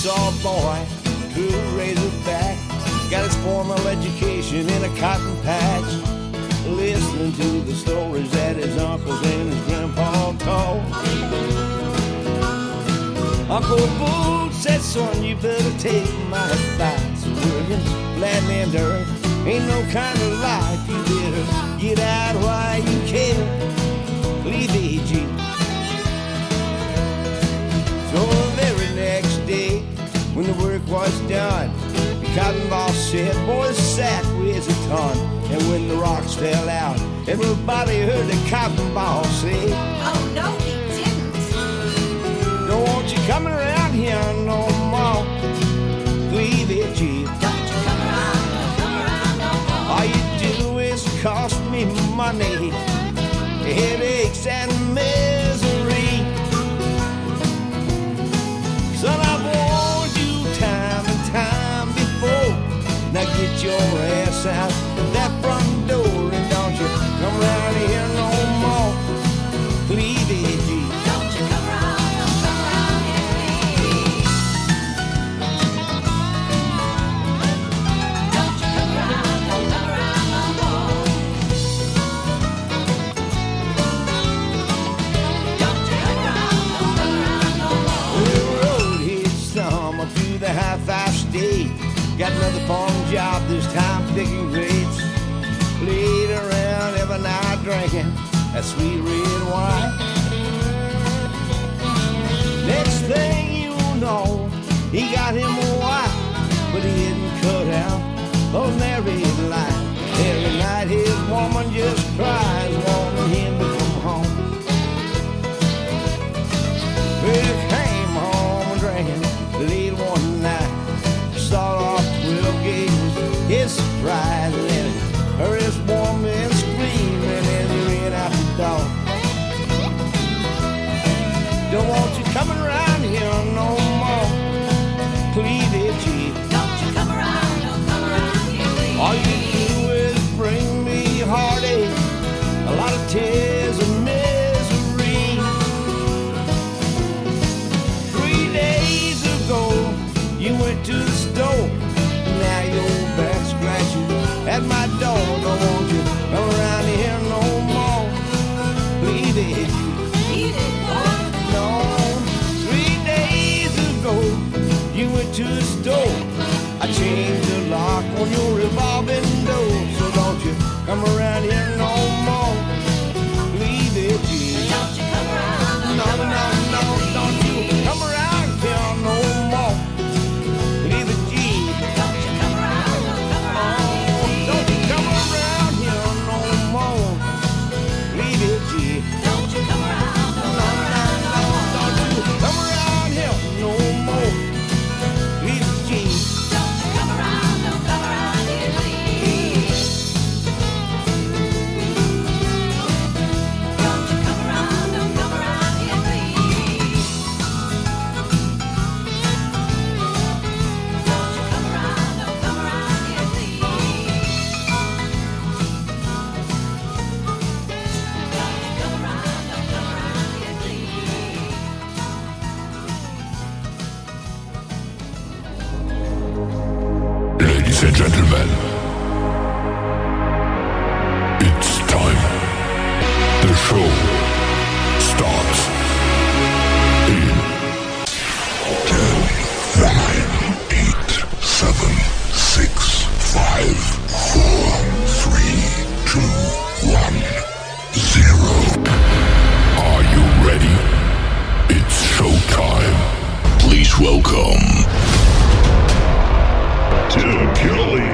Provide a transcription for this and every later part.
Arkansas boy, true razorback, got his formal education in a cotton patch, listening to the stories that his uncles and his grandpa told. Uncle Boo said, son, you better take my advice. Working flat land dirt ain't no kind of life. You better get out while you can. Leave AG. So the very next day, when the work was done, the cotton boss said, boy, the sack weighs a ton. And when the rocks fell out, everybody heard the cotton boss say, oh no, he didn't. don't want you coming around here no more. Leave it, G. Don't you come around no more. All you do is cost me money, headaches and misery. Son, I've warned you time and time before. Now get your ass out that front door and don't you come around here no more. Leave it, G. Don't you come around here, please. Don't you come around no more. Don't you come around no more. The road hits summer through the high-five state. Got another farm job, this time picking grapes. Played around every night drinking that sweet red wine. Next thing you know, he got him a wife, but he didn't cut out those married life. Every night his woman just cries, wanting him to come home. Well, he came home drinking late one night. Start off 12 gauges, his surprise, and then heard his woman screaming as he ran out the door. Don't want you coming around here no more. Please, G. Don't you come around here, please. All you do is bring me heartache, a lot of tears and misery. 3 days ago, you went to the store. Now you're back scratching at my door. Don't want you come around here no more. Please, G. He did what? No, 3 days ago, you went to the store. I changed the lock on your revolving door. So don't you come around here no more. Leave it, G. Don't you come around No, don't you come around here no more. Leave it, G. Don't you come around Don't you come around here no more. Leave it, G. Don't you come around Don't you come around here no more. Leave it, G. Don't you come around here, please. Don't you come around here, please. Don't you come around here, please. Don't you come around here, please. Ladies and gentlemen, it's time. The show starts in 10, 9, 8, 7, 6, 5, 4, 3, 2, 1, 0. Are you ready? It's showtime. Please welcome Tim Kelly.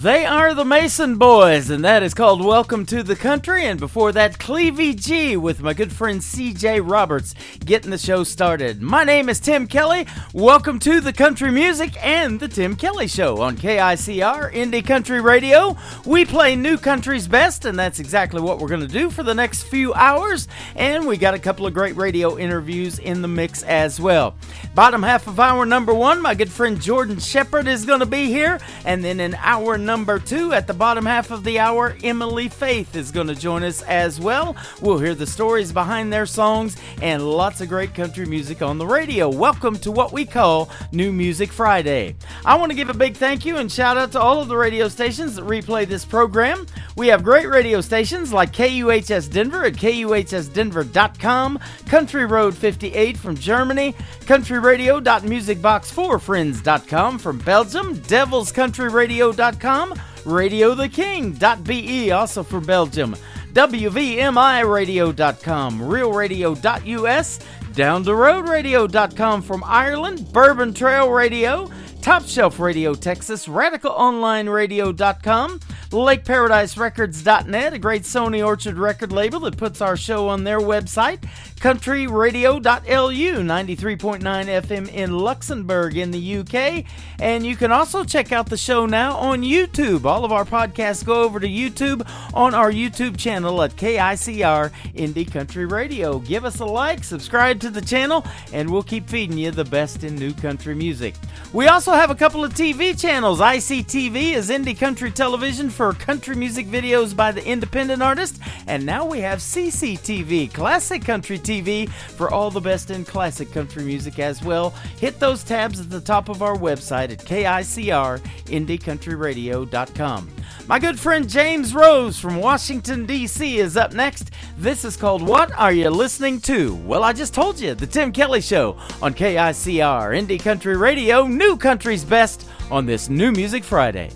They are the Mason Boys, and that is called Welcome to the Country. And before that, Clevie G with my good friend CJ Roberts getting the show started. My name is Tim Kelly. Welcome to the Country Music and the Tim Kelly Show on KICR Indie Country Radio. We play new country's best, and that's exactly what we're going to do for the next few hours. And we got a couple of great radio interviews in the mix as well. Bottom half of hour number one, my good friend Jordan Shepard is going to be here. And then in hour number two, at the bottom half of the hour, Emily Faith is going to join us as well. We'll hear the stories behind their songs and lots of great country music on the radio. Welcome to what we call New Music Friday. I want to give a big thank you and shout out to all of the radio stations that replay this program. We have great radio stations like KUHS Denver at KUHSdenver.com, Country Road 58 from Germany, countryradio.musicbox4friends.com from Belgium, devilscountryradio.com, radiotheking.be also from Belgium, WVMIradio.com, realradio.us, downtheroadradio.com from Ireland, Bourbon Trail Radio, Top Shelf Radio Texas, RadicalOnlineRadio.com, LakeParadiseRecords.net, a great Sony Orchard record label that puts our show on their website, CountryRadio.lu, 93.9 FM in Luxembourg in the UK, and you can also check out the show now on YouTube. All of our podcasts go over to YouTube on our YouTube channel at KICR Indie Country Radio. Give us a like, subscribe to the channel, and we'll keep feeding you the best in new country music. We also have a couple of TV channels. ICTV is Indie Country Television for country music videos by the independent artist, and now we have CCTV, Classic Country TV, for all the best in classic country music as well. Hit those tabs at the top of our website at KICRIndieCountryRadio.com. My good friend James Rose from Washington, D.C. is up next. This is called What Are You Listening To? Well, I just told you, the Tim Kelly Show on KICR Indie Country Radio, new country's best on this New Music Friday.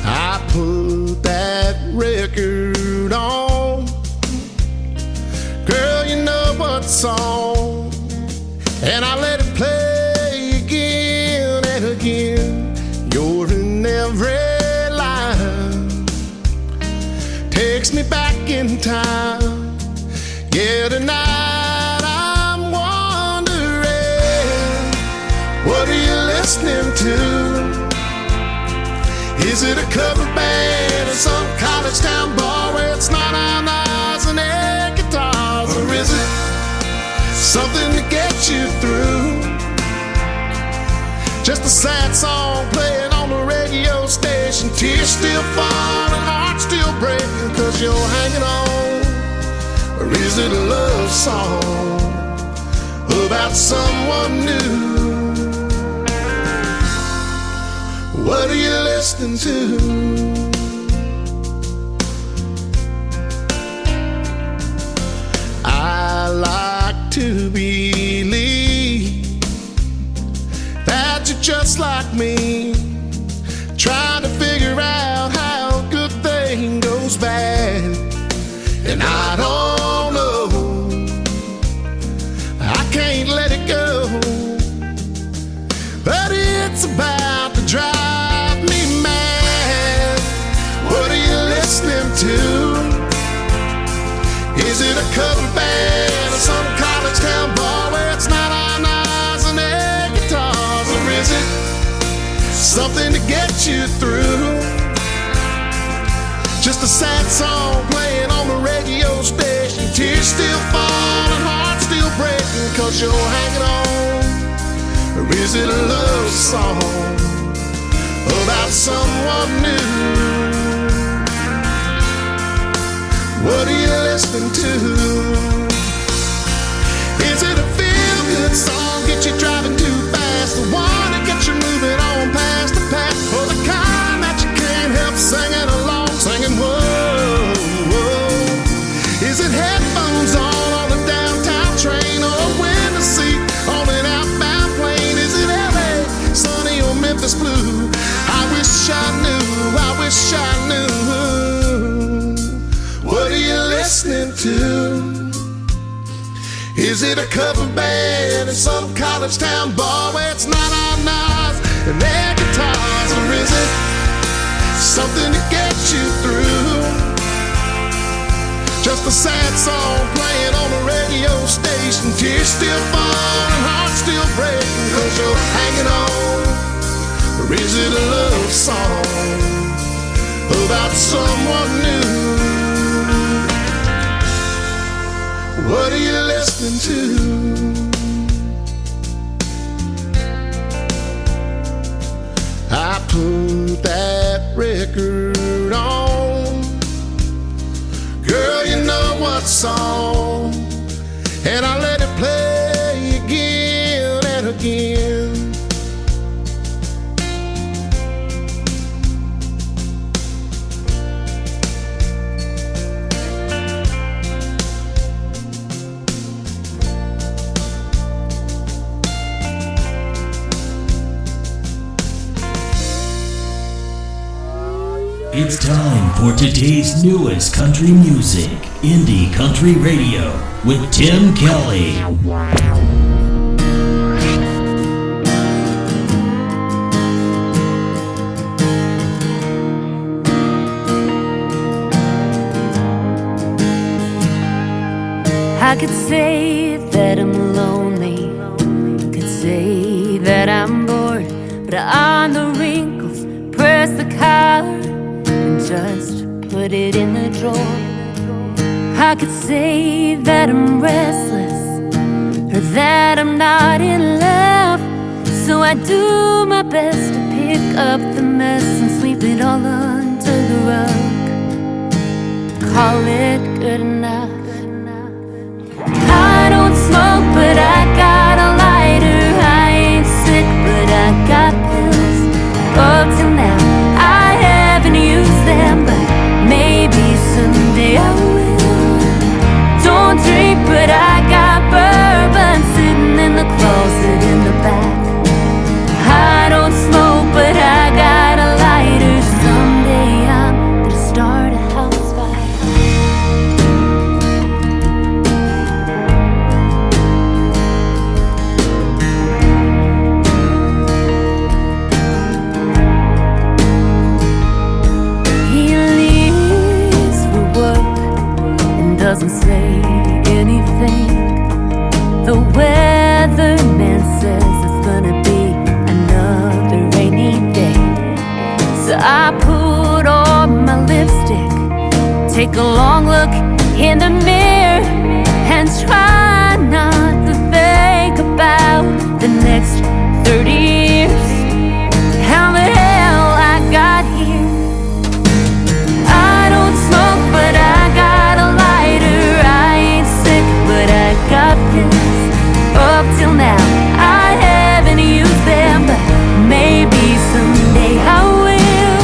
I put that record on, girl, you know what song, and I let it play again and again. You're in every line, takes me back in time. Yeah, tonight I'm wondering, what are you listening to? Is it a cover band in some college town bar where it's not on eyes and air guitars? Or is it something to get you through? Just a sad song playing on the radio station, tears still falling, heart still breaking, cause you're hanging on. Or is it a love song about someone new? What are you listening to? I like to believe that you're just like me, trying to figure out how a good thing goes bad. And I don't know, I can't let it go, but it's about to drive me mad. What are you listening to? Is it a cover band or some college town bar where it's not on eyes and air guitars? Or is it something to get you through? Just a sad song playing on the radio station, tears still falling, heart still breaking, cause you're hanging on. Or is it a love song about someone new? What are you listening to? Is it a feel-good song, get you driving too fast? The one that gets you moving on past the past? Or the kind that you can't help singing along, singing whoa, whoa? Is it headphones on the downtown train, or a window seat on an outbound plane? Is it LA, sunny or Memphis blue? I wish I knew, I wish I knew. What are you listening to? Is it a cover band in some college town bar where it's not on eyes and Tears still falling, heart still breaking, 'cause you're hanging on. Or is it a love song about someone new? What are you listening to? I put that record on. Girl, you know what song, and I let it play again and again. It's time for today's newest country music, Indie Country Radio, with Tim Kelly. I could say that I'm lonely, could say that I'm bored, but on the wrinkles, press the collar, just put it in the drawer. I could say that I'm restless, or that I'm not in love, so I do my best to pick up the mess and sweep it all under the rug. Call it good enough. I don't smoke, but I got a lighter. I ain't sick, but I got pills. Up till now I haven't used them, but maybe someday I will. Don't drink, but I got bourbon sitting in the closet in the back. I don't smoke, but I got a lighter. Someday I'm gonna start a house fire. Doesn't say anything. The weatherman says it's gonna be another rainy day. So I put on my lipstick, take a long look in the mirror, and try not to think about the next 30 years. How the hell I got here. I don't smoke, but I got a lighter. I ain't sick, but I got pills. Up till now I haven't used them, but maybe someday I will.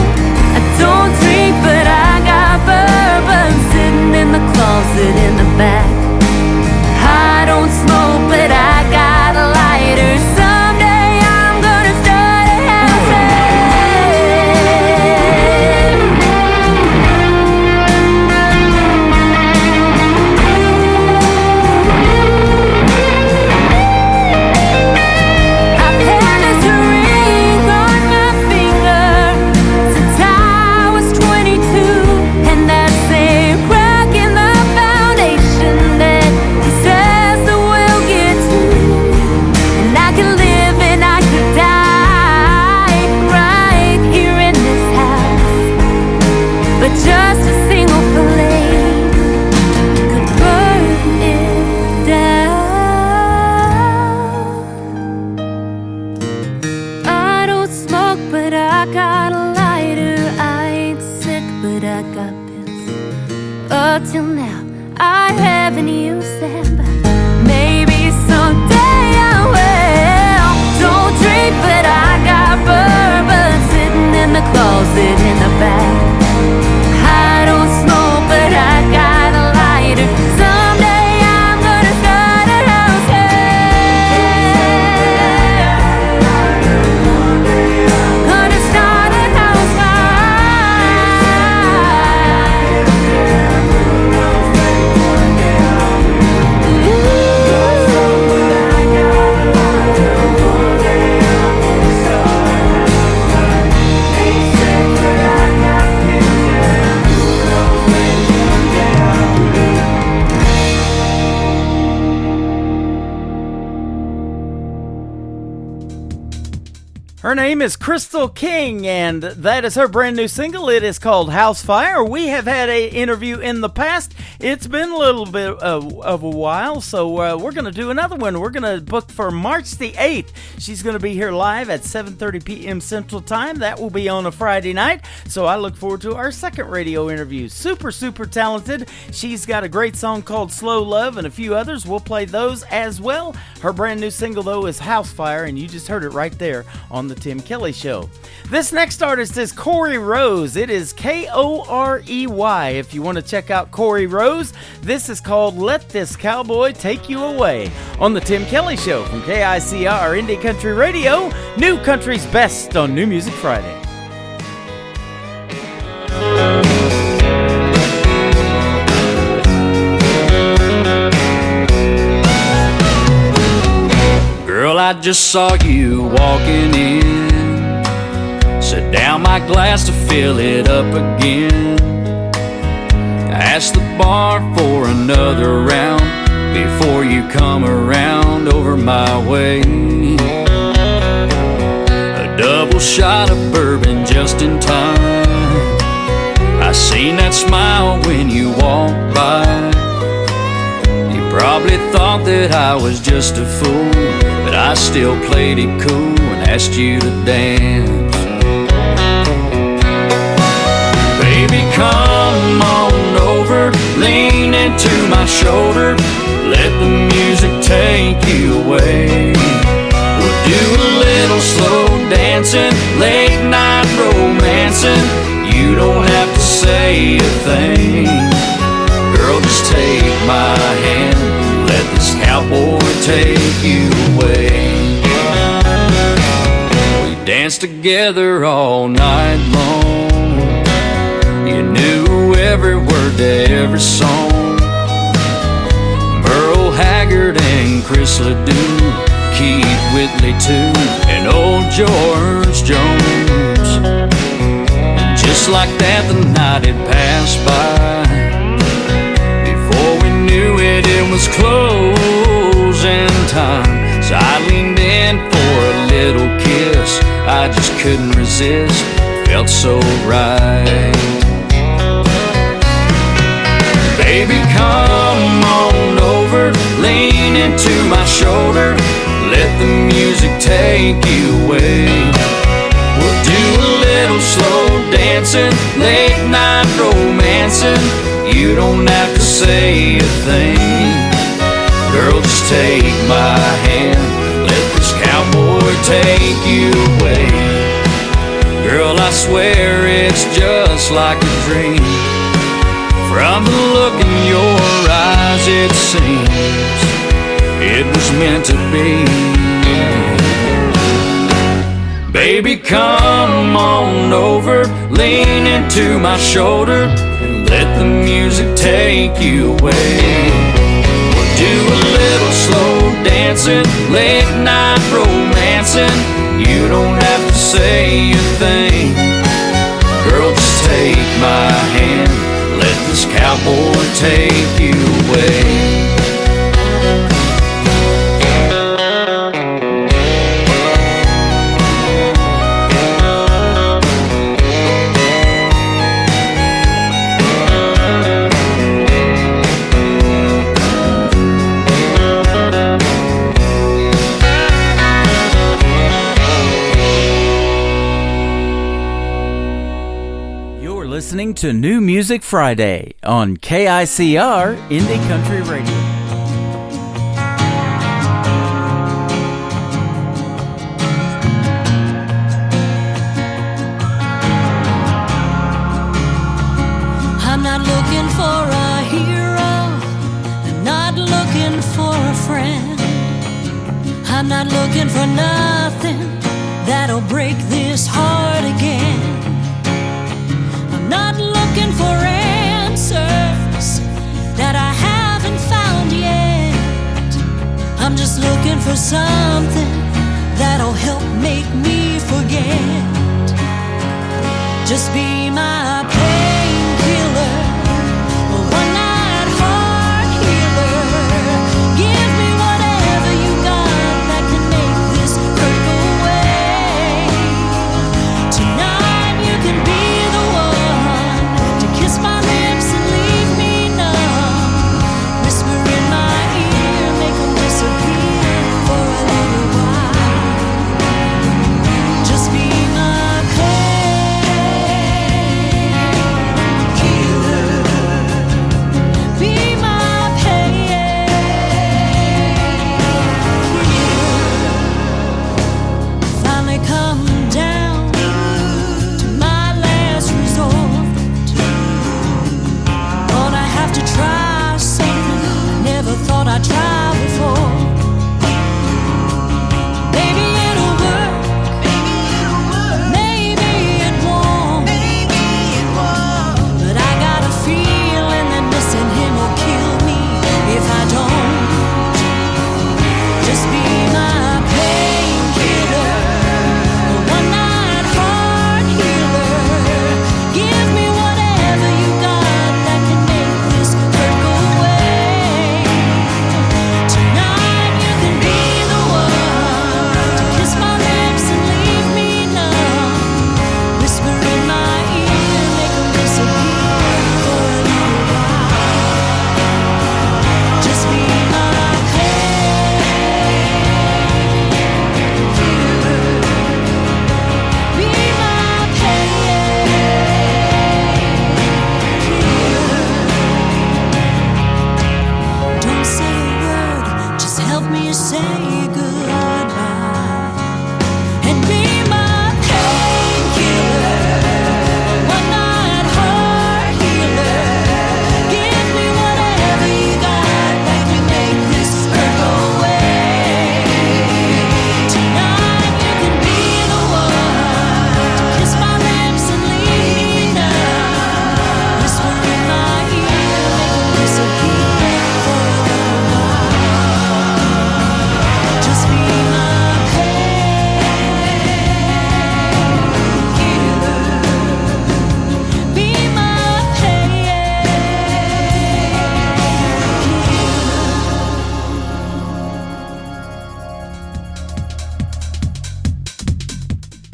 I don't drink, but I got bourbon sitting in the closet in the back. I don't smoke, but I got a lighter. Someday I'm gonna start a house. I've had this ring on my finger since I was 22, and that's a crack in the foundation that he says that we'll get to. And I could live and I could die right here in this house, but just a single flame could burn it down. I don't smoke, but I got a lighter. I ain't sick, but I got pills. Up till now I haven't used them, but maybe someday I will. Don't drink, but I got bourbon sitting in the closet in the back. I don't smoke, but I got a lighter. Someday I'm gonna start a house. Gonna start a house fire. Her name is Crystal King, and that is her brand new single. It is called House Fire. We have had an interview in the past. It's been a little bit of a while, so we're going to do another one. We're going to book for March the 8th. She's going to be here live at 7:30 p.m. Central Time. That will be on a Friday night, so I look forward to our second radio interview. Super, super talented. She's got a great song called Slow Love and a few others. We'll play those as well. Her brand new single, though, is House Fire, and you just heard it right there on The Tim Kelly Show. This next artist is Corey Rose. It is Korey. If you want to check out Corey Rose, this is called Let This Cowboy Take You Away on The Tim Kelly Show from KICR Indie Country Radio, New Country's best on New Music Friday. Girl, I just saw you walking in. Set down my glass to fill it up again. Ask the bar for another round before you come around over my way. A double shot of bourbon just in time. I seen that smile when you walked by. You probably thought that I was just a fool, but I still played it cool and asked you to dance. Baby, come on over, lean into my shoulder, let the music take you away. We'll do a little slow dancing, late night romancing. You don't have to say a thing. Girl, just take my hand, let this cowboy take you away. We danced together all night long. You knew every word to every song. Merle Haggard and Chris Ledoux, Keith Whitley too, and old George Jones. And just like that the night had passed by. Before we knew it, it was closing time. So I leaned in for a little kiss. I just couldn't resist, felt so right. Baby, come on over, lean into my shoulder, let the music take you away. We'll do a little slow dancing, late night romancing. You don't have to say a thing. Girl, just take my hand, let this cowboy take you away. Girl, I swear it's just like a dream. From the look in your eyes, it seems it was meant to be. Baby, come on over, lean into my shoulder, and let the music take you away. We'll do a little slow dancing, late night romancing. You don't have to say a thing. Girl, just take my hand, let this cowboy take you away. Listening to New Music Friday on KICR Indie Country Radio. I'm not looking for a hero, I'm not looking for a friend. I'm not looking for nothing that'll break this heart again. Not looking for answers that I haven't found yet. I'm just looking for something that'll help make me forget. Just be my painkiller, a one-night heart healer. Give me whatever you got that can make this hurt go away.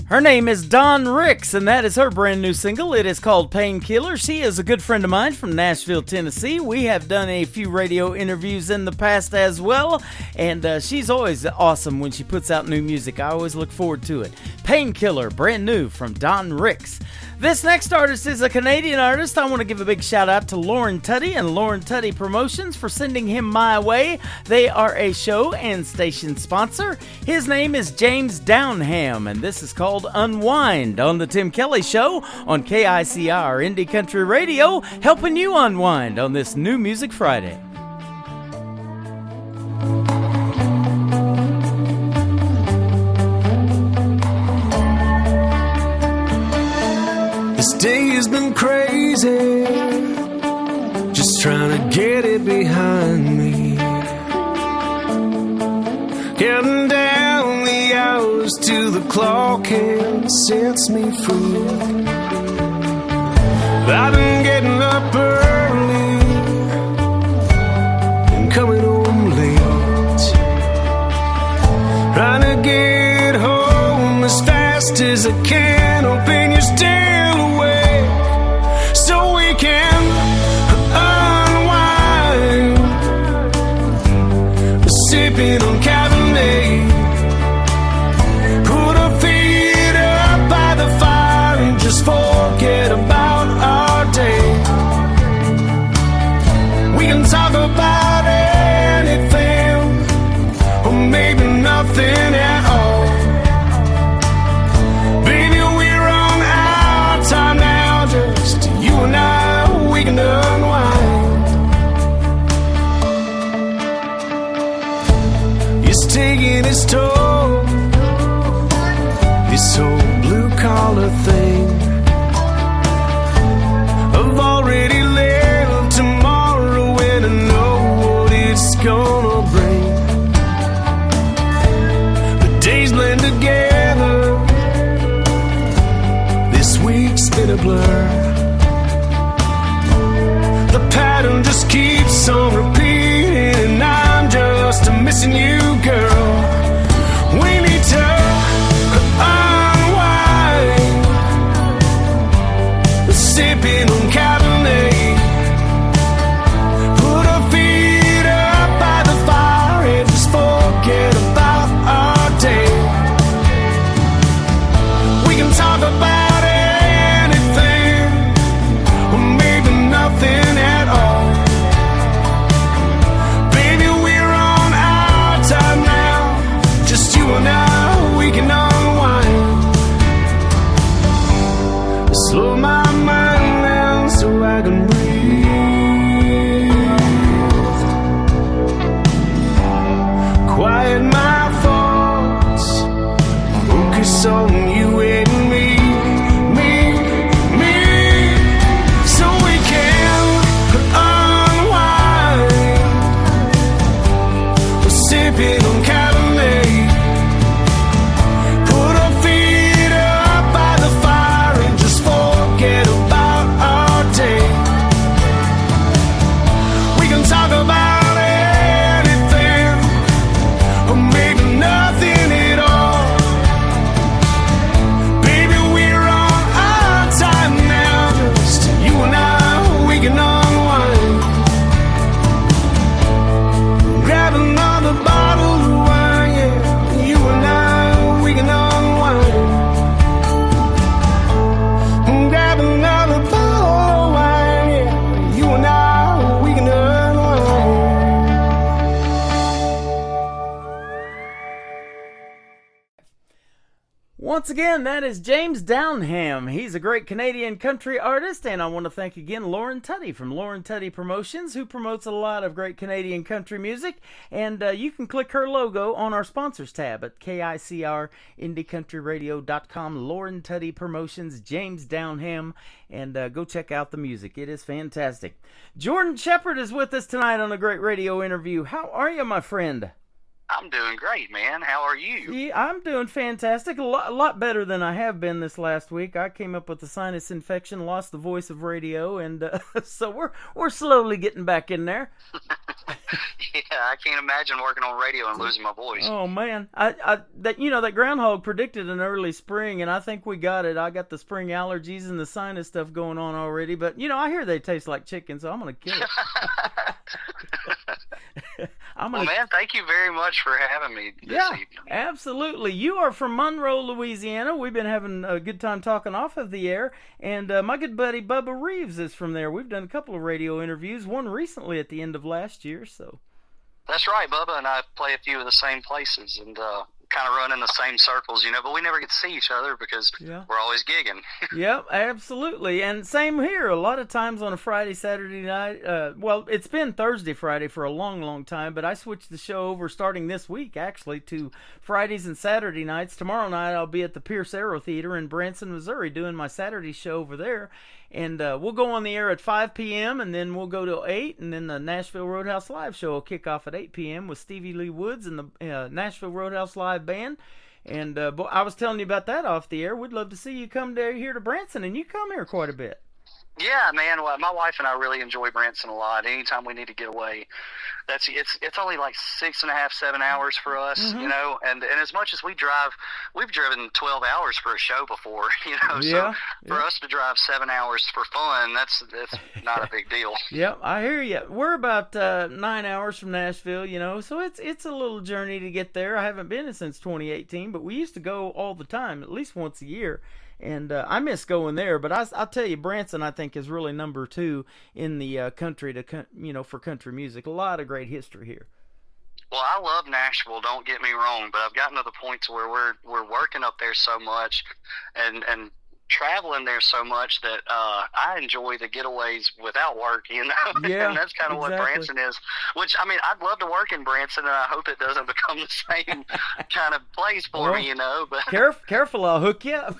Her name is Dawn Ricks, and that is her brand new single. It is called Painkiller. She is a good friend of mine from Nashville, Tennessee. We have done a few radio interviews in the past as well, and she's always awesome when she puts out new music. I always look forward to it. Painkiller, brand new from Dawn Ricks. This next artist is a Canadian artist. I want to give a big shout out to Lauren Tutty and Lauren Tutty Promotions for sending him my way. They are a show and station sponsor. His name is James Downham, and this is called Unwind on the Tim Kelly Show on KICR Indie Country Radio, helping you unwind on this New Music Friday. This day has been crazy, just trying to get it behind me. Counting down the hours till the clock hand sets me free. I've been getting up early and coming home late, trying to get home as fast as I can, hoping you're still awake so we can unwind, sipping on Cabernet, put our feet up by the fire and just forget about our day. We can talk about anything, or maybe nothing at all. Baby, we're on our time now, just you and I, we can unwind. It's taking its toll, this whole blue-collar thing. I've already lived tomorrow and I know what it's gonna bring. The days blend together, this week's been a blur. The pattern just keeps on repeating and I'm just missing you, girl. We need to unwind, sipping on Cabernet, put our feet up by the fire and just forget about our day. We can talk about anything, or maybe nothing at all. Baby, we're on our time now, just you and I, we can unwind. Slow my mind down so I can breathe, quiet my thoughts, focus on you and me, so we can unwind. We're sipping on Cabernet, put our feet up by the fire and just forget about our day. We can talk about anything, or maybe nothing at all. Baby, we're on our time now, just you and I, we can unwind. Grab another bottle of wine, yeah, you and I, we can unwind. Grab another bottle of wine, yeah, you and I, we can unwind. Once again, that is James Downham. He's a great Canadian country artist, and I want to thank again Lauren Tutty from Lauren Tutty Promotions, who promotes a lot of great Canadian country music. And you can click her logo on our sponsors tab at KICRIndieCountryRadio.com. Lauren Tutty Promotions, James Downham, and go check out the music. It is fantastic. Jordan Shepard is with us tonight on a great radio interview. How are you, my friend? I'm doing great, man. How are you? Yeah, I'm doing fantastic. A lot better than I have been this last week. I came up with a sinus infection, lost the voice of radio, and so we're slowly getting back in there. Yeah, I can't imagine working on radio and losing my voice. Oh man, that groundhog predicted an early spring, and I think we got it. I got the spring allergies and the sinus stuff going on already, but I hear they taste like chicken, so I'm gonna kill it. Well, man, thank you very much for having me this evening. Absolutely. You are from Monroe, Louisiana. We've been having a good time talking off of the air, and my good buddy Bubba Reeves is from there. We've done a couple of radio interviews, one recently at the end of last year. So. That's right, Bubba and I play a few of the same places and kind of run in the same circles, but we never get to see each other because we're always gigging. Yep, absolutely. And same here. A lot of times on a Friday, Saturday night. Well, it's been Thursday, Friday for a long, long time, but I switched the show over starting this week, actually, to Fridays and Saturday nights. Tomorrow night I'll be at the Pierce Aero Theater in Branson, Missouri, doing my Saturday show over there. And we'll go on the air at 5 p.m., and then we'll go to 8, and then the Nashville Roadhouse Live show will kick off at 8 p.m. with Stevie Lee Woods and the Nashville Roadhouse Live Band. And I was telling you about that off the air. We'd love to see you come here to Branson, and you come here quite a bit. Yeah, man. Well, my wife and I really enjoy Branson a lot. Anytime we need to get away, it's only like 6.5, 7 hours for us, And as much as we've driven 12 hours for a show before, So for us to drive 7 hours for fun, that's not a big deal. Yep, I hear you. We're about 9 hours from Nashville, so it's a little journey to get there. I haven't been since 2018, but we used to go all the time, at least once a year. And I miss going there, but I'll tell you, Branson, I think, is really number 2 in the country for country music. A lot of great history here. Well, I love Nashville, don't get me wrong, but I've gotten to the point to where we're working up there so much and traveling there so much that I enjoy the getaways without work, Yeah, and that's kind of what Branson is. Which, I'd love to work in Branson, and I hope it doesn't become the same kind of place for me, But careful, I'll hook you up.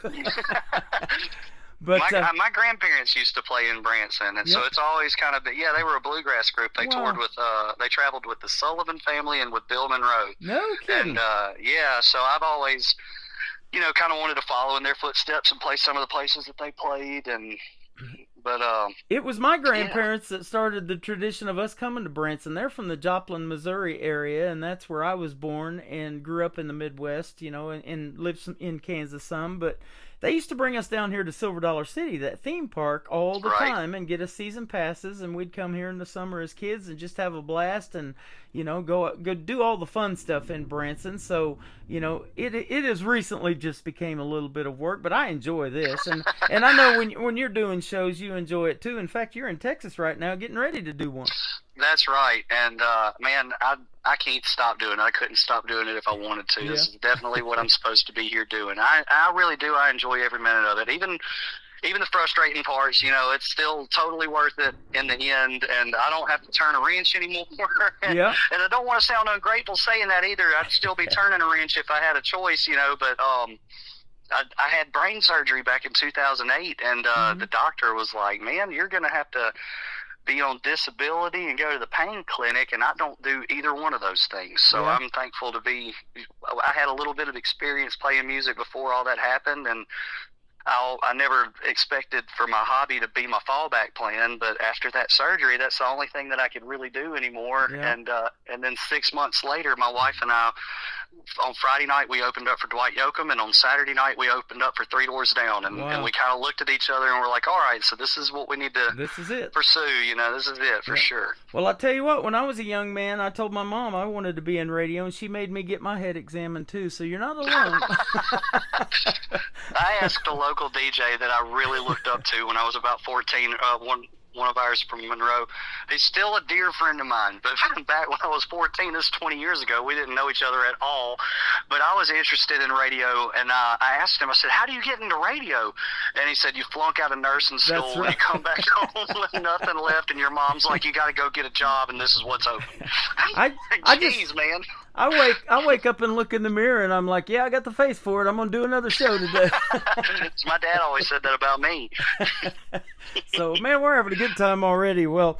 But my grandparents used to play in Branson, and so it's always kind of they were a bluegrass group. They toured with they traveled with the Sullivan family and with Bill Monroe. No kidding. And so I've always kind of wanted to follow in their footsteps and play some of the places that they played. But it was my grandparents that started the tradition of us coming to Branson. They're from the Joplin, Missouri area, and that's where I was born and grew up in the Midwest, and lived in Kansas some. But they used to bring us down here to Silver Dollar City, that theme park, all the time, and get us season passes, and we'd come here in the summer as kids and just have a blast and, go do all the fun stuff in Branson. So, it has recently just became a little bit of work, but I enjoy this. And I know when you're doing shows, you enjoy it too. In fact, you're in Texas right now getting ready to do one. That's right. And, man, I can't stop doing it. I couldn't stop doing it if I wanted to. This is definitely what I'm supposed to be here doing. I really do. I enjoy every minute of it. Even the frustrating parts, it's still totally worth it in the end, and I don't have to turn a wrench anymore. And I don't want to sound ungrateful saying that either. I'd still be turning a wrench if I had a choice, but I had brain surgery back in 2008, and the doctor was like, man, you're going to have to be on disability and go to the pain clinic, and I don't do either one of those things. So I'm thankful to I had a little bit of experience playing music before all that happened, and I never expected for my hobby to be my fallback plan, but after that surgery, that's the only thing that I could really do anymore. And then 6 months later, my wife and I, on Friday night, we opened up for Dwight Yoakam, and on Saturday night, we opened up for Three Doors Down, and we kind of looked at each other and we're like, all right, so this is what we need to this is it. pursue, this is it for sure. Well, I'll tell you what, when I was a young man, I told my mom I wanted to be in radio, and she made me get my head examined too, so you're not alone. I asked a local DJ that I really looked up to when I was about 14, one of ours from Monroe. He's still a dear friend of mine, but back when I was 14, this is 20 years ago, we didn't know each other at all, but I was interested in radio, and I asked him, I said, how do you get into radio? And he said, you flunk out of nursing school, and you come back home with nothing left, and your mom's like, you got to go get a job, and this is what's open. Jeez, man. I wake up and look in the mirror, and I'm like, yeah, I got the face for it. I'm going to do another show today. My dad always said that about me. So, man, we're having a good time already. Well,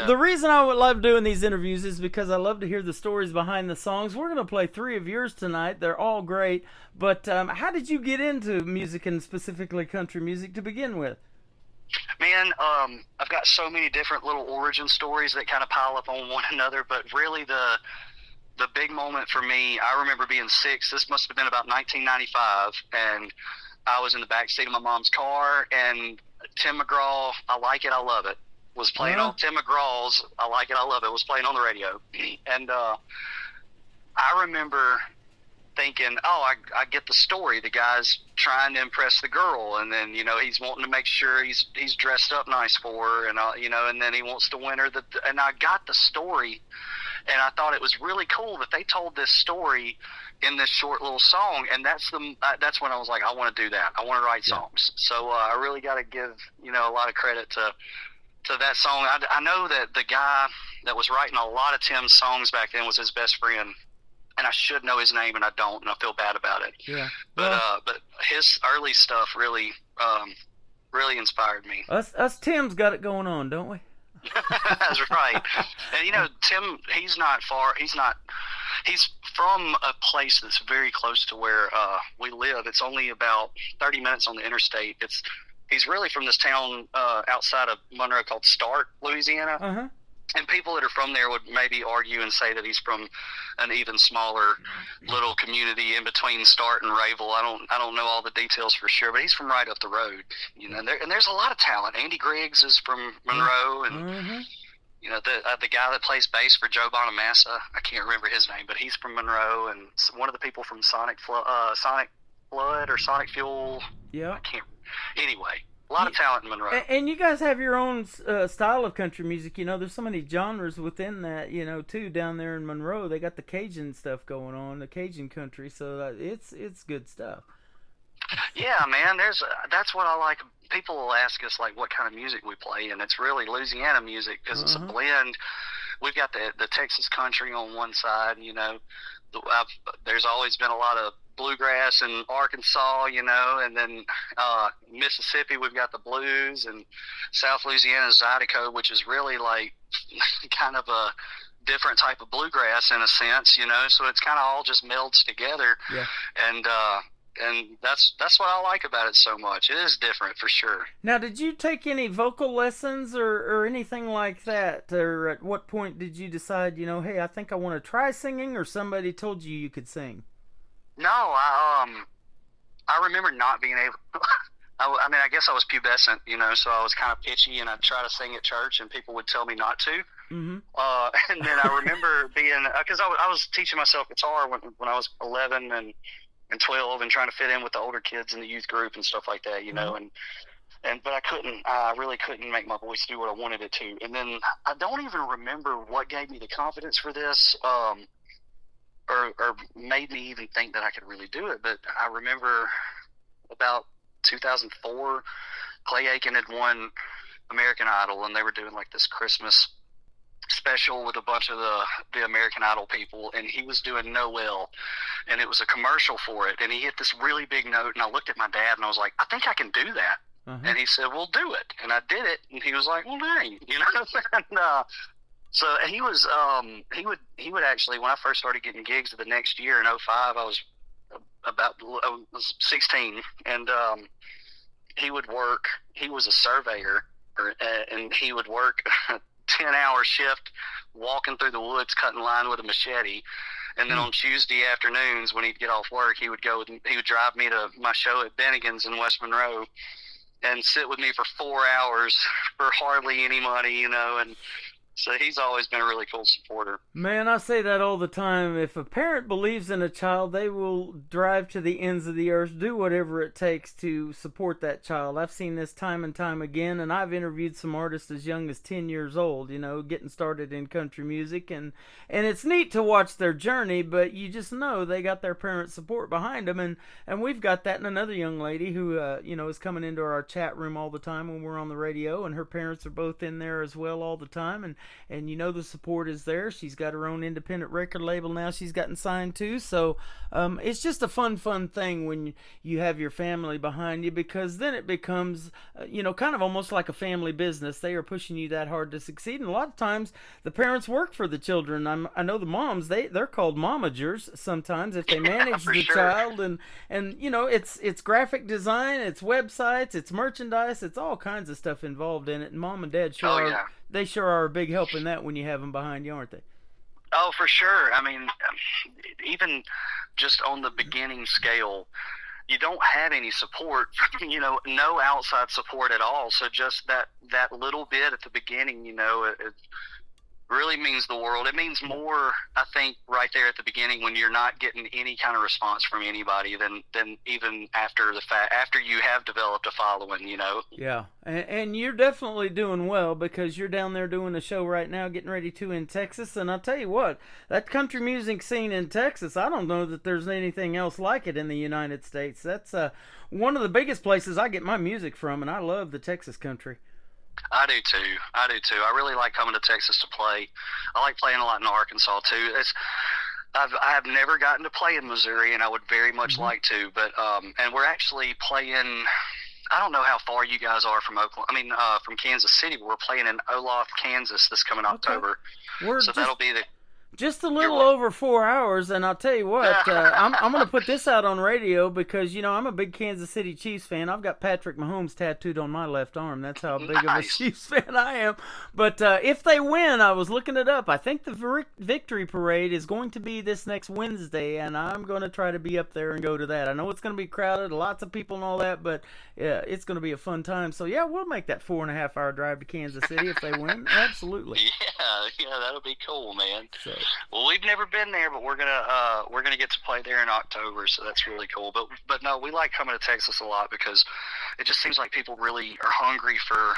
the reason I would love doing these interviews is because I love to hear the stories behind the songs. We're going to play 3 of yours tonight. They're all great. But how did you get into music, and specifically country music, to begin with? Man, I've got so many different little origin stories that kind of pile up on one another, but really the big moment for me, I remember being 6. This must have been about 1995, and I was in the back seat of my mom's car, and Tim McGraw, I Like It, I Love It, was playing on Tim McGraw's I Like It, I Love It, was playing on the radio. And I remember thinking, oh, I get the story. The guy's trying to impress the girl, and then, you know, he's wanting to make sure he's dressed up nice for her, and you know, and then he wants to win her. And I got the story, and I thought it was really cool that they told this story in this short little song, and that's when I was like, I want to do that. I want to write songs. So I really got to give, you know, a lot of credit to that song. I know that the guy that was writing a lot of Tim's songs back then was his best friend. And I should know his name, and I don't, and I feel bad about it. Yeah. But his early stuff really inspired me. Us Tim's got it going on, don't we? That's right. And you know, Tim, he's not far. He's from a place that's very close to where we live. It's only about 30 minutes on the interstate. He's really from this town outside of Monroe called Start, Louisiana. Uh-huh. And people that are from there would maybe argue and say that he's from an even smaller little community in between Start and Rayville. I don't know all the details for sure, but he's from right up the road. You know, and there's a lot of talent. Andy Griggs is from Monroe, and you know, the guy that plays bass for Joe Bonamassa, I can't remember his name, but he's from Monroe, and one of the people from Sonic Flood or Sonic Fuel. Yeah, I can't. Anyway. A lot of talent in Monroe. And you guys have your own style of country music. You know, there's so many genres within that, you know, too, down there in Monroe. They got the Cajun stuff going on, the Cajun country, so it's good stuff. Yeah, man, that's what I like. People will ask us, like, what kind of music we play, and it's really Louisiana music because it's a blend. We've got the Texas country on one side, you know. There's always been a lot of bluegrass in Arkansas, you know, and then Mississippi, we've got the blues, and South Louisiana Zydeco, which is really like kind of a different type of bluegrass in a sense, you know, so it's kind of all just melds together. Yeah. And that's what I like about it so much. It is different for sure. Now, did you take any vocal lessons or anything like that? Or at what point did you decide, you know, hey, I think I want to try singing, or somebody told you could sing? No, I remember not being able. I mean, I guess I was pubescent, you know, so I was kind of pitchy, and I'd try to sing at church, and people would tell me not to. Mm-hmm. And then I remember being, because I was teaching myself guitar when I was 11 and 12, and trying to fit in with the older kids in the youth group and stuff like that, you know, but I really couldn't make my voice do what I wanted it to. And then I don't even remember what gave me the confidence for this. Or made me even think that I could really do it. But I remember about 2004, Clay Aiken had won American Idol, and they were doing like this Christmas special with a bunch of the American Idol people, and he was doing Noel, and it was a commercial for it, and he hit this really big note, and I looked at my dad, and I was like, I think I can do that. And he said, well, do it. And I did it, and he was like, well, dang, you know. And so he was, he would actually, when I first started getting gigs the next year in 2005, I was 16, and he would work, he was a surveyor, and he would work a 10-hour shift walking through the woods, cutting line with a machete. And then on Tuesday afternoons, when he'd get off work, he would drive me to my show at Bennigan's in West Monroe and sit with me for 4 hours for hardly any money, you know, and so he's always been a really cool supporter. Man, I say that all the time. If a parent believes in a child, they will drive to the ends of the earth, do whatever it takes to support that child. I've seen this time and time again, and I've interviewed some artists as young as 10 years old, you know, getting started in country music. And it's neat to watch their journey, but you just know they got their parents' support behind them. And we've got that in another young lady who, you know, is coming into our chat room all the time when we're on the radio, and her parents are both in there as well all the time. And and the support is there. She's got her own independent record label now she's gotten signed to, so it's just a fun thing when you have your family behind you, because then it becomes kind of almost like a family business. They are pushing you that hard to succeed, and a lot of times the parents work for the children. I know the moms, they're called momagers sometimes if they manage the child, and it's graphic design, it's websites, it's merchandise, it's all kinds of stuff involved in it, and mom and dad they sure are a big help in that when you have them behind you, aren't they? Oh, for sure. I mean, even just on the beginning scale, you don't have any support, no outside support at all. So just that little bit at the beginning, it really means the world. It means more, I think, right there at the beginning when you're not getting any kind of response from anybody than even after the fact, after you have developed a following, Yeah, and you're definitely doing well, because you're down there doing a show right now, getting ready to in Texas, and I'll tell you what, that country music scene in Texas, I don't know that there's anything else like it in the United States. That's one of the biggest places I get my music from, and I love the Texas country. I do too. I really like coming to Texas to play. I like playing a lot in Arkansas too. I have never gotten to play in Missouri, and I would very much like to. But and we're actually playing. I don't know how far you guys are from Oklahoma. I mean, from Kansas City. But we're playing in Olaf, Kansas, this coming October. So that'll be just a little over 4 hours, and I'll tell you what, I'm going to put this out on radio because, I'm a big Kansas City Chiefs fan. I've got Patrick Mahomes tattooed on my left arm. That's how big of a Chiefs fan I am. But if they win, I was looking it up, I think the victory parade is going to be this next Wednesday, and I'm going to try to be up there and go to that. I know it's going to be crowded, lots of people and all that, but it's going to be a fun time. So, yeah, we'll make that 4.5 hour drive to Kansas City if they win. Absolutely. Yeah, that'll be cool, man. So. Well, we've never been there, but we're gonna get to play there in October, so that's really cool. But no, we like coming to Texas a lot because it just seems like people really are hungry for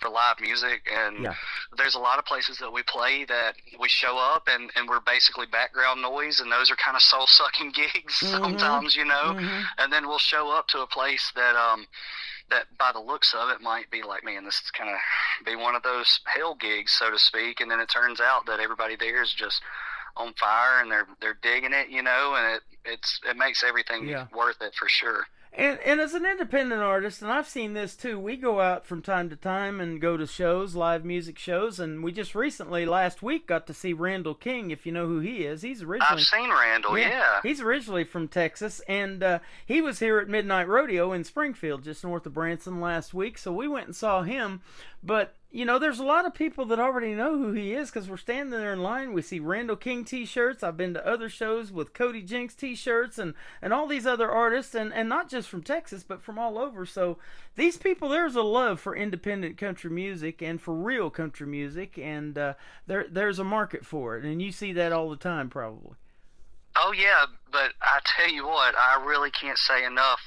live music, and there's a lot of places that we play that we show up and we're basically background noise, and those are kind of soul sucking gigs sometimes, and then we'll show up to a place that by the looks of it might be like, man, this is kind of be one of those hell gigs, so to speak, and then it turns out that everybody there is just on fire and they're digging it, and it makes everything worth it for sure. And as an independent artist, and I've seen this too, we go out from time to time and go to shows, live music shows, and we just recently, last week, got to see Randall King, if you know who he is. I've seen Randall, yeah. He's originally from Texas, and he was here at Midnight Rodeo in Springfield, just north of Branson, last week, so we went and saw him. But there's a lot of people that already know who he is because we're standing there in line. We see Randall King t-shirts. I've been to other shows with Cody Jinks t-shirts and all these other artists, and not just from Texas, but from all over. So these people, there's a love for independent country music and for real country music, and there's a market for it, and you see that all the time probably. Oh, yeah, but I tell you what, I really can't say enough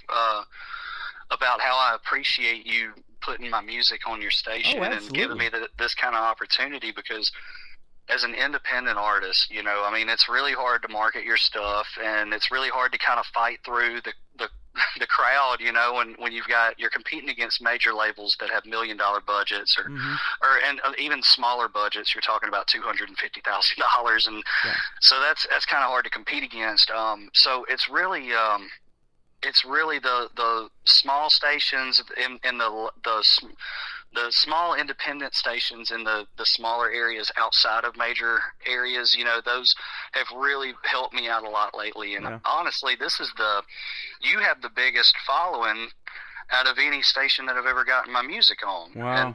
about how I appreciate you putting my music on your station and giving me this kind of opportunity, because as an independent artist, it's really hard to market your stuff, and it's really hard to kind of fight through the crowd, when you're competing against major labels that have $1 million budgets or even smaller budgets. You're talking about $250,000, and so that's kind of hard to compete against. So it's really the small stations in the small independent stations in the smaller areas outside of major areas, those have really helped me out a lot lately. And honestly, you have the biggest following out of any station that I've ever gotten my music on. Wow.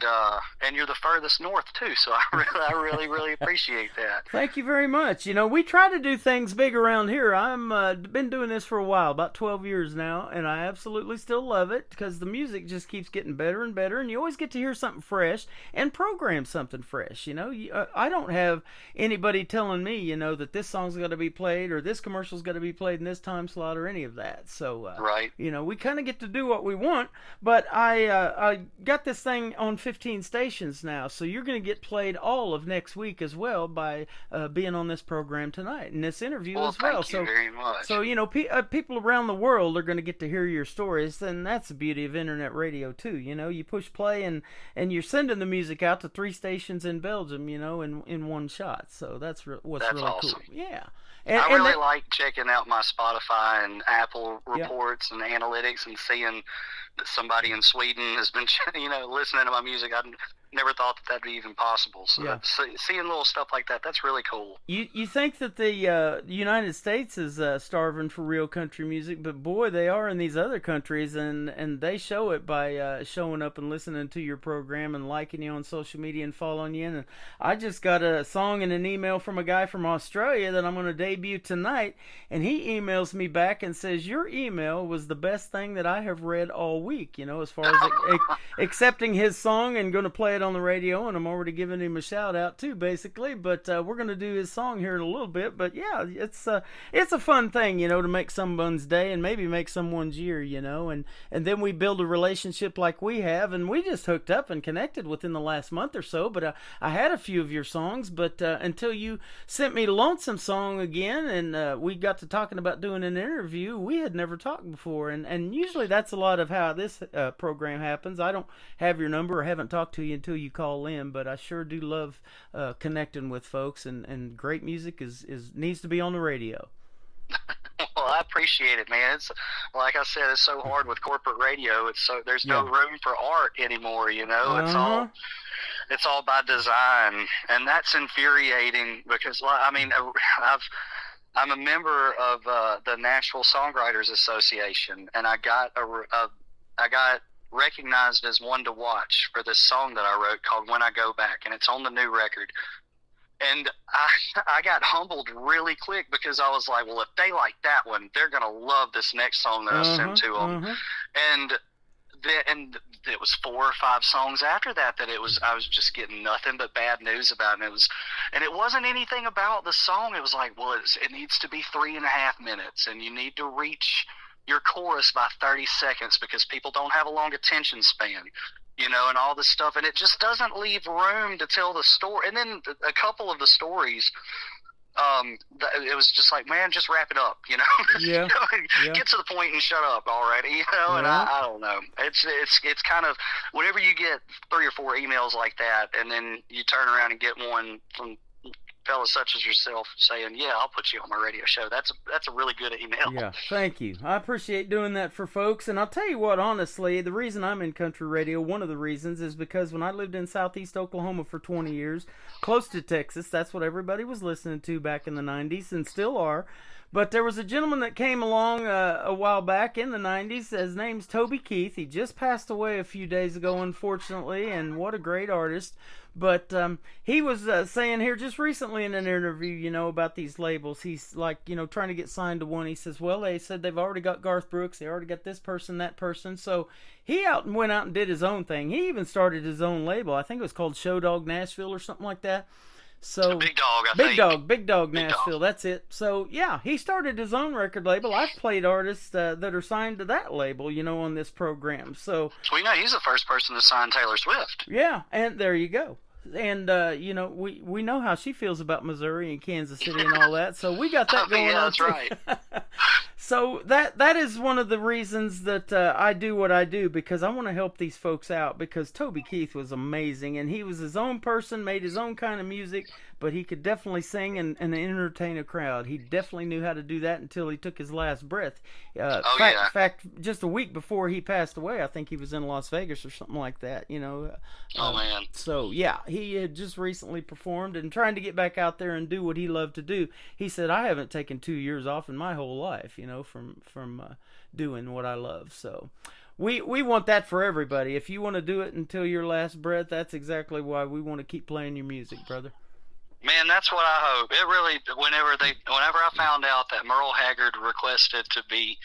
And you're the furthest north too, so I really appreciate that. Thank you very much. We try to do things big around here. I'm been doing this for a while, about 12 years now, and I absolutely still love it because the music just keeps getting better and better, and you always get to hear something fresh and program something fresh. I don't have anybody telling me, that this song's got to be played or this commercial's got to be played in this time slot or any of that. So, right. We kind of get to do what we want. front, but I got this thing on 15 stations now, so you're going to get played all of next week as well by being on this program tonight and this interview as well. Thank you very much. So people around the world are going to get to hear your stories, and that's the beauty of internet radio too. You push play and you're sending the music out to 3 stations in Belgium, in one shot. So that's what's really awesome. cool. Yeah. I really like checking out my Spotify and Apple reports and analytics and seeing that somebody in Sweden has been, listening to my music. I never thought that'd be even possible. So seeing little stuff like that, that's really cool. You think that the United States is starving for real country music, but boy, they are in these other countries, and they show it by showing up and listening to your program and liking you on social media and following you. And I just got a song and an email from a guy from Australia that I'm going to debut tonight, and he emails me back and says, your email was the best thing that I have read all week, as far as accepting his song and going to play it on the radio, and I'm already giving him a shout out too, basically. But we're going to do his song here in a little bit. But yeah, it's a fun thing, to make someone's day and maybe make someone's year, and then we build a relationship like we have, and we just hooked up and connected within the last month or so. But I had a few of your songs, but until you sent me Lonesome Song again, and we got to talking about doing an interview, we had never talked before, and usually that's a lot of how this program happens. I don't have your number or haven't talked to you until you call in, but I sure do love connecting with folks, and great music needs to be on the radio. Well, I appreciate it, man. It's like I said, it's so hard with corporate radio. There's no room for art anymore. It's all by design, and that's infuriating because I'm a member of the Nashville Songwriters Association, and I got recognized as one to watch for this song that I wrote called When I Go Back, and it's on the new record. And I got humbled really quick because I was like, well, if they like that one, they're going to love this next song that I sent to them. And it was 4 or 5 songs after that I was just getting nothing but bad news about it. And it wasn't anything about the song. It was like, well, it needs to be 3.5 minutes, and you need to reach your chorus by 30 seconds because people don't have a long attention span, and all this stuff. And it just doesn't leave room to tell the story. And then a couple of the stories, it was just like, man, just wrap it up, Yeah. Get to the point and shut up already, and I don't know. It's kind of, whenever you get 3 or 4 emails like that, and then you turn around and get one from fellas such as yourself saying, yeah, I'll put you on my radio show. That's a really good email. Yeah, thank you. I appreciate doing that for folks. And I'll tell you what, honestly, the reason I'm in country radio, one of the reasons, is because when I lived in southeast Oklahoma for 20 years, close to Texas, that's what everybody was listening to back in the 90s and still are. But there was a gentleman that came along a while back in the 90s. His name's Toby Keith. He just passed away a few days ago, unfortunately, and what a great artist. But he was saying here just recently in an interview, about these labels. He's like, trying to get signed to one. He says, well, they said they've already got Garth Brooks. They already got this person, that person. So he went out and did his own thing. He even started his own label. I think it was called Show Dog Nashville or something like that. So Big Dog, I think. Big Dog Nashville, that's it. So yeah, he started his own record label. I've played artists that are signed to that label, on this program. So we know he's the first person to sign Taylor Swift. Yeah, and there you go. And we know how she feels about Missouri and Kansas City and all that. So we got that going on. That's too. right. So that is one of the reasons that I do what I do, because I want to help these folks out, because Toby Keith was amazing, and he was his own person, made his own kind of music, but he could definitely sing and entertain a crowd. He definitely knew how to do that until he took his last breath. In fact, just a week before he passed away, I think he was in Las Vegas or something like that, Oh, man. So, yeah, he had just recently performed and trying to get back out there and do what he loved to do. He said, I haven't taken 2 years off in my whole life, from doing what I love. So we want that for everybody. If you want to do it until your last breath, that's exactly why we want to keep playing your music, brother. Man, that's what I hope. It really, whenever I found out that Merle Haggard requested to be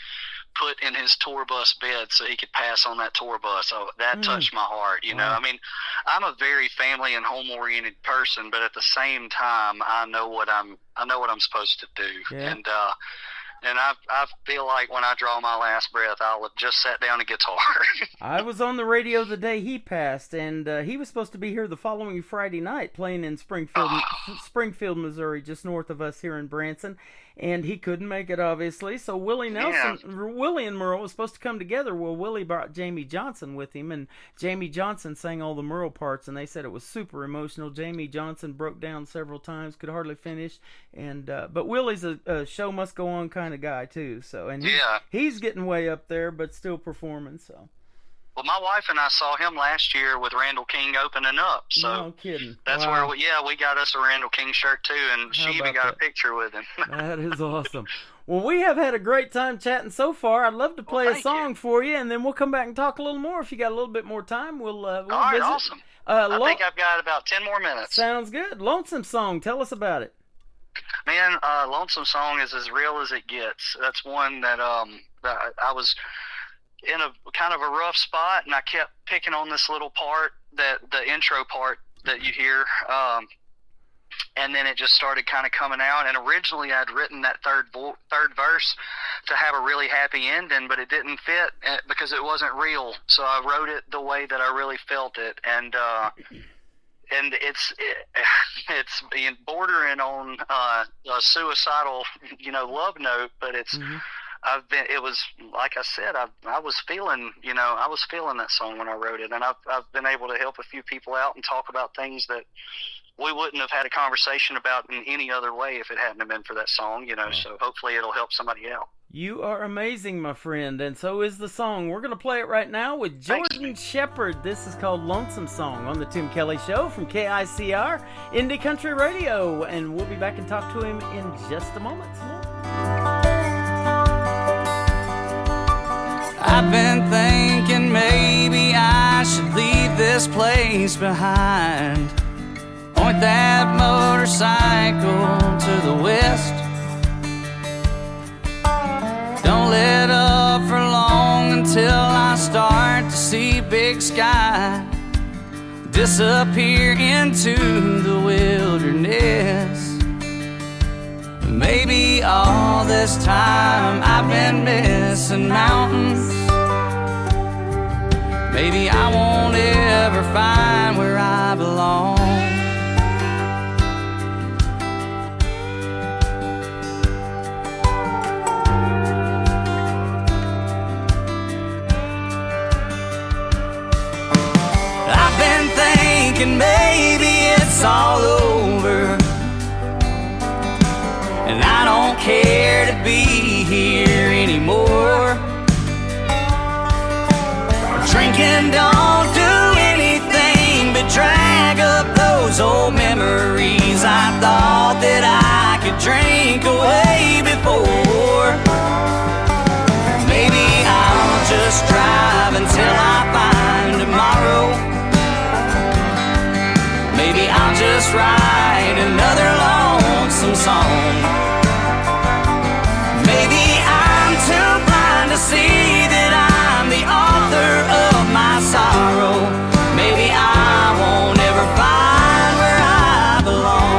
put in his tour bus bed so he could pass on that tour bus, that touched my heart. Wow. I mean, I'm a very family and home oriented person, but at the same time, I know what I'm supposed to do. Yeah. And I feel like when I draw my last breath, I'll have just sat down a guitar. I was on the radio the day he passed, and he was supposed to be here the following Friday night playing in Springfield, Missouri, just north of us here in Branson. And he couldn't make it, obviously. So Willie and Merle was supposed to come together. Well, Willie brought Jamie Johnson with him, and Jamie Johnson sang all the Merle parts, and they said it was super emotional. Jamie Johnson broke down several times, could hardly finish. And but Willie's a show must go on kind of guy too. So he's getting way up there, but still performing. So. Well, my wife and I saw him last year with Randall King opening up. So no kidding. That's where we got us a Randall King shirt too, and she even got a picture with him. That is awesome. Well, we have had a great time chatting so far. I'd love to play a song for you, and then we'll come back and talk a little more. If you got a little bit more time, we'll all right, visit. Awesome. I think I've got about 10 more minutes. Sounds good. Lonesome Song. Tell us about it. Man, Lonesome Song is as real as it gets. That's one that I was in a kind of a rough spot, and I kept picking on this little part, that the intro part that you hear, and then it just started kind of coming out. And originally I'd written that third verse to have a really happy ending, but it didn't fit because it wasn't real. So I wrote it the way that I really felt it, and it's being bordering on a suicidal, love note, but it's. Mm-hmm. It was like I said, I was feeling that song when I wrote it, and I've been able to help a few people out and talk about things that we wouldn't have had a conversation about in any other way if it hadn't have been for that song, so hopefully it'll help somebody out. You are amazing, my friend, and so is the song. We're going to play it right now with Jordan Shepard. This is called Lonesome Song on the Tim Kelly Show from KICR, Indie Country Radio, and we'll be back and talk to him in just a moment. I've been thinking maybe I should leave this place behind. Point that motorcycle to the west. Don't let up for long until I start to see big sky disappear into the wilderness. Maybe all this time I've been missing mountains. Maybe I won't ever find where I belong. I've been thinking maybe it's all over, and I don't care to be here anymore. Drinking don't do anything but drag up those old memories I thought that I could drink away before. Maybe I'll just drive until I find tomorrow. Maybe I'll just write another lonesome song. Maybe I'm too blind to see that I'm the author of my sorrow. Maybe I won't ever find where I belong.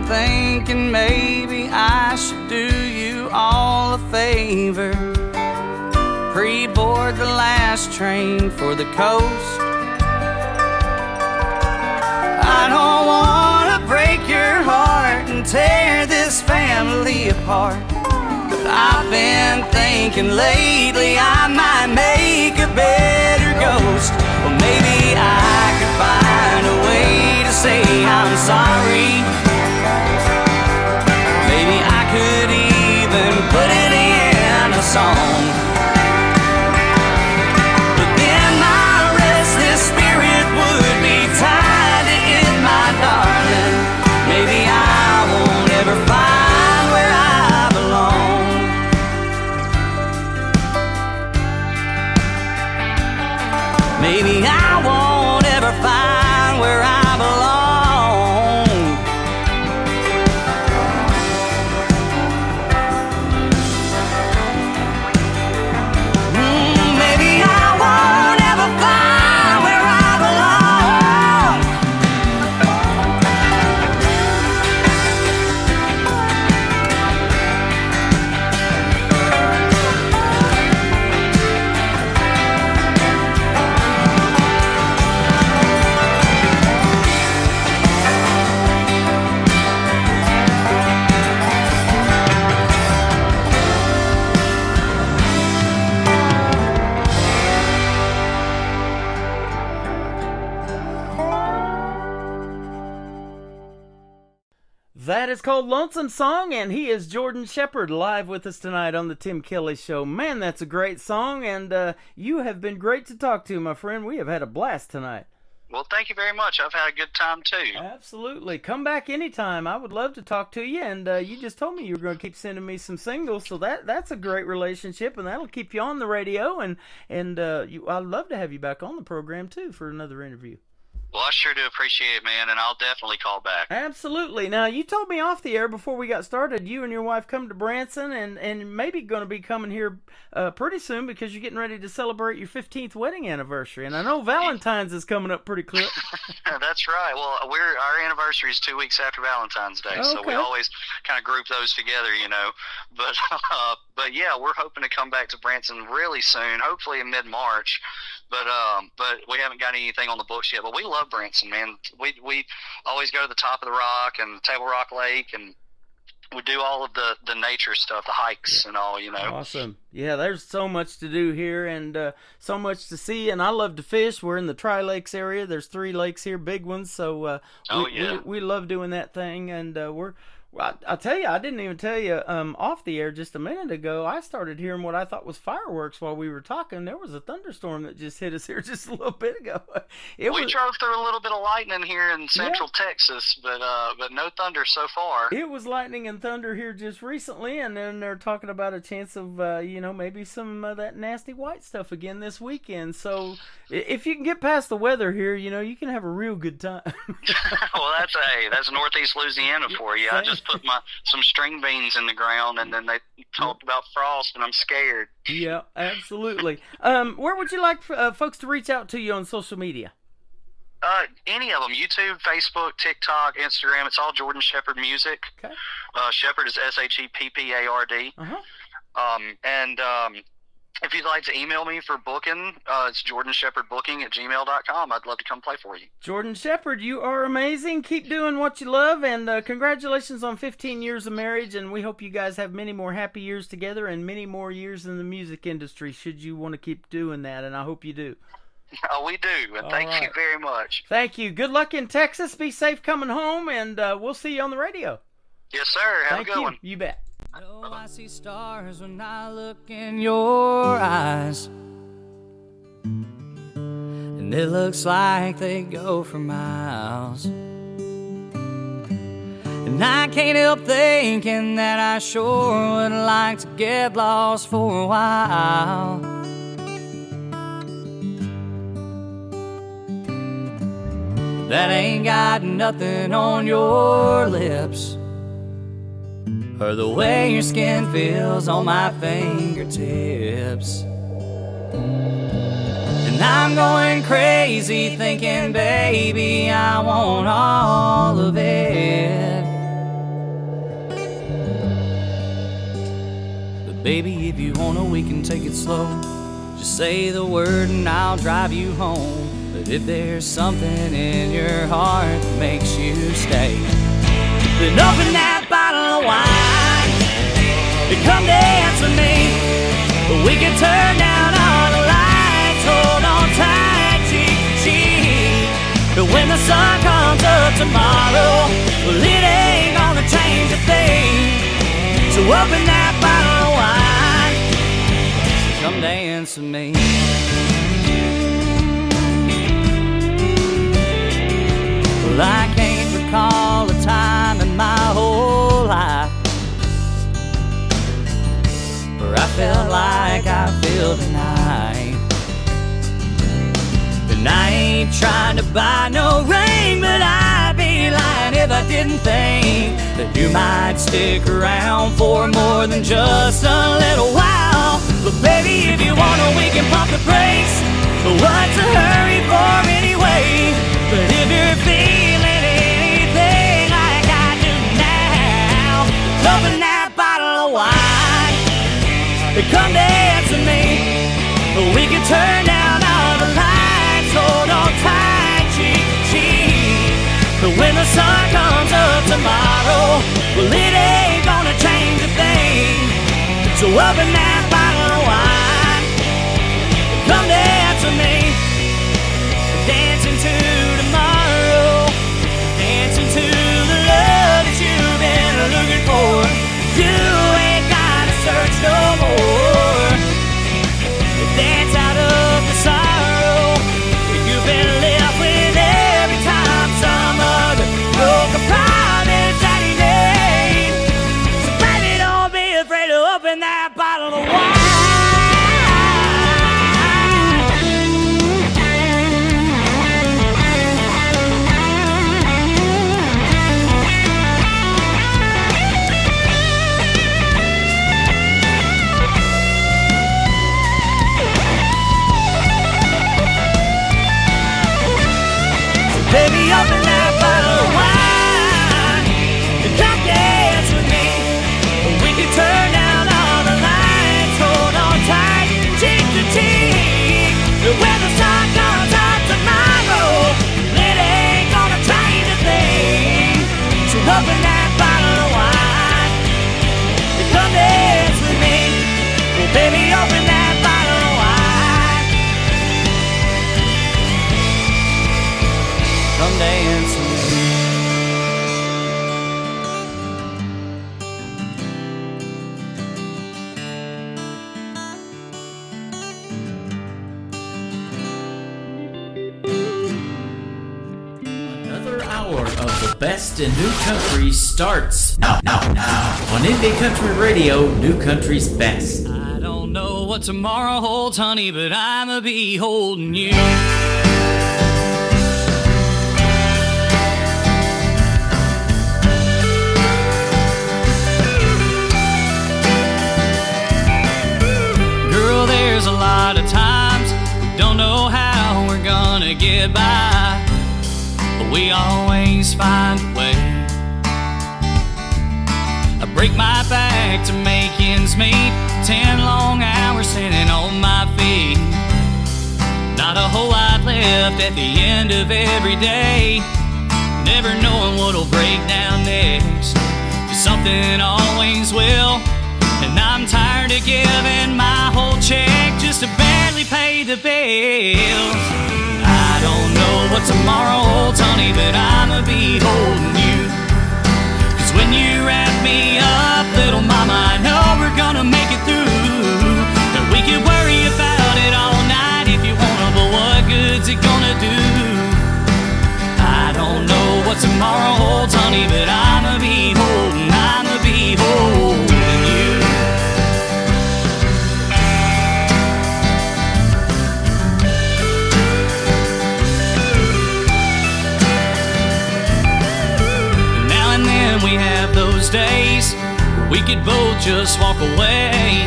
Thinking maybe I should do you all a favor, pre-board the last train for the coast. I don't want to break your heart and tear this family apart. But I've been thinking lately I might make a better ghost. Well, maybe I could find a way to say I'm sorry. Maybe I could even put it in a song. But then my restless spirit would be tied to it, my darling. Maybe I won't ever find where I belong. Maybe I won't ever find where I belong. Maybe I won't ever find where I belong. That is called Lonesome Song, and he is Jordan Shepherd, live with us tonight on the Tim Kelly Show. Man, that's a great song, and you have been great to talk to, my friend. We have had a blast tonight. Well, thank you very much. I've had a good time, too. Absolutely. Come back anytime. I would love to talk to you, and you just told me you were going to keep sending me some singles, so that's a great relationship, and that'll keep you on the radio, and I'd love to have you back on the program, too, for another interview. Well, I sure do appreciate it, man, and I'll definitely call back. Absolutely. Now, you told me off the air before we got started, you and your wife come to Branson and maybe going to be coming here pretty soon because you're getting ready to celebrate your 15th wedding anniversary. And I know Valentine's is coming up pretty quick. That's right. Well, our anniversary is 2 weeks after Valentine's Day, so we always kind of group those together, you know. But yeah, we're hoping to come back to Branson really soon, hopefully in mid-March. But we haven't got anything on the books yet. But we love Branson, man. We always go to the top of the rock and Table Rock Lake, and we do all of the nature stuff, the hikes and all, you know. Awesome. Yeah, there's so much to do here and so much to see. And I love to fish. We're in the Tri-Lakes area. There's 3 lakes here, big ones. So we love doing that thing. And I'll tell you, I didn't even tell you off the air just a minute ago. I started hearing what I thought was fireworks while we were talking. There was a thunderstorm that just hit us here just a little bit ago. We drove through a little bit of lightning here in central Texas, but no thunder so far. It was lightning and thunder here just recently, and then they're talking about a chance of maybe some of that nasty white stuff again this weekend. So if you can get past the weather here, you can have a real good time. Well, that's Northeast Louisiana for you. I just put some string beans in the ground, and then they talked about frost, and I'm scared. Yeah, absolutely. Where would you like folks to reach out to you on social media? Any of them. YouTube, Facebook, TikTok, Instagram. It's all Jordan Shepherd Music. Okay. Shepherd is Sheppard. If you'd like to email me for booking, it's jordanshepherdbooking@gmail.com. I'd love to come play for you. Jordan Shepherd, you are amazing. Keep doing what you love, and congratulations on 15 years of marriage, and we hope you guys have many more happy years together and many more years in the music industry should you want to keep doing that, and I hope you do. Oh, we do, and thank you very much. Thank you. Good luck in Texas. Be safe coming home, and we'll see you on the radio. Yes, sir. Have a good one. You bet. Oh, I see stars when I look in your eyes, and it looks like they go for miles. And I can't help thinking that I sure would like to get lost for a while. That ain't got nothing on your lips, or the way your skin feels on my fingertips. And I'm going crazy thinking, baby, I want all of it. But baby, if you wanna, we can take it slow. Just say the word and I'll drive you home. But if there's something in your heart that makes you stay, then open that bottle of wine and come dance with me. We can turn down all the lights, hold on tight, cheek to cheek. But when the sun comes up tomorrow, well, it ain't gonna change a thing. So open that bottle of wine, come dance with me. Well, I can't recall a time in my whole life where I felt like I feel tonight. And I ain't trying to buy no ring, but I'd be lying if I didn't think that you might stick around for more than just a little while. But baby, if you wanna, we can pump the brakes. What's a hurry for anyway? But if you're feeling anything like I do now, open that bottle of wine, come dance with me. We can turn down all the lights, hold on tight, cheek to cheek. But when the sun comes up tomorrow, well, it ain't gonna change a thing. So open that bottle of wine, come dance with me. Dancing to tomorrow, dancing to the love that you've been looking for. You ain't gotta search no more. Dance out of the sorrow you've been left with every time some other broke apart in Saturday night. So baby, don't be afraid to open that bottle of wine. Baby, open that bottle of wine and come dance with me. We can turn down all the lights, hold on tight, cheek to cheek. When the sun comes up tomorrow, it ain't gonna change a thing. So open that bottle of wine and come dance with me. Well, baby, open that bottle of wine, come dance with me. Another hour of the best in new country starts now on Indie Country Radio, New Country's best. I don't know what tomorrow holds, honey, but I'ma be holding you. Girl, there's a lot of times we don't know how we're gonna get by, but we always find a way. I break my back to make ends meet, 10 long hours sitting on my feet. Not a whole lot left at the end of every day, never knowing what'll break down next. 'Cause something always will, and I'm tired of giving my whole check just to barely pay the bills. I don't know what tomorrow holds, honey, but I'ma be holding you. 'Cause when you wrap me up, little mama, I know we're gonna make it through. And we can worry about it all night if you wanna, but what good's it gonna do? I don't know what tomorrow holds, honey, but I'ma be holding you. Now and then we have those days where we could both just walk away,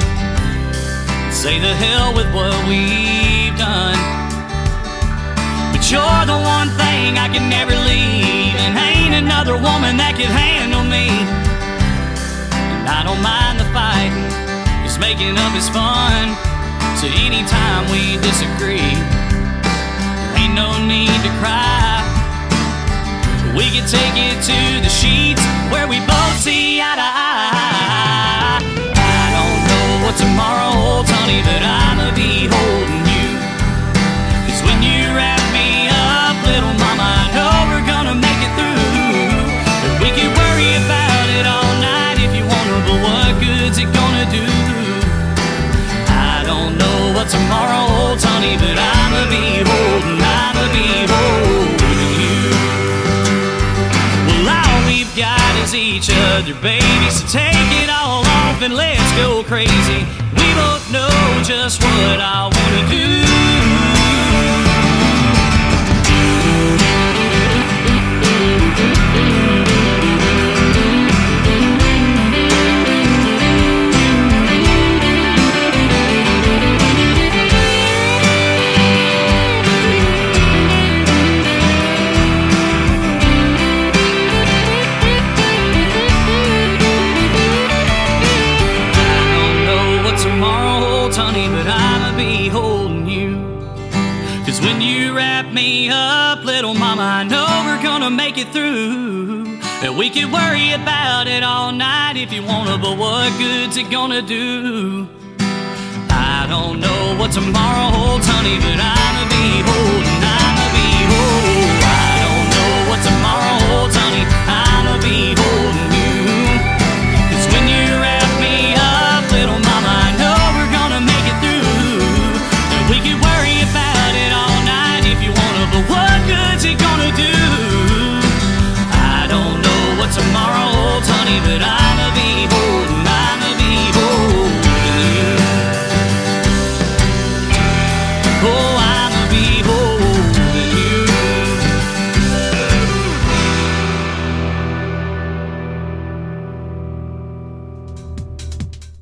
say the hell with what we've done. But you're the one thing I can never leave, and ain't another woman that could handle me. And I don't mind the fighting, 'cause making up is fun. So anytime we disagree, there ain't no need to cry. We can take it to the sheets where honey, but I'ma be holding you. Well, all we've got is each other, baby, so take it all off and let's go crazy. We both know just what I wanna do. Tomorrow holds, honey, but I'ma be holding you. 'Cause when you wrap me up, little mama, I know we're gonna make it through. And we can worry about it all night if you wanna, but what good's it gonna do? I don't know what tomorrow holds, honey, but I'ma be holding, I'ma be holding. I don't know what tomorrow holds, honey, I'ma be holding you. 'Cause when you wrap me up, little mama, I know we're gonna make it through. And we can worry about it all night if you wanna, but what good's it gonna do? I don't know what tomorrow holds, honey, but I'ma be holding, I'ma be holding you. Oh, I'ma be holding you.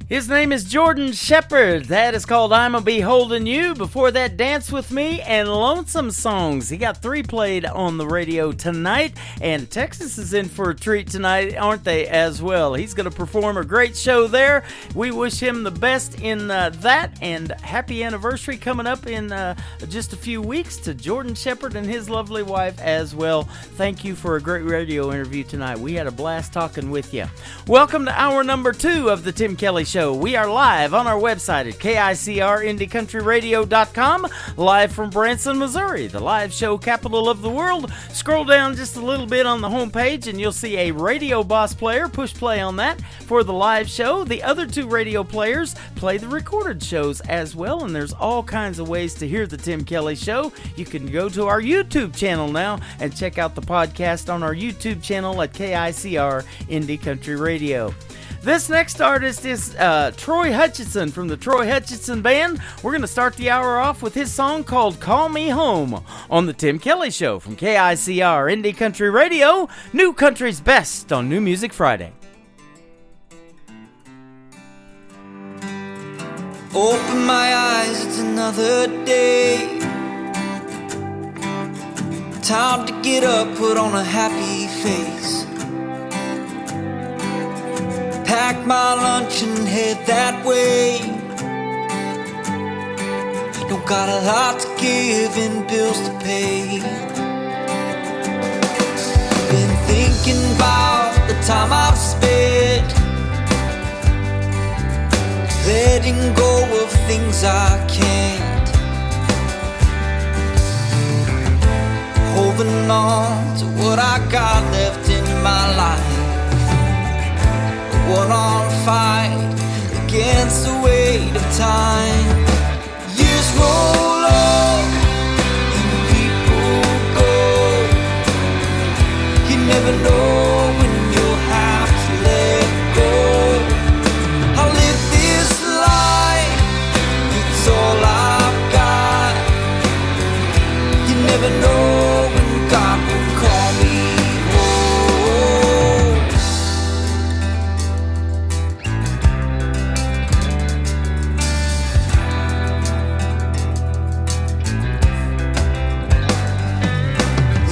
His name is Jordan Shepherd. That is called I'ma Be Holding You. Before that, Dance With Me and Lonesome Songs. He got 3 played on the radio tonight, and Texas is in for a treat tonight, aren't they, as well? He's going to perform a great show there. We wish him the best in that, and happy anniversary coming up in just a few weeks to Jordan Shepherd and his lovely wife as well. Thank you for a great radio interview tonight. We had a blast talking with you. Welcome to hour number 2 of the Tim Kelly Show. We are live on our website at KICRIndieCountryRadio.com, live from Branson, Missouri, the live show capital of the world. Scroll down just a little bit on the homepage and you'll see a Radio Boss player. Push play on that for the live show. The other 2 radio players play the recorded shows as well, and there's all kinds of ways to hear the Tim Kelly Show. You can go to our YouTube channel now and check out the podcast on our YouTube channel at KICR Indie Country Radio. This next artist is Troy Hutchinson from the Troy Hutchinson Band. We're going to start the hour off with his song called Call Me Home on the Tim Kelly Show from KICR Indie Country Radio, New Country's best on New Music Friday. Open my eyes, it's another day. Time to get up, put on a happy face. Pack my lunch and head that way. Don't got a lot to give and bills to pay. Been thinking about the time I've spent letting go of things I can't, holding on to what I got left in my life. One-on fight against the weight of time. Years roll on and people go. You never know when you'll have to let go. I live this life, it's all I've got. You never know when God will call me home.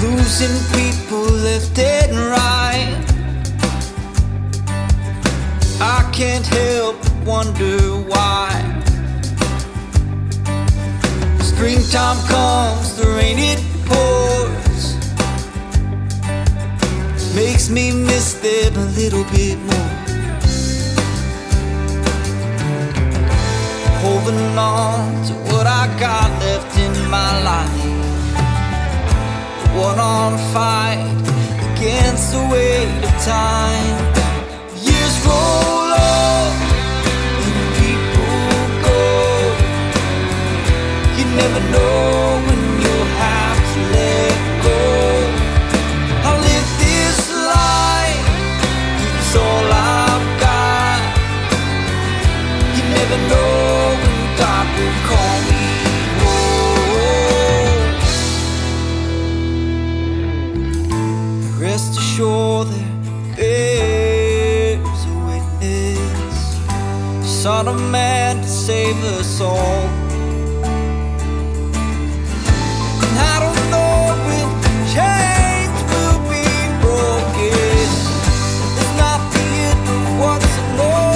Losing people left and right. I can't help but wonder why. Springtime comes, the rain it pours, makes me miss them a little bit more. Holding on to what I got left in my life. One-on fight against the weight of time. Years roll on and people go. You never know when you'll have to let go. I live this life, it's all I've got. You never know when God will call me home. Rest assured there's a witness, Son of Man to save us all. And I don't know when chains will be broken. It's not the end of what's alone.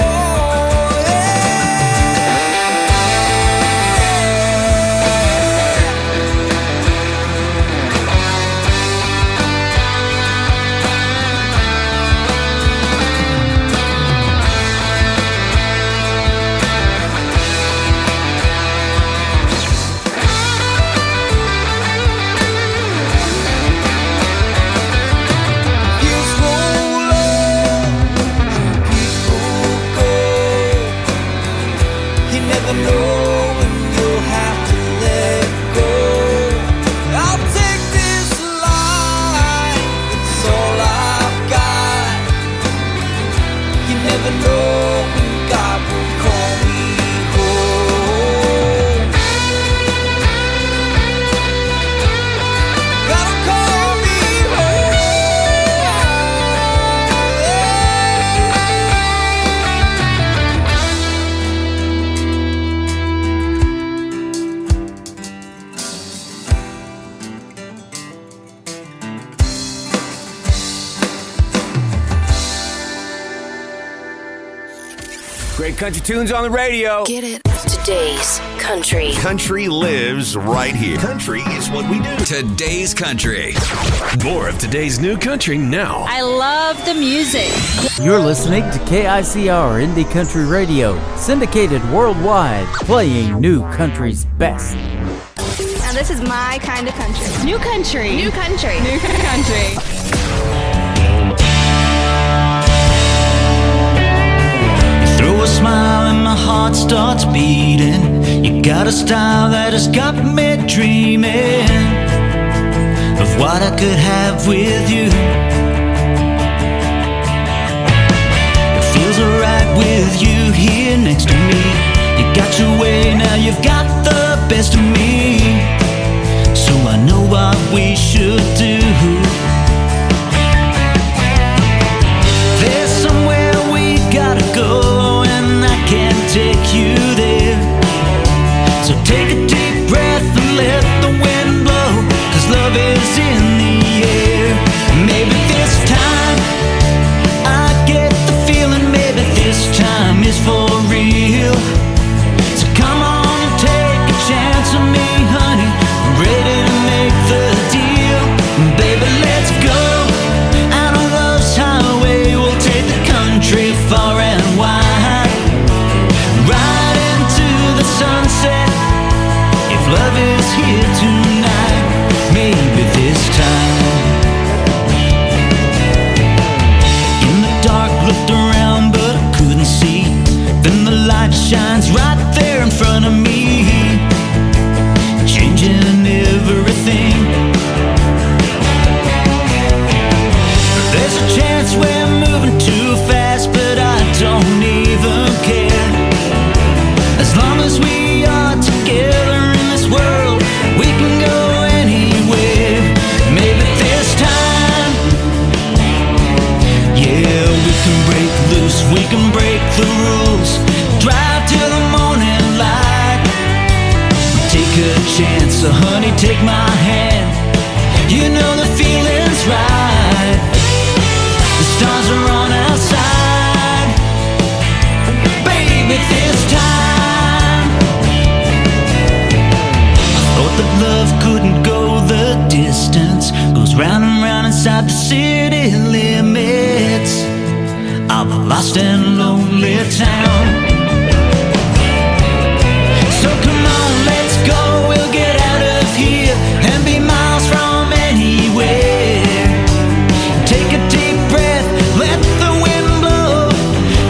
Great country tunes on the radio. Get it? Today's country. Country lives right here. Country is what we do. Today's country. More of today's new country now. I love the music. You're listening to KICR Indie Country Radio, syndicated worldwide, playing new country's best. Now this is my kind of country. New country. New country. New country. Throw a smile and my heart starts beating. You got a style that has got me dreaming of what I could have with you. It feels alright with you here next to me. You got your way, now you've got the best of me. So I know what we should do. There's somewhere we gotta go, can't take you there. So take a deep breath and let the wind blow, 'cause love is in the air. Maybe this time I get the feeling, maybe this time is for real. So come on and take a chance on me, honey. I'm ready to make the deal. Baby, let's go out on love's highway. We'll take the country far and wide. Sunset, if love is here tonight, maybe this time. In the dark, looked around but I couldn't see. Then the light shines right there in front of me, changing everything. There's a chance we're moving too fast, but I don't even care. As long as we are together in this world, we can go anywhere. Maybe this time, yeah, we can break loose, we can break the rules. Drive till the morning light. Take a chance, so honey, take my hand. You know the feeling's right. The stars are on our side. Baby, this time that love couldn't go the distance, goes round and round inside the city limits of a lost and lonely town. So come on, let's go, we'll get out of here and be miles from anywhere. Take a deep breath, let the wind blow,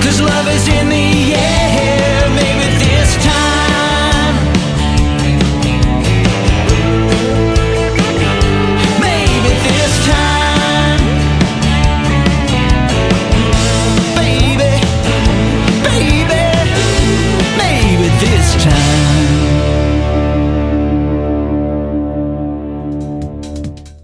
'cause love is in the air. Maybe this time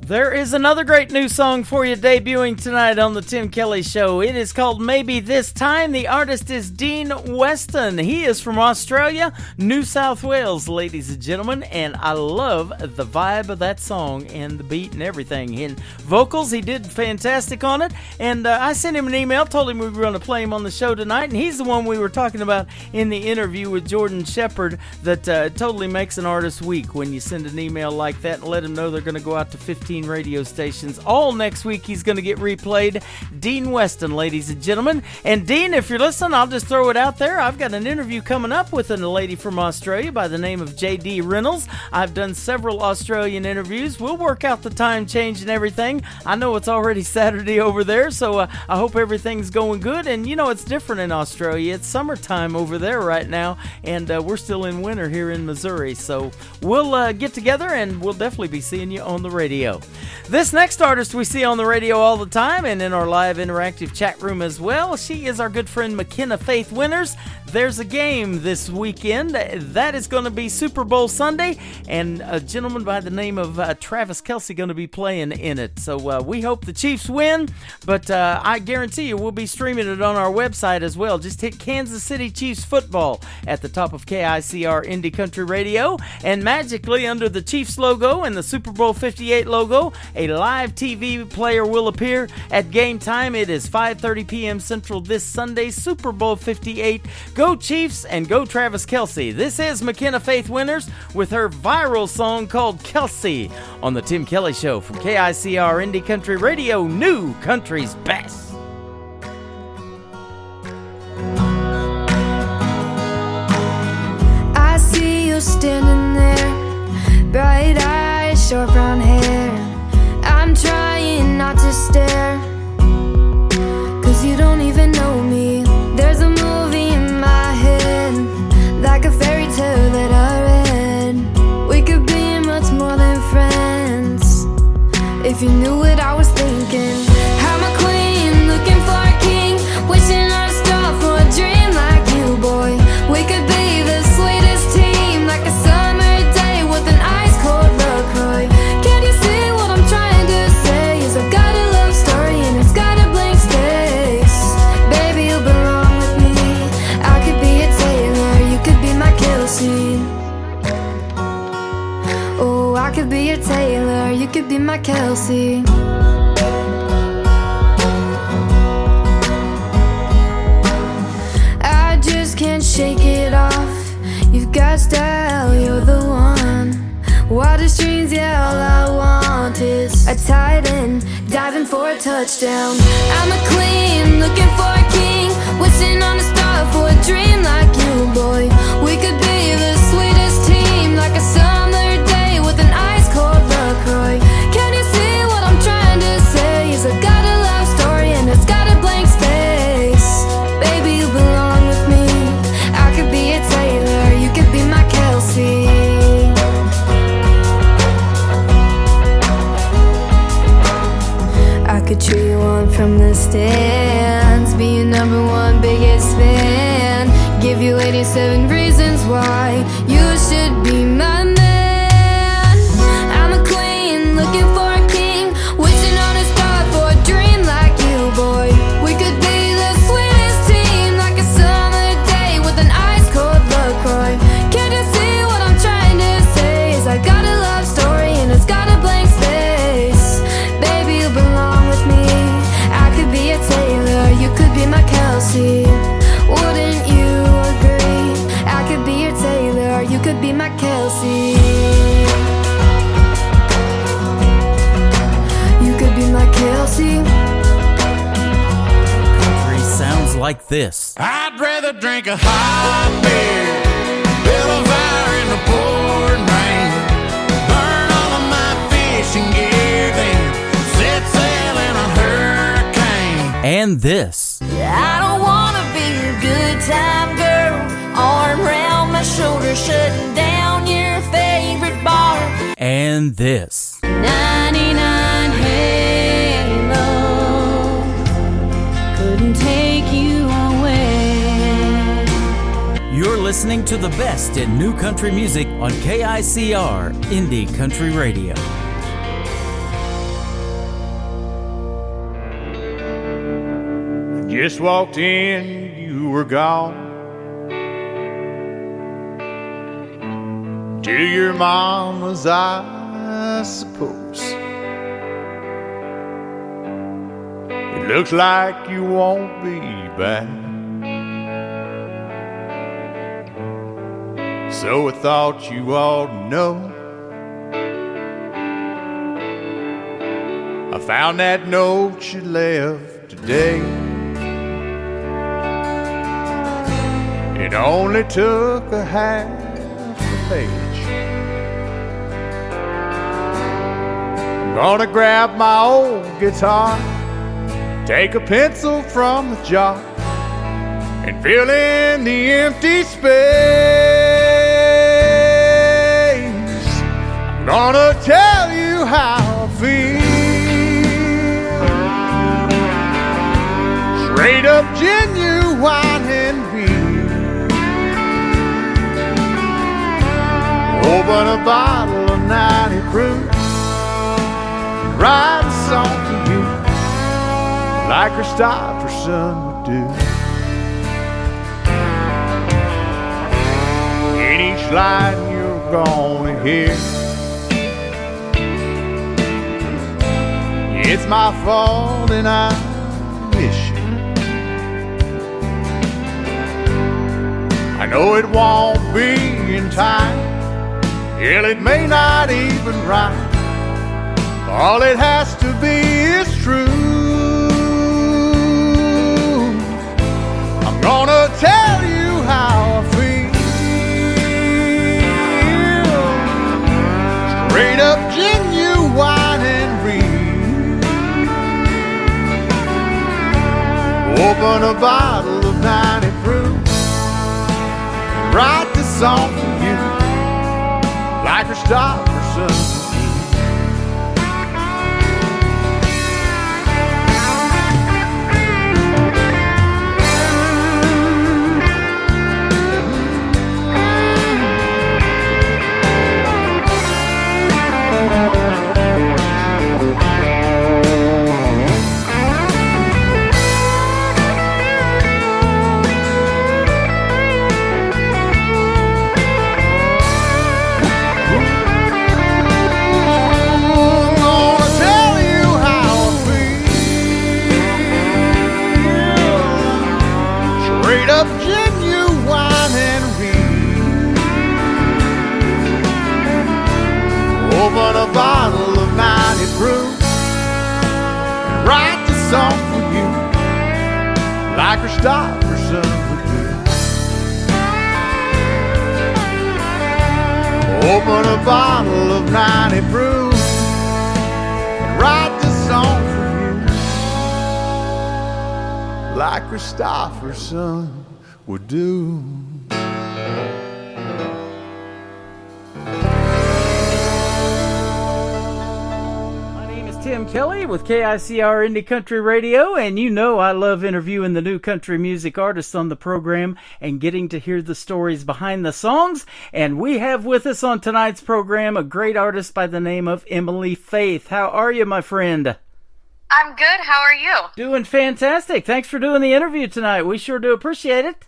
There is another great new song for you debuting tonight on the Tim Kelly Show. It is called Maybe This Time. The artist is Dean Weston. He is from Australia, New South Wales, ladies and gentlemen, and I love the vibe of that song and the beat and everything. And vocals, he did fantastic on it, and I sent him an email, told him we were going to play him on the show tonight, and he's the one we were talking about in the interview with Jordan Shepard that totally makes an artist week when you send an email like that and let them know they're going to go out to 15 radio stations all next week. He's going to get replayed. Dean Weston, ladies and gentlemen. And Dean, if you're listening, I'll just throw it out there. I've got an interview coming up with a lady from Australia by the name of J.D. Reynolds. I've done several Australian interviews. We'll work out the time change and everything. I know it's already Saturday over there, so I hope everything's going good. And you know, it's different in Australia. It's summertime over there right now, and we're still in winter here in Missouri. So we'll get together, and we'll definitely be seeing you on the radio. This next artist we see on the radio all the time and in our live interactive chat room as well. She is our good friend McKenna Faith Winters. There's a game this weekend. That is going to be Super Bowl Sunday, and a gentleman by the name of Travis Kelce going to be playing in it. So we hope the Chiefs win, but I guarantee you we'll be streaming it on our website as well. Just hit Kansas City Chiefs football at the top of KICR Indie Country Radio, and magically under the Chiefs logo and the Super Bowl 58 logo, a live TV player will appear at game time. It is 5:30 p.m. Central this Sunday, Super Bowl 58. Go Chiefs and go Travis Kelce. This is McKenna Faith Winters with her viral song called Kelce on the Tim Kelly Show from KICR Indie Country Radio, New Country's Best. I see you standing there, bright eyes, short brown hair. I'm trying not to stare, 'cause you don't even know me. There's a movie in my head, like a fairy tale that I read. We could be much more than friends, if you knew what I was thinking. I'm a queen, looking for a king, wishing on a star for a dream like you, boy. We could be the sweetest team, like a summer day with an ice cold LaCroix. Can't you see what I'm trying to say? Is I've got a love story and it's got a blank space. Baby, you belong with me. I could be a Taylor, you could be my Kelce. Oh, I could be a Taylor, you could be my Kelce. I just can't shake it off. You've got style, you're the one. Water streams, yeah, all I want is a tight end, diving for a touchdown. I'm a queen, looking for a king, wishing on a star for a dream like you, boy. We could be the sweetest team, like a summer day with an ice cold LaCroix. Can you see what I'm trying to say? Is I've got a love story and it's got a blank space. Baby, you belong with me. I could be a Taylor, you could be my Kelce. I could cheer you on from the stands, be your number one biggest fan, give you 87 reasons why you should be my man. I'm a queen, looking for a king, wishing on a star for a dream like you, boy. We could be the sweetest team, like a summer day with an ice cold LaCroix. Can't you see what I'm trying to say? Is I got a love story and it's got a blank space. Baby, you belong with me. I could be a Taylor, you could be my Kelce. Wouldn't you agree? I could be your Taylor, you could be my Kelce. You could be my Kelce. Country sounds like this. I'd rather drink a hot beer, build a fire in the pouring rain, burn all of my fishing gear, then set sail in a hurricane. And this. I don't wanna be your good time girl, arm around my shoulder, shutting down your favorite bar. And this. 99 Halo couldn't take you away. You're listening to the best in new country music on KICR Indie Country Radio. Just walked in, you were gone. To your mama's, I suppose. It looks like you won't be back. So I thought you ought to know. I found that note you left today. It only took a half a page. I'm gonna grab my old guitar, take a pencil from the jar, and fill in the empty space. I'm gonna tell you how I feel. Straight up genuine and real. Open a bottle of 90 proof and write a song for you, like Christopherson would do. In each line you're gonna hear, it's my fault and I miss you. I know it won't be in time, hell, it may not even rhyme. All it has to be is true. I'm gonna tell you how I feel. Straight up genuine and real. Open a bottle of 90 proof, write this song for you, like Christopherson. Open a bottle of 90 proof and write the song for you, like Christopherson would do. Open a bottle of 90 proof and write the song for you, like Christopherson would do. Tim Kelly with KICR Indie Country Radio, and you know I love interviewing the new country music artists on the program and getting to hear the stories behind the songs. And we have with us on tonight's program a great artist by the name of Emily Faith. How are you, my friend? I'm good. How are you? Doing fantastic. Thanks for doing the interview tonight. We sure do appreciate it.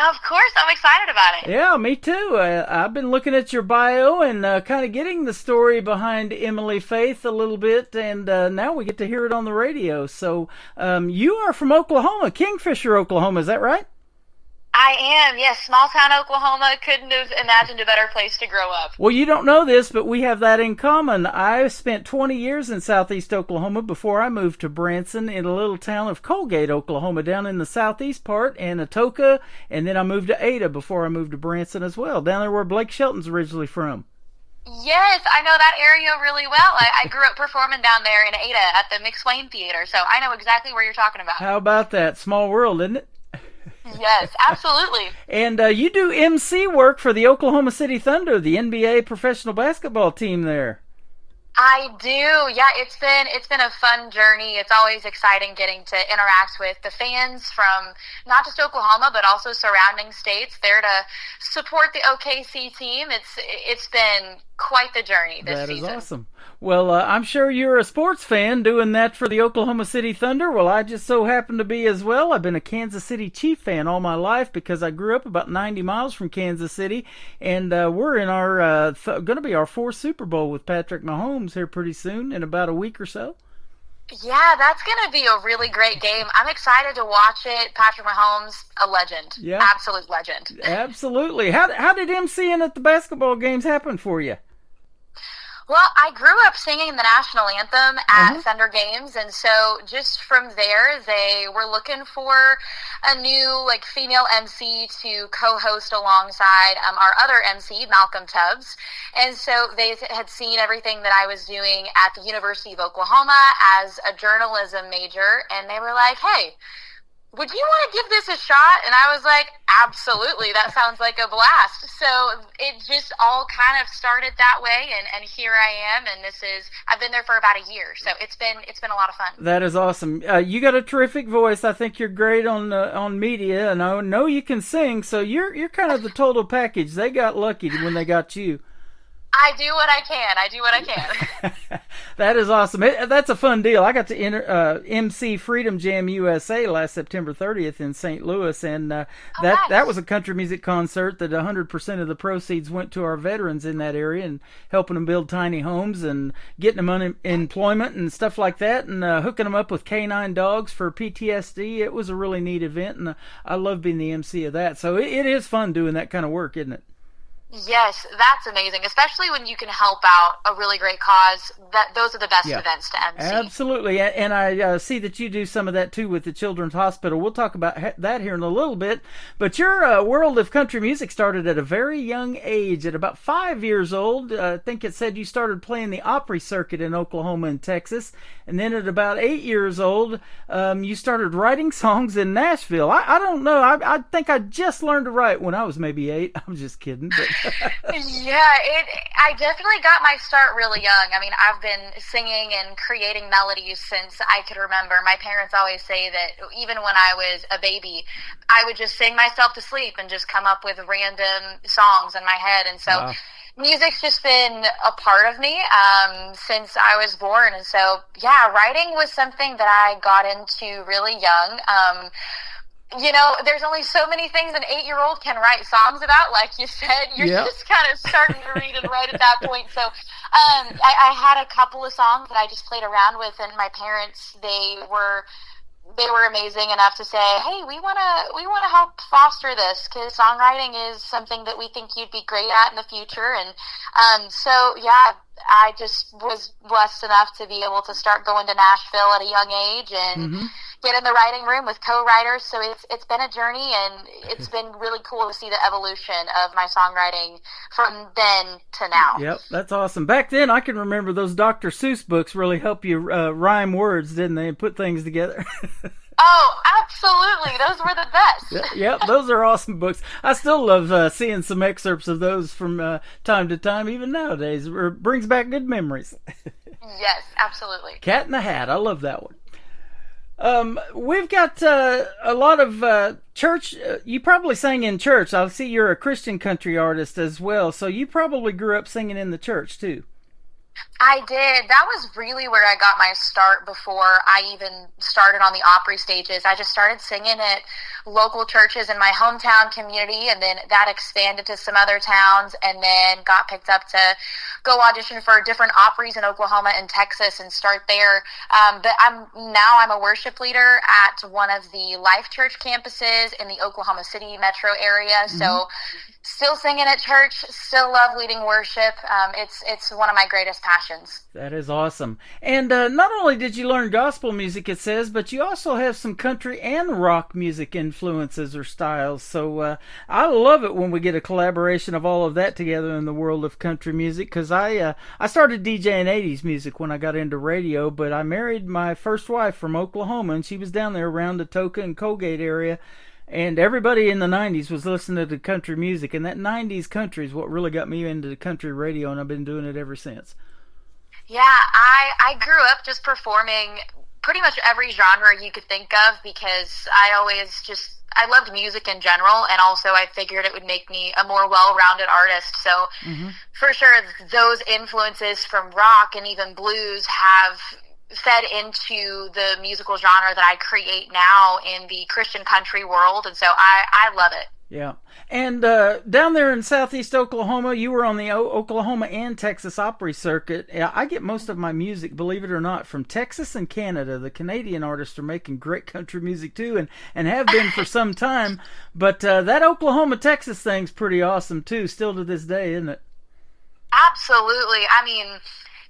Of course, I'm excited about it. Yeah, me too. I've been looking at your bio and kind of getting the story behind Emily Faith a little bit, and now we get to hear it on the radio. So you are from Oklahoma, Kingfisher, Oklahoma, is that right? I am, yes. Small town Oklahoma. Couldn't have imagined a better place to grow up. Well, you don't know this, but we have that in common. I spent 20 years in southeast Oklahoma before I moved to Branson in a little town of Colgate, Oklahoma, down in the southeast part, and Atoka, and then I moved to Ada before I moved to Branson as well, down there where Blake Shelton's originally from. Yes, I know that area really well. I grew up performing down there in Ada at the McSwain Theater, so I know exactly where you're talking about. How about that? Small world, isn't it? Yes, absolutely. And you do MC work for the Oklahoma City Thunder, the NBA professional basketball team there. I do. Yeah, it's been a fun journey. It's always exciting getting to interact with the fans from not just Oklahoma but also surrounding states there to support the OKC team. It's been quite the journey this season. That is awesome. Well, I'm sure you're a sports fan doing that for the Oklahoma City Thunder. Well, I just so happen to be as well. I've been a Kansas City Chief fan all my life because I grew up about 90 miles from Kansas City, and we're in our going to be our 4th Super Bowl with Patrick Mahomes here pretty soon in about a week or so. Yeah, that's going to be a really great game. I'm excited to watch it. Patrick Mahomes, a legend. Yeah. Absolute legend. Absolutely. How did MCing at the basketball games happen for you? Well, I grew up singing the national anthem at Thunder games, and so just from there, they were looking for a new female MC to co-host alongside our other MC, Malcolm Tubbs. And so they had seen everything that I was doing at the University of Oklahoma as a journalism major, and they were like, "Hey, would you want to give this a shot?" And I was like, absolutely, that sounds like a blast. So it just all kind of started that way, and here I am, and I've been there for about a year, so it's been a lot of fun. That is awesome. You got a terrific voice. I think you're great on media, and I know you can sing, so you're kind of the total package. They got lucky when they got you. I do what I can. That is awesome. That's a fun deal. I got to MC Freedom Jam USA last September 30th in St. Louis, and that was a country music concert that 100% of the proceeds went to our veterans in that area and helping them build tiny homes and getting them employment and stuff like that, and hooking them up with canine dogs for PTSD. It was a really neat event, and I love being the MC of that. So it is fun doing that kind of work, isn't it? Yes, that's amazing, especially when you can help out a really great cause. Those are the best events to MC. Absolutely, and I see that you do some of that too with the Children's Hospital. We'll talk about that here in a little bit. But your world of country music started at a very young age, at about 5 years old. I think it said you started playing the Opry circuit in Oklahoma and Texas, and then at about 8 years old, you started writing songs in Nashville. I don't know. I think I just learned to write when I was maybe 8. I'm just kidding, but. I definitely got my start really young. I mean, I've been singing and creating melodies since I could remember. My parents always say that even when I was a baby, I would just sing myself to sleep and just come up with random songs in my head. And so music's just been a part of me since I was born. And so, writing was something that I got into really young. There's only so many things an 8-year-old can write songs about. Like you said, you're just kind of starting to read and write at that point. So I had a couple of songs that I just played around with, and my parents, they were amazing enough to say, "Hey, we want to help foster this, because songwriting is something that we think you'd be great at in the future." And I just was blessed enough to be able to start going to Nashville at a young age and get in the writing room with co-writers. So it's been a journey, and it's been really cool to see the evolution of my songwriting from then to now. Yep, that's awesome. Back then, I can remember those Dr. Seuss books really help you rhyme words, didn't they, and put things together. Oh, absolutely. Those were the best. Yep, those are awesome books. I still love seeing some excerpts of those from time to time, even nowadays. It brings back good memories. Yes, absolutely. Cat in the Hat. I love that one. We've got a lot of church. You probably sang in church. I see you're a Christian country artist as well, so you probably grew up singing in the church too. I did. That was really where I got my start before I even started on the Opry stages. I just started singing at local churches in my hometown community, and then that expanded to some other towns, and then got picked up to go audition for different Opries in Oklahoma and Texas and start there. But I'm a worship leader at one of the Life Church campuses in the Oklahoma City metro area. So still singing at church, still love leading worship. It's one of my greatest passions. That is awesome. And not only did you learn gospel music, it says, but you also have some country and rock music influences or styles. So I love it when we get a collaboration of all of that together in the world of country music, because I started DJing 80s music when I got into radio, but I married my first wife from Oklahoma, and she was down there around the Toka and Colgate area. And everybody in the 90s was listening to country music, and that 90s country is what really got me into country radio, and I've been doing it ever since. Yeah, I grew up just performing pretty much every genre you could think of, because I loved music in general, and also I figured it would make me a more well-rounded artist. So for sure, those influences from rock and even blues have fed into the musical genre that I create now in the Christian country world, and so I love it. Yeah. And down there in southeast Oklahoma, you were on the Oklahoma and Texas Opry circuit. I get most of my music, believe it or not, from Texas and Canada. The Canadian artists are making great country music too, and have been for some time. But that Oklahoma-Texas thing's pretty awesome too, still to this day, isn't it? Absolutely. I mean,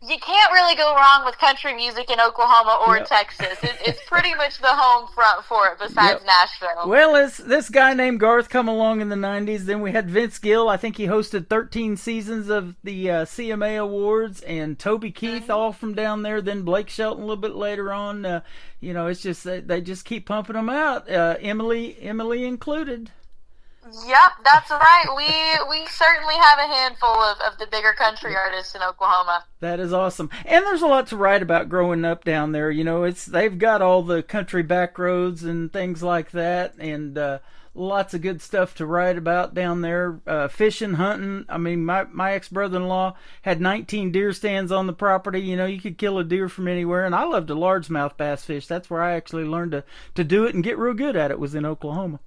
you can't really go wrong with country music in Oklahoma or Texas. It's pretty much the home front for it, besides Nashville. Well, this guy named Garth come along in the 90s. Then we had Vince Gill. I think he hosted 13 seasons of the CMA Awards, and Toby Keith, all from down there. Then Blake Shelton a little bit later on. It's just they just keep pumping them out. Emily included. Yep, that's right. We certainly have a handful of the bigger country artists in Oklahoma. That is awesome. And there's a lot to write about growing up down there. They've got all the country back roads and things like that, and lots of good stuff to write about down there. Fishing, hunting. I mean, my ex-brother-in-law had 19 deer stands on the property. You could kill a deer from anywhere, and I love to largemouth bass fish. That's where I actually learned to do it and get real good at it, was in Oklahoma.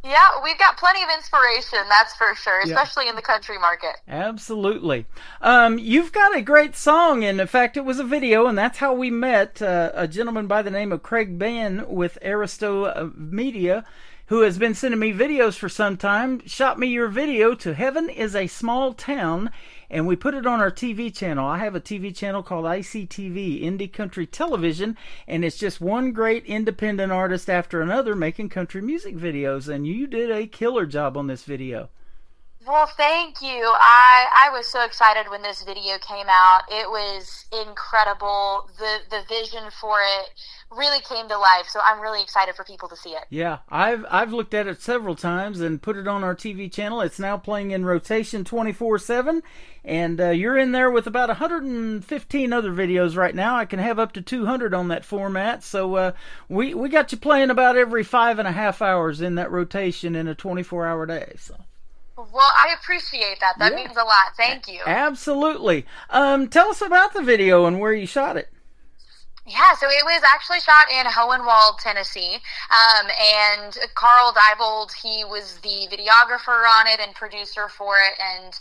Yeah, we've got plenty of inspiration, that's for sure, especially in the country market. Absolutely. You've got a great song, and in fact, it was a video, and that's how we met. A gentleman by the name of Craig Bann with Aristo Media, who has been sending me videos for some time, shot me your video to Heaven is a Small Town, and we put it on our TV channel. I have a TV channel called ICTV, Indie Country Television, and it's just one great independent artist after another making country music videos, and you did a killer job on this video. Well, thank you. I was so excited when this video came out. It was incredible. The vision for it really came to life, so I'm really excited for people to see it. Yeah, I've looked at it several times and put it on our TV channel. It's now playing in rotation 24/7, and you're in there with about 115 other videos right now. I can have up to 200 on that format, so we got you playing about every 5.5 hours in that rotation in a 24-hour day. So. Well, I appreciate that. That means a lot. Thank you. Absolutely. Tell us about the video and where you shot it. Yeah, so it was actually shot in Hohenwald, Tennessee, and Carl Diebold, he was the videographer on it and producer for it, and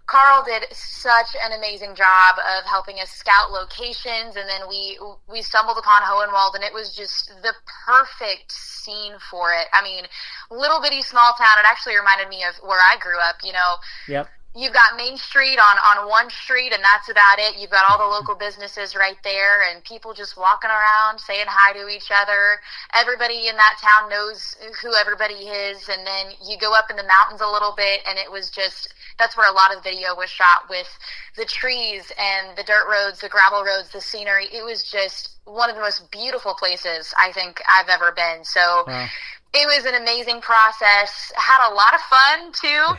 Carl did such an amazing job of helping us scout locations, and then we stumbled upon Hohenwald, and it was just the perfect scene for it. I mean, little bitty small town. It actually reminded me of where I grew up, Yep. You've got Main Street on one street, and that's about it. You've got all the local businesses right there, and people just walking around, saying hi to each other. Everybody in that town knows who everybody is, and then you go up in the mountains a little bit, and it was just, that's where a lot of the video was shot, with the trees and the dirt roads, the gravel roads, the scenery. It was just one of the most beautiful places I think I've ever been. So it was an amazing process. Had a lot of fun too.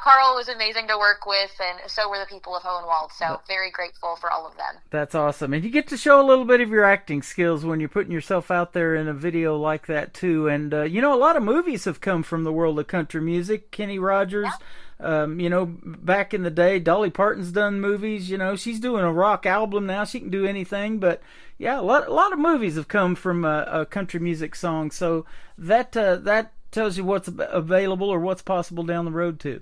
Carl was amazing to work with, and so were the people of Hohenwald. So very grateful for all of them. That's awesome. And you get to show a little bit of your acting skills when you're putting yourself out there in a video like that too. And a lot of movies have come from the world of country music. Kenny Rogers. Back in the day, Dolly Parton's done movies. She's doing a rock album now. She can do anything, but yeah, a lot of movies have come from a country music song. So that tells you what's available or what's possible down the road too.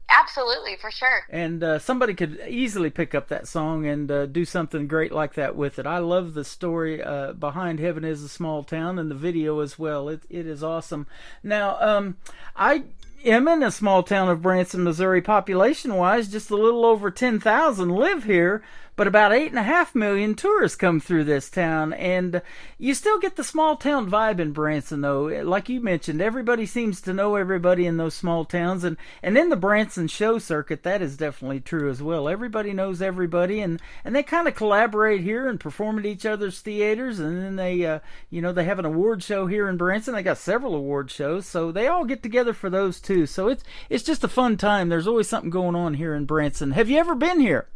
Absolutely, for sure. And somebody could easily pick up that song and do something great like that with it. I love the story behind Heaven is a Small Town, and the video as well. It is awesome. Now, I am in a small town of Branson, Missouri. Population-wise, just a little over 10,000 live here, but about 8.5 million tourists come through this town, and you still get the small town vibe in Branson, though. Like you mentioned, everybody seems to know everybody in those small towns, and in the Branson show circuit, that is definitely true as well. Everybody knows everybody, and they kind of collaborate here and perform at each other's theaters, and then they have an award show here in Branson. They got several award shows, so they all get together for those too. So it's just a fun time. There's always something going on here in Branson. Have you ever been here?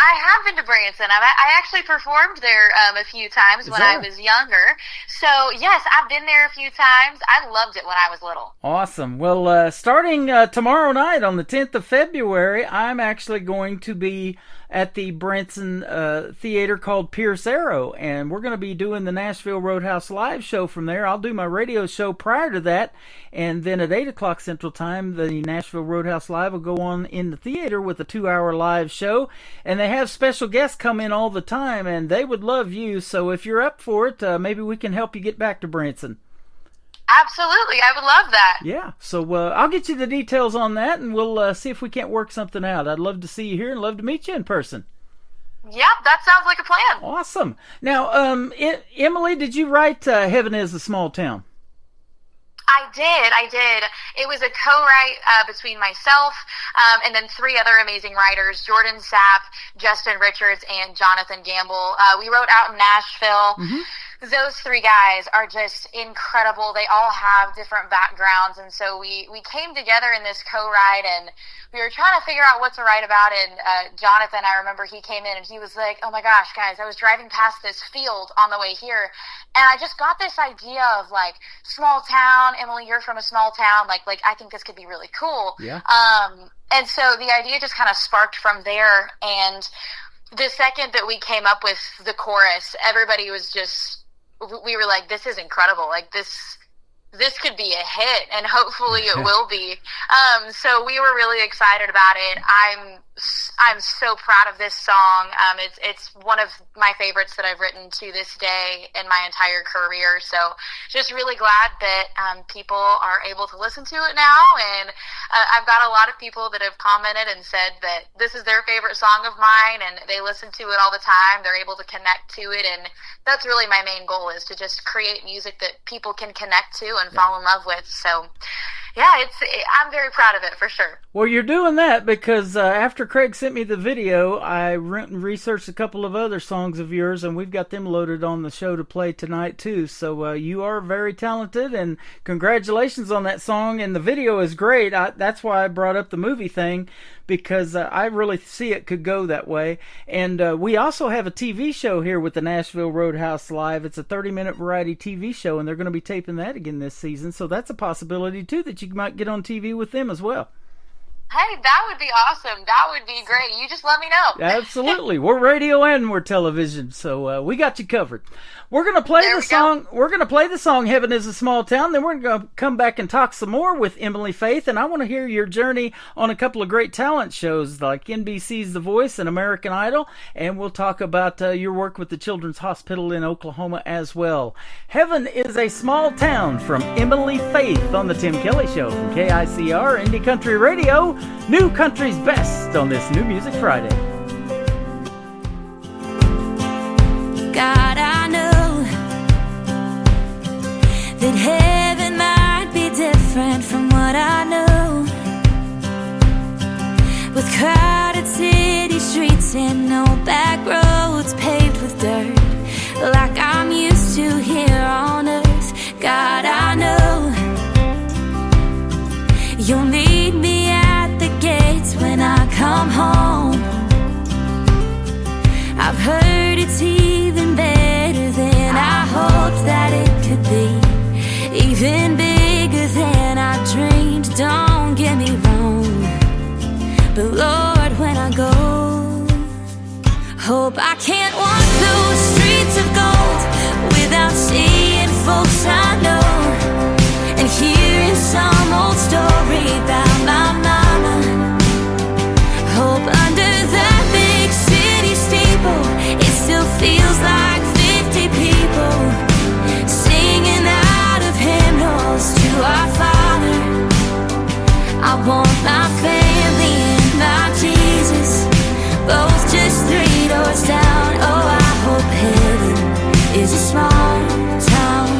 I have been to Branson. I actually performed there a few times when I was younger. So, yes, I've been there a few times. I loved it when I was little. Awesome. Well, starting tomorrow night on the 10th of February, I'm actually going to be at the Branson theater called Pierce Arrow, and we're going to be doing the Nashville Roadhouse live show from there. I'll do my radio show prior to that, and then at 8 o'clock Central Time, the Nashville Roadhouse Live will go on in the theater with a 2-hour live show, and they have special guests come in all the time, and they would love you, so if you're up for it, maybe we can help you get back to Branson. Absolutely, I would love that. Yeah, so I'll get you the details on that, and we'll see if we can't work something out. I'd love to see you here and love to meet you in person. Yep, that sounds like a plan. Awesome. Now, Emily, did you write Heaven is a Small Town? I did. It was a co-write between myself and then 3 other amazing writers, Jordan Sapp, Justin Richards, and Jonathan Gamble. We wrote out in Nashville. Mm-hmm. Those 3 guys are just incredible. They all have different backgrounds, and so we came together in this co-write, and we were trying to figure out what to write about, and Jonathan, I remember he came in, and he was like, oh my gosh, guys, I was driving past this field on the way here, and I just got this idea of, like, small town. Emily, you're from a small town. Like I think this could be really cool. Yeah. And so the idea just kind of sparked from there, and the second that we came up with the chorus, everybody was just, we were like, this is incredible. Like, this could be a hit, and hopefully it will be. So we were really excited about it. I'm so proud of this song. It's one of my favorites that I've written to this day in my entire career. So just really glad that people are able to listen to it now. And I've got a lot of people that have commented and said that this is their favorite song of mine, and they listen to it all the time. They're able to connect to it, and that's really my main goal, is to just create music that people can connect to and fall in love with. So yeah, I'm very proud of it, for sure. Well, you're doing that because after Craig sent me the video, I researched a couple of other songs of yours, and we've got them loaded on the show to play tonight, too. So you are very talented, and congratulations on that song, and the video is great. That's why I brought up the movie thing, because I really see it could go that way. And we also have a TV show here with the Nashville Roadhouse Live. It's a 30-minute variety TV show, and they're going to be taping that again this season. So that's a possibility, too, that you might get on TV with them as well. Hey, that would be awesome. That would be great. You just let me know. Absolutely. We're radio and we're television, so we got you covered. We're going to play the song. We're going to play the song "Heaven Is a Small Town." Then we're going to come back and talk some more with Emily Faith, and I want to hear your journey on a couple of great talent shows like NBC's The Voice and American Idol, and we'll talk about your work with the Children's Hospital in Oklahoma as well. "Heaven Is a Small Town" from Emily Faith on the Tim Kelly Show from KICR Indie Country Radio. New Country's best on this New Music Friday. God, I know that heaven might be different from what I know, with crowded city streets and no back roads paved with dirt, like I'm used to here on earth. God, I know you'll meet me at the gates when I come home. I've heard it's even better than I hoped that it could be, even bigger than I dreamed. Don't get me wrong, but Lord, when I go, hope I can't walk those streets of gold without seeing folks I know and hearing some old story about my mama. Hope under that big city steeple it still feels like 50 people singing out of hymnals to our Father. I want my family and my Jesus, both just 3 doors down. Oh, I hope heaven is a small town.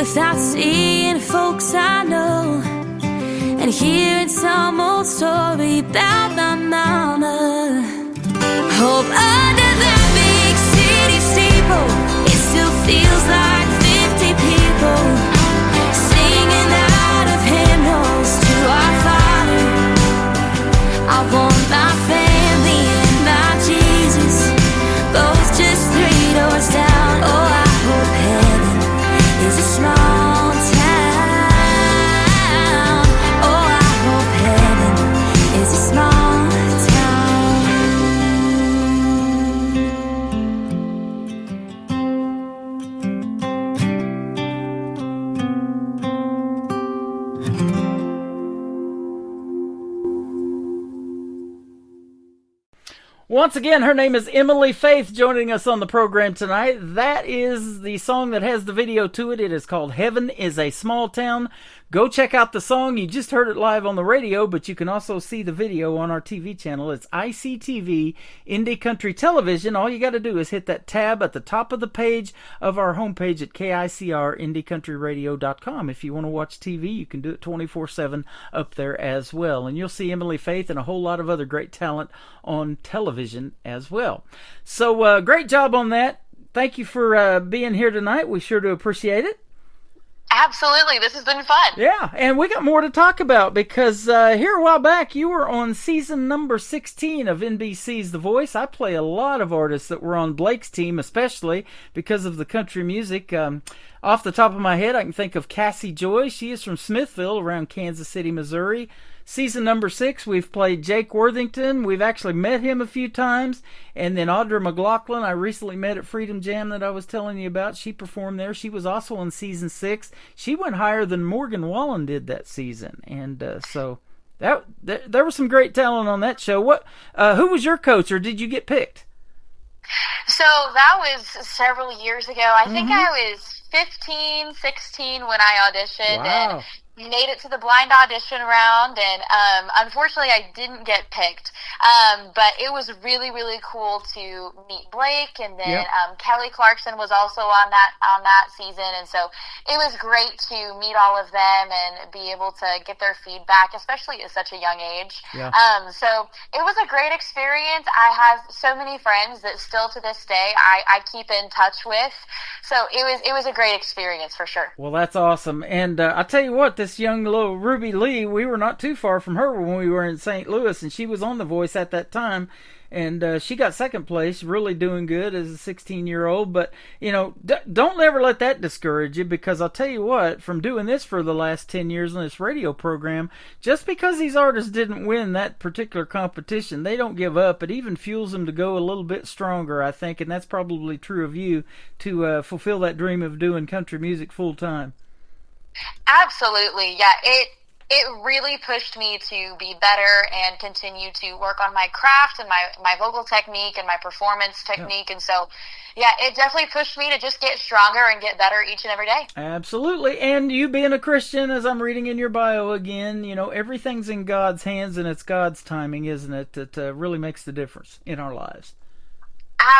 without seeing folks I know and hearing some old story about my mama. Hope under that big city steeple, it still feels like 50 people singing out of hymnals to our Father. I want my family and my Jesus, both just 3 doors down. Oh, I hope heaven is a small town. Oh, I hope heaven is a small town. Once again, her name is Emily Faith, joining us on the program tonight. That is the song that has the video to it. It is called Heaven is a Small Town. Go check out the song. You just heard it live on the radio, but you can also see the video on our TV channel. It's ICTV, Indie Country Television. All you got to do is hit that tab at the top of the page of our homepage at KICRIndieCountryRadio.com. If you want to watch TV, you can do it 24/7 up there as well. And you'll see Emily Faith and a whole lot of other great talent on television as well. So great job on that. Thank you for being here tonight. We sure do appreciate it. Absolutely. This has been fun. Yeah, and we got more to talk about because here a while back you were on season number 16 of NBC's The Voice. I play a lot of artists that were on Blake's team, especially because of the country music. Off the top of my head, I can think of Cassie Joy. She is from Smithville around Kansas City, Missouri. Season number 6, we've played Jake Worthington. We've actually met him a few times. And then Audra McLaughlin, I recently met at Freedom Jam that I was telling you about. She performed there. She was also in season 6. She went higher than Morgan Wallen did that season. And so there was some great talent on that show. Who was your coach, or did you get picked? So that was several years ago. I think I was 15, 16 when I auditioned. Wow. And made it to the blind audition round, and unfortunately I didn't get picked, but it was really, really cool to meet Blake, and then Kelly Clarkson was also on that season, and so it was great to meet all of them and be able to get their feedback, especially at such a young age. So it was a great experience. I have so many friends that still to this day I keep in touch with, so it was a great experience for sure. Well, that's awesome. And I'll tell you what, this young little Ruby Lee, we were not too far from her when we were in St. Louis, and she was on The Voice at that time, and she got second place, really doing good as a 16-year-old. But, you know, don't ever let that discourage you, because I'll tell you what, from doing this for the last 10 years on this radio program, just because these artists didn't win that particular competition, they don't give up. It even fuels them to go a little bit stronger, I think, and that's probably true of you, to fulfill that dream of doing country music full time. Absolutely, yeah. It really pushed me to be better and continue to work on my craft and my vocal technique and my performance technique. And so, yeah, it definitely pushed me to just get stronger and get better each and every day. Absolutely. And you being a Christian, as I'm reading in your bio again, you know, everything's in God's hands and it's God's timing, isn't it? That really makes the difference in our lives.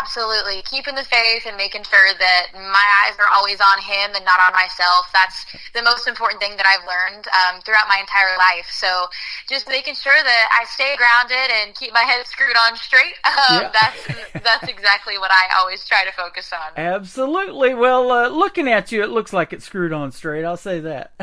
Absolutely. Keeping the faith and making sure that my eyes are always on Him and not on myself. That's the most important thing that I've learned throughout my entire life. So just making sure that I stay grounded and keep my head screwed on straight. That's exactly what I always try to focus on. Absolutely. Well, looking at you, it looks like it's screwed on straight. I'll say that.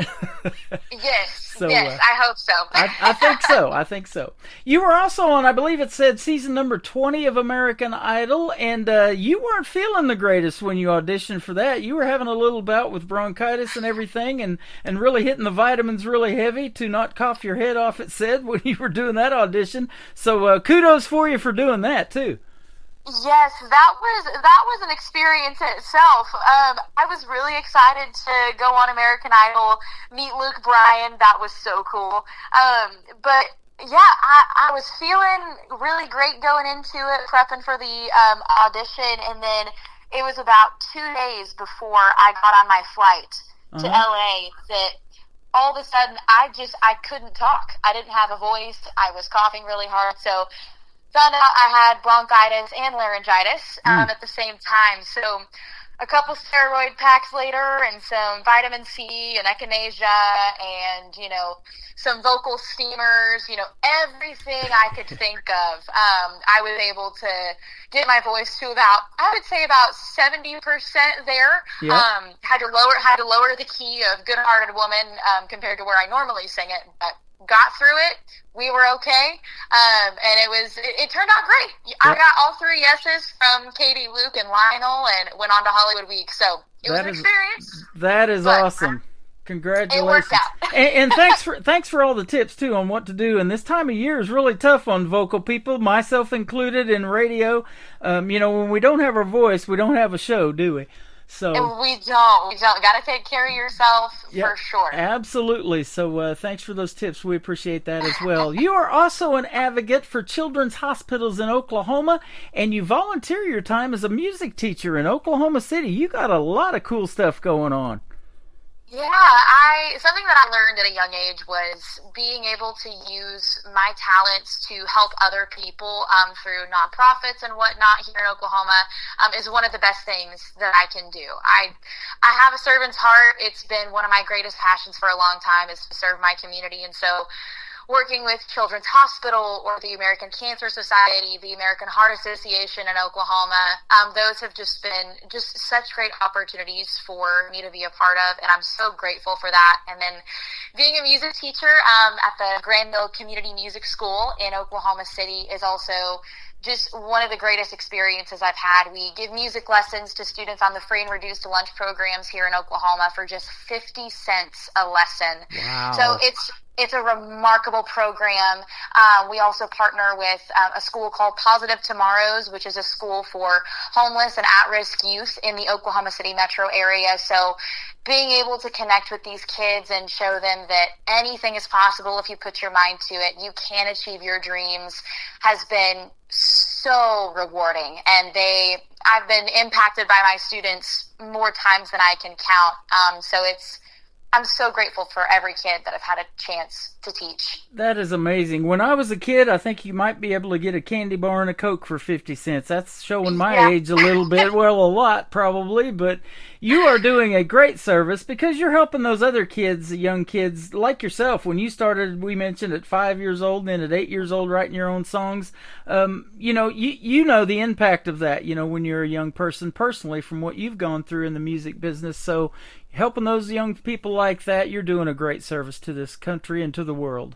Yes. So, yes, I hope so. I think so. I think so. You were also on, I believe it said, season number 20 of American Idol, and you weren't feeling the greatest when you auditioned for that. You were having a little bout with bronchitis and everything, and really hitting the vitamins really heavy to not cough your head off, it said, when you were doing that audition. So kudos for you for doing that, too. Yes, that was an experience in itself. I was really excited to go on American Idol, meet Luke Bryan. That was so cool. But yeah, I was feeling really great going into it, prepping for the audition, and then it was about 2 days before I got on my flight to LA that all of a sudden I couldn't talk. I didn't have a voice. I was coughing really hard, so found out I had bronchitis and laryngitis at the same time. So a couple steroid packs later and some vitamin C and echinacea and, some vocal steamers, everything I could think of. I was able to get my voice to I would say about 70% there. Yep. Had to lower the key of Good Hearted Woman compared to where I normally sing it, but got through it. We were okay. And it turned out great. Yep. I got all 3 yeses from Katie, Luke, and Lionel and went on to Hollywood Week. So it was an experience. That is awesome. Congratulations. It worked out. and thanks for all the tips too on what to do. And this time of year is really tough on vocal people, myself included, in radio. When we don't have our voice, we don't have a show, do we? So we don't. Got to take care of yourself for sure. Absolutely. So thanks for those tips. We appreciate that as well. You are also an advocate for children's hospitals in Oklahoma, and you volunteer your time as a music teacher in Oklahoma City. You got a lot of cool stuff going on. Yeah, something that I learned at a young age was being able to use my talents to help other people through nonprofits and whatnot here in Oklahoma is one of the best things that I can do. I have a servant's heart. It's been one of my greatest passions for a long time is to serve my community, and so working with Children's Hospital or the American Cancer Society, the American Heart Association in Oklahoma, those have just been such great opportunities for me to be a part of, and I'm so grateful for that. And then being a music teacher at the Granville Community Music School in Oklahoma City is also just one of the greatest experiences I've had. We give music lessons to students on the free and reduced lunch programs here in Oklahoma for just 50 cents a lesson. Wow. So it's a remarkable program. We also partner with a school called Positive Tomorrows, which is a school for homeless and at-risk youth in the Oklahoma City metro area. So being able to connect with these kids and show them that anything is possible if you put your mind to it, you can achieve your dreams, has been so rewarding. And I've been impacted by my students more times than I can count. So I'm so grateful for every kid that I've had a chance to teach. That is amazing. When I was a kid, I think you might be able to get a candy bar and a Coke for 50 cents. That's showing my age a little bit. Well, a lot probably, but you are doing a great service because you're helping those other kids, young kids like yourself. When you started, we mentioned at 5 years old, then at 8 years old, writing your own songs. You know the impact of that, when you're a young person personally from what you've gone through in the music business. So helping those young people like that, you're doing a great service to this country and to the world.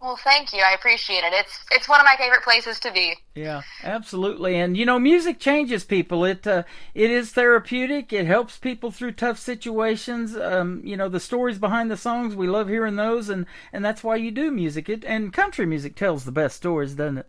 Well, thank you. I appreciate it. It's one of my favorite places to be. Yeah, absolutely. And music changes people. It is therapeutic. It helps people through tough situations. The stories behind the songs, we love hearing those, and that's why you do music. And country music tells the best stories, doesn't it?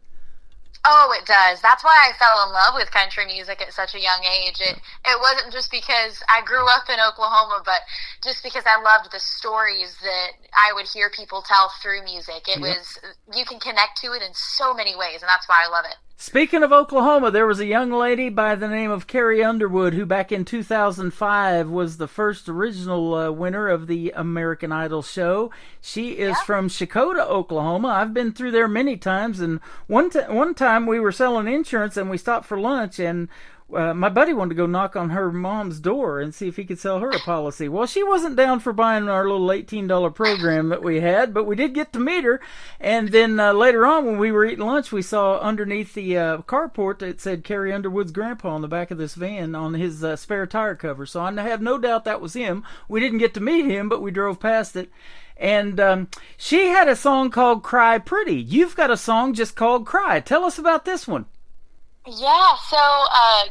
Oh, it does. That's why I fell in love with country music at such a young age. It wasn't just because I grew up in Oklahoma, but just because I loved the stories that I would hear people tell through music. You can connect to it in so many ways, and that's why I love it. Speaking of Oklahoma, there was a young lady by the name of Carrie Underwood who back in 2005 was the first original winner of the American Idol show. She is from Shakota, Oklahoma. I've been through there many times, and one time we were selling insurance and we stopped for lunch, and my buddy wanted to go knock on her mom's door and see if he could sell her a policy. Well, she wasn't down for buying our little $18 program that we had, but we did get to meet her. And then later on, when we were eating lunch, we saw underneath the carport that said Carrie Underwood's grandpa on the back of this van on his spare tire cover. So I have no doubt that was him. We didn't get to meet him, but we drove past it. And she had a song called Cry Pretty. You've got a song just called Cry. Tell us about this one. Yeah, so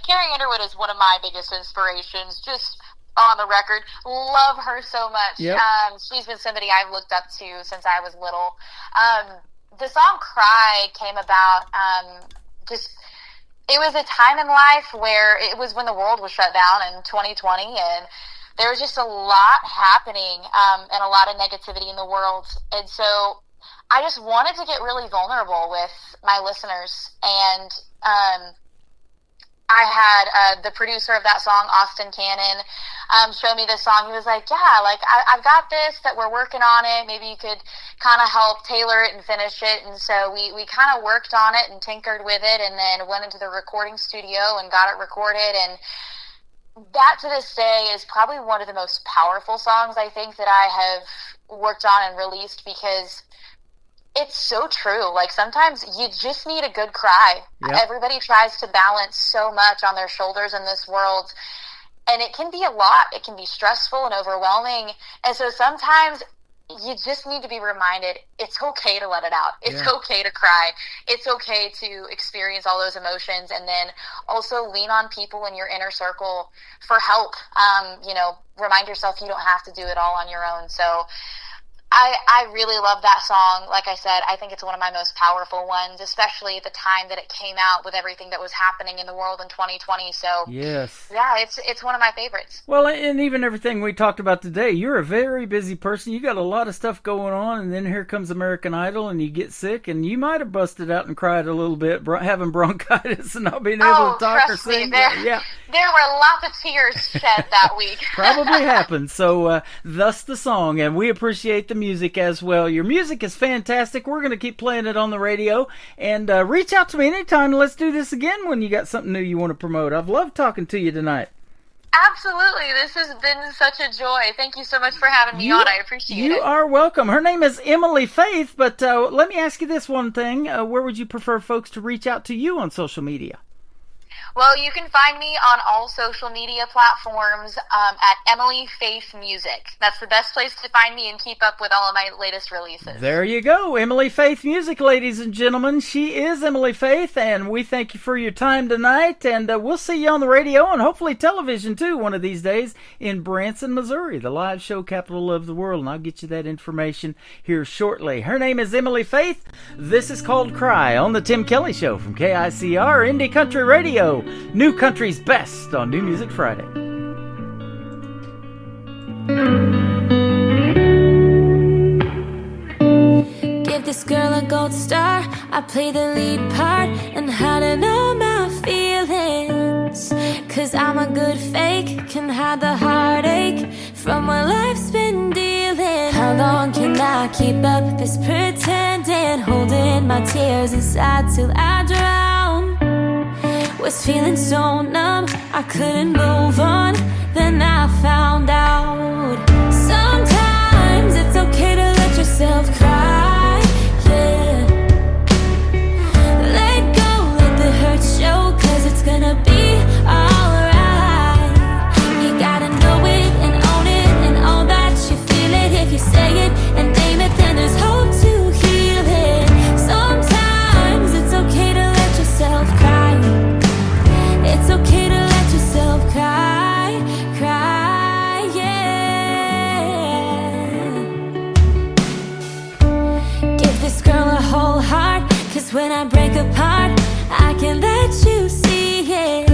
Carrie Underwood is one of my biggest inspirations, just on the record. Love her so much. Yep. She's been somebody I've looked up to since I was little. The song Cry came about it was a time in life where it was when the world was shut down in 2020, and there was just a lot happening and a lot of negativity in the world. And so I just wanted to get really vulnerable with my listeners, and I had the producer of that song, Austin Cannon, show me this song. He was like, I've got this, that we're working on it. Maybe you could kind of help tailor it and finish it. And so we kind of worked on it and tinkered with it, and then went into the recording studio and got it recorded. And that to this day is probably one of the most powerful songs I think that I have worked on and released, because it's so true. Like, sometimes you just need a good cry. Yep. Everybody tries to balance so much on their shoulders in this world, and it can be a lot. It can be stressful and overwhelming. And so sometimes you just need to be reminded it's okay to let it out. It's okay to cry. It's okay to experience all those emotions, and then also lean on people in your inner circle for help. Remind yourself you don't have to do it all on your own. So I really love that song. Like I said, I think it's one of my most powerful ones, especially at the time that it came out with everything that was happening in the world in 2020. So yes, yeah, it's one of my favorites. Well, and even everything we talked about today, you're a very busy person. You got a lot of stuff going on, and then here comes American Idol, and you get sick, and you might have busted out and cried a little bit, having bronchitis and not being able to talk or sing. There were lots of tears shed that week. Probably happened. So thus the song, and we appreciate the music as well. Your music is fantastic. We're going to keep playing it on the radio, and reach out to me anytime. Let's do this again when you got something new you want to promote. I've loved talking to you tonight. Absolutely. This has been such a joy. Thank you so much for having me on. I appreciate it. You are welcome. Her name is Emily Faith, but let me ask you this one thing. Where would you prefer folks to reach out to you on social media? Well, you can find me on all social media platforms at Emily Faith Music. That's the best place to find me and keep up with all of my latest releases. There you go. Emily Faith Music, ladies and gentlemen. She is Emily Faith, and we thank you for your time tonight. And we'll see you on the radio and hopefully television, too, one of these days in Branson, Missouri, the live show capital of the world. And I'll get you that information here shortly. Her name is Emily Faith. This is called Cry on the Tim Kelly Show from KICR Indie Country Radio. New Country's best on New Music Friday. Give this girl a gold star. I play the lead part and hide all my feelings. 'Cause I'm a good fake, can hide the heartache from what life's been dealing. How long can I keep up this pretending? Holding my tears inside till I drown. Was feeling so numb, I couldn't move on. Then I found out sometimes it's okay to let yourself cry, yeah. Let go, let the hurt show, 'cause it's gonna be alright. You gotta know it and own it and all that you feel it. If you say it and name it, then there's hope to heal it. Sometimes it's okay to let yourself cry. It's okay to let yourself cry, cry, yeah. Give this girl a whole heart, 'cause when I break apart, I can let you see it.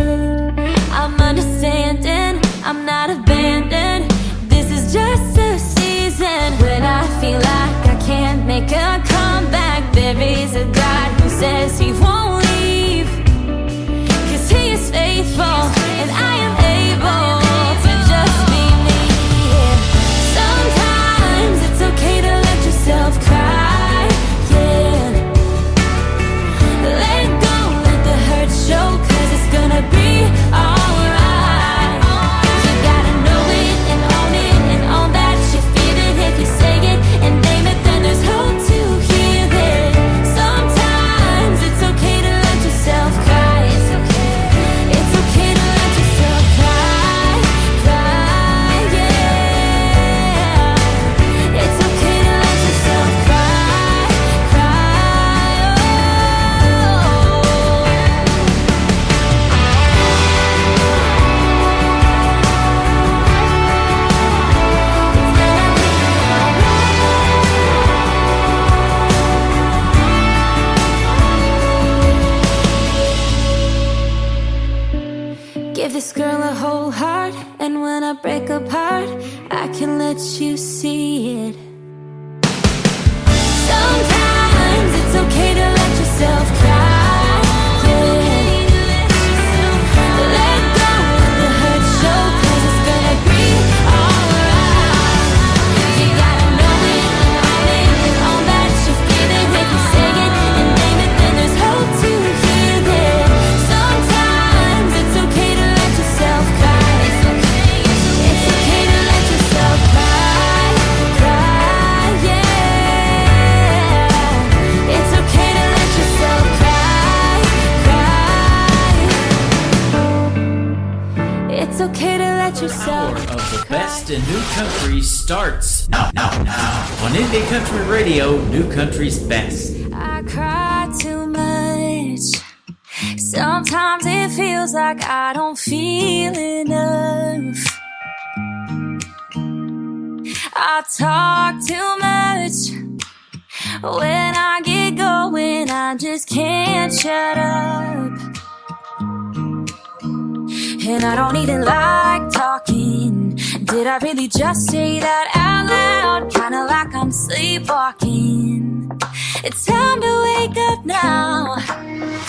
I'm understanding, I'm not abandoned. This is just a season. When I feel like I can't make a comeback, there is a God who says he won't leave. He is faithful, and I am able to just be me. Sometimes it's okay to let yourself cry, yeah. Let go, let the hurt show, 'cause it's gonna be alright. You gotta know it and own it and all that you feel it. If you say it and name it, then there's hope to heal it. Sometimes it's okay to let yourself cry. It's okay to let yourself cry, cry, yeah. It's okay to let yourself cry, cry, Give this girl a whole heart, and when I break apart, I can let you see it. Sometimes it's okay to let yourself cry, yeah. Let go, let the hurt show, 'cause it's gonna be alright. You gotta know it and own it and all that you feel it. If you say it and name it, then there's hope to heal it. Sometimes it's okay to let yourself cry. best in new country starts now. On Indie Country Radio, New Country's best. I cry too much. Sometimes it feels like I don't feel enough. I talk too much. When I get going, I just can't shut up. And I don't even like talking. Did I really just say that out loud? Kinda like I'm sleepwalking. It's time to wake up now.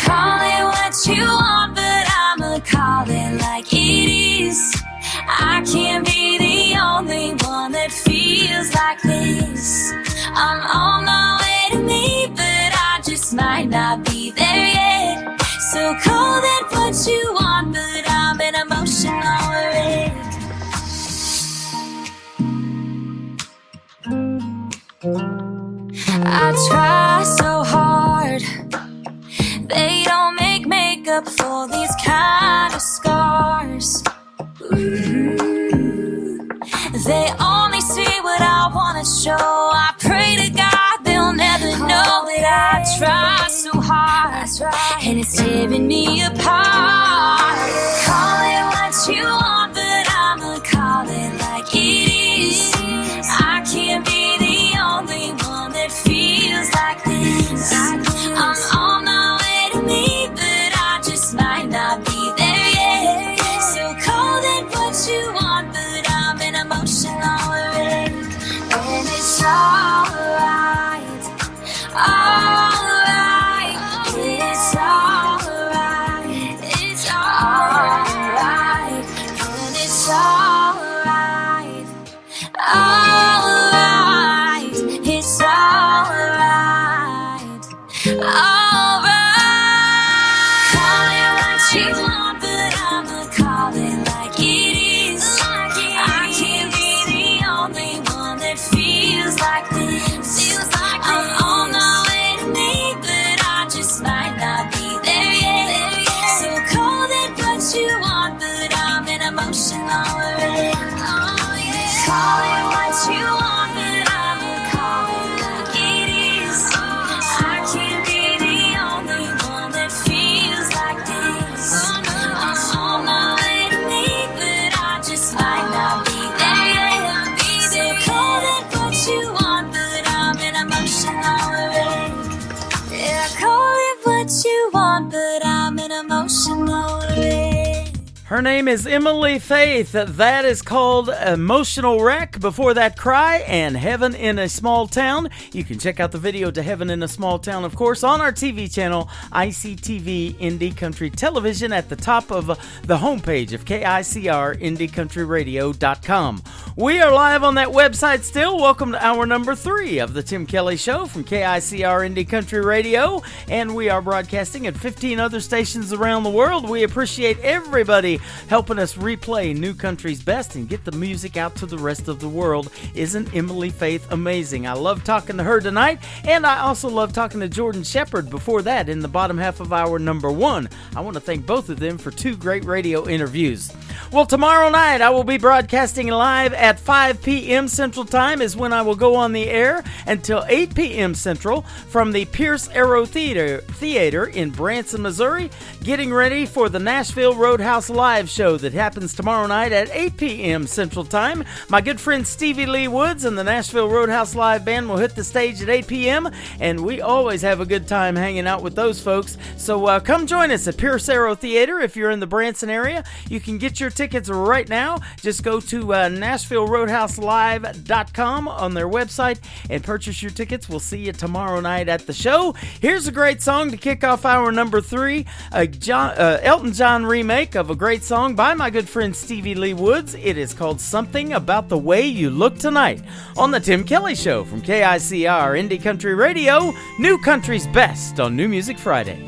Call it what you want, but I'ma call it like it is. I can't be the only one that feels like this. I'm on my way to me, but I just might not be there yet. So call that what you want, but I'm an emotional wreck. I try so hard. They don't make makeup for these kind of scars. They only see what I wanna show. I pray to God they'll never know that I try so hard, and it's tearing me apart. Call it what you want, but I'ma call it like it is. I can't be the only one that feels like this. I'm on my way to me, but I just might not be there yet. So call it what you want, but I'm an emotional wreck. And it's alright, alright, it's alright, it's alright, and it's alright, alright, it's alright, alright. Call it what you want, but I'ma call it like it is. I can't be the only one that feels like this. I'm on my way to me, but I just might not be there yet. So call it what you want, but I'm an emotional wreck. Call it what you want, but I'ma call it like it is. I can't be the only one that feels like this. I'm on my way to me, but I just might not be there yet. So call it what you want, but I'm an emotional wreck. Yeah, call it what you want, but I'm an emotional wreck. Her name is Emily Faith. That is called Emotional Wreck. Before that, Cry and Heaven in a Small Town. You can check out the video to Heaven in a Small Town, of course, on our TV channel, ICTV Indie Country Television, at the top of the homepage of KICRIndieCountryRadio.com. We are live on that website still. Welcome to hour number 3 of the Tim Kelly Show from KICR Indie Country Radio. And we are broadcasting at 15 other stations around the world. We appreciate everybody helping us replay New Country's best and get the music out to the rest of the world. Isn't Emily Faith amazing? I love talking to her tonight, and I also love talking to Jordan Shepard before that in the bottom half of hour number 1. I want to thank both of them for 2 great radio interviews. Well, tomorrow night I will be broadcasting live at 5 p.m. Central Time is when I will go on the air until 8 p.m. Central from the Pierce Arrow Theater in Branson, Missouri, getting ready for the Nashville Roadhouse Live show that happens tomorrow night at 8 p.m. Central Time. My good friend Stevie Lee Woods and the Nashville Roadhouse Live Band will hit the stage at 8 p.m. and we always have a good time hanging out with those folks. So come join us at Pierce Arrow Theater if you're in the Branson area. You can get your tickets right now. Just go to NashvilleRoadhouseLive.com on their website and purchase your tickets. We'll see you tomorrow night at the show. Here's a great song to kick off hour number 3, a Elton John remake of a great song by my good friend Stevie Lee Woods. It is called Something About the Way You Look Tonight on the Tim Kelly Show from KICR Indie Country Radio, New Country's best on New Music Friday.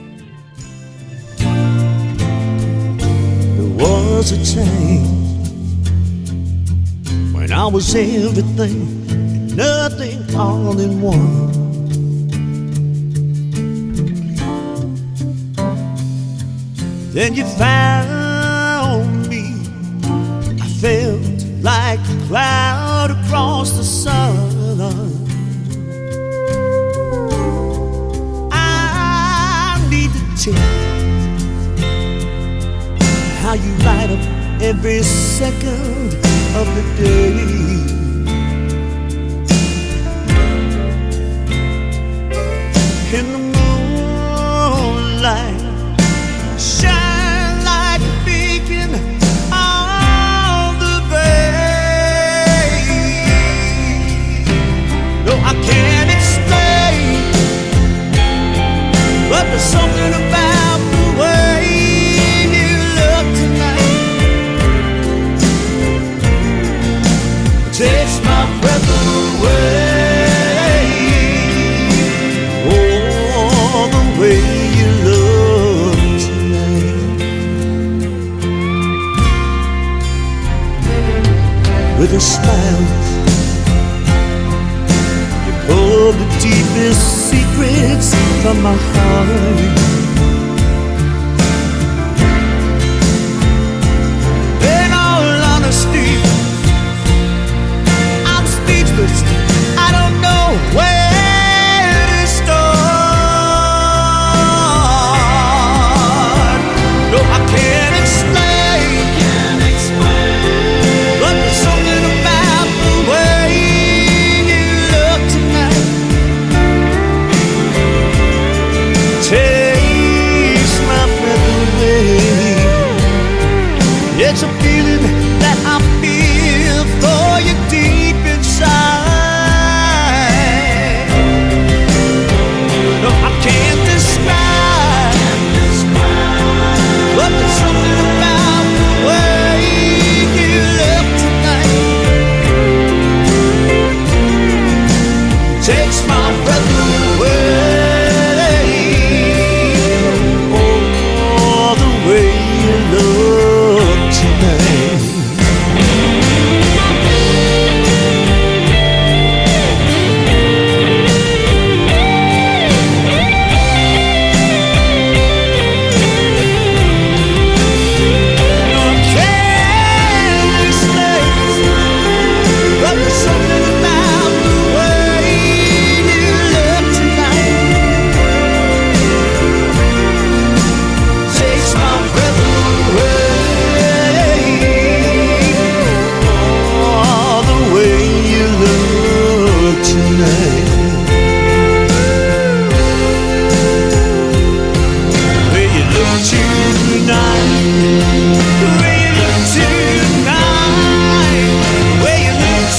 There was a time when I was everything and nothing all in one. Then you found me. I felt like a cloud across the sun. I need to tell how you light up every second of the day. In the moonlight, shine like a beacon on the bay. No, I can't explain, but there's something about the way you look tonight. It takes my breath away. Oh, the way you look tonight. With a smile, you pull the deepest secrets from my heart. In all honesty, I'm speechless. I don't know where to start. No, I can't explain. But there's something about the way you look tonight. Takes my breath away. It's a feeling that I feel for you deep inside. No, I can't describe, but there's something about the way you look tonight. Takes my breath away. Oh, the way you look tonight. But there's something about the way you look tonight. Takes my breath away. Oh, the way you look tonight. The way you look tonight. The way you look tonight. The way you look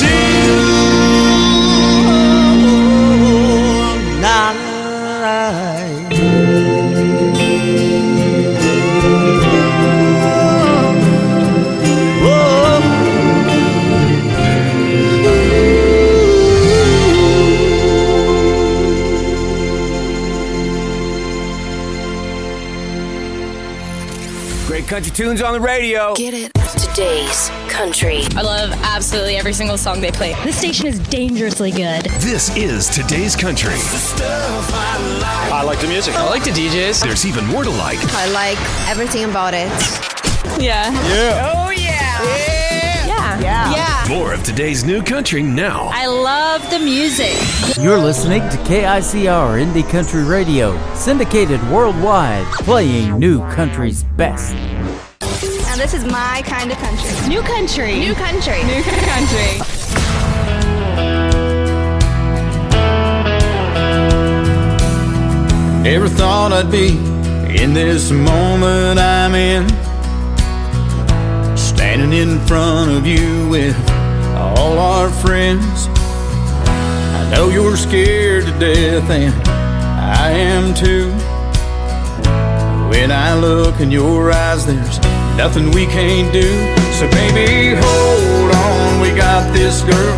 Great country tunes on the radio. Get it. Today's country. I love absolutely every single song they play. This station is dangerously good. This is Today's Country. I like the music. I like the DJs. There's even more to like. I like everything about it. Yeah. Yeah. Oh, yeah. Yeah. More of today's new country now. I love the music. You're listening to KICR Indie Country Radio, syndicated worldwide, playing new country's best. And this is my kind of country. New country. New country. New country. Never thought I'd be in this moment I'm in, standing in front of you with all our friends. I know you're scared to death and I am too. When I look in your eyes, there's nothing we can't do. So baby, hold on, we got this, girl.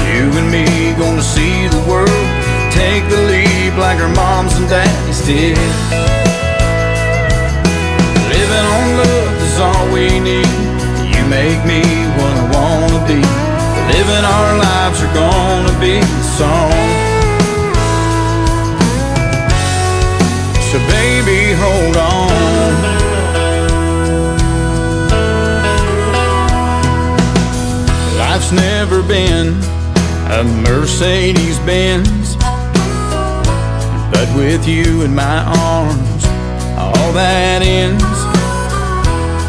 You and me gonna see the world. Take the leap like our moms and daddies did. Living on love is all we need. You make me what I wanna be. Living our lives are gonna be a song. So baby, hold on. Life's never a Mercedes-Benz. But with you in my arms, all that ends.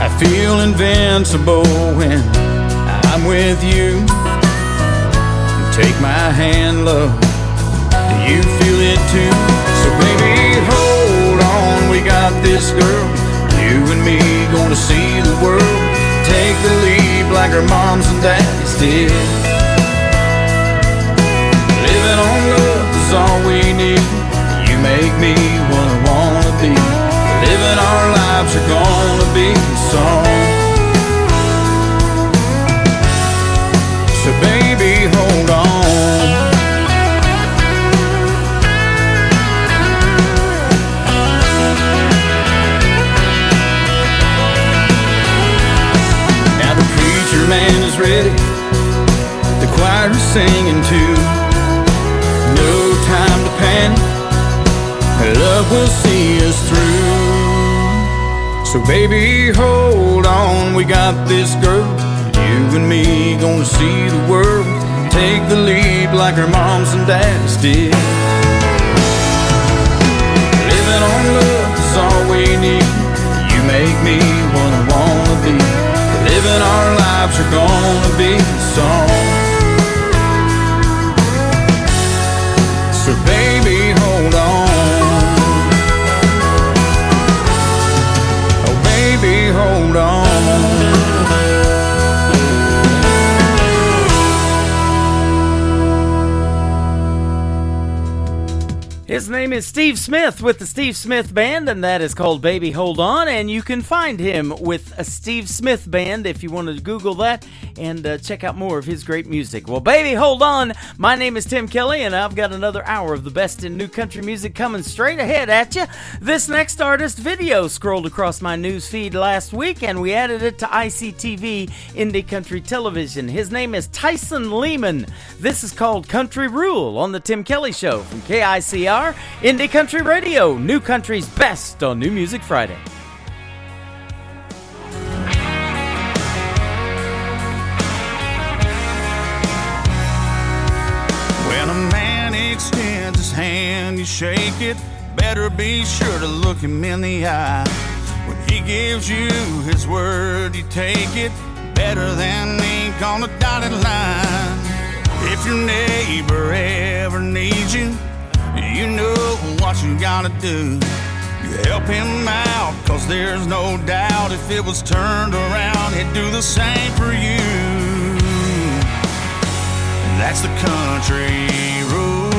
I feel invincible when I'm with you. Take my hand, love, do you feel it too? So baby, hold on, we got this girl. You and me gonna see the world. Take the lead like our moms and daddies did. Living on love is all we need. You make me what I wanna be. Living our lives are gonna be a song. So baby, hold on. Now the preacher man is ready, the choir is singing too. No time to panic, love will see us through. So baby, hold on, we got this girl. You and me gonna see the world. Take the lead like our moms and dads did. Living on love is all we need. You make me what I wanna be. Living our lives are gonna be a song. So baby, hold on. Oh baby, hold on. His name is Steve Smith with the Steve Smith Band, and that is called Baby Hold On, and you can find him with a Steve Smith Band if you want to Google that and check out more of his great music. Well, Baby Hold On, my name is Tim Kelly, and I've got another hour of the best in new country music coming straight ahead at you. This next artist video scrolled across my news feed last week, and we added it to ICTV Indie Country Television. His name is Tyson Lehman. This is called Country Rule on the Tim Kelly Show from KICR. Indie Country Radio, New Country's best on New Music Friday. When a man extends his hand, you shake it. Better be sure to look him in the eye. When he gives you his word, you take it. Better than ink on a dotted line. If your neighbor ever needs you, you know what you gotta do. You help him out, cause there's no doubt if it was turned around, he'd do the same for you. And that's the country rule.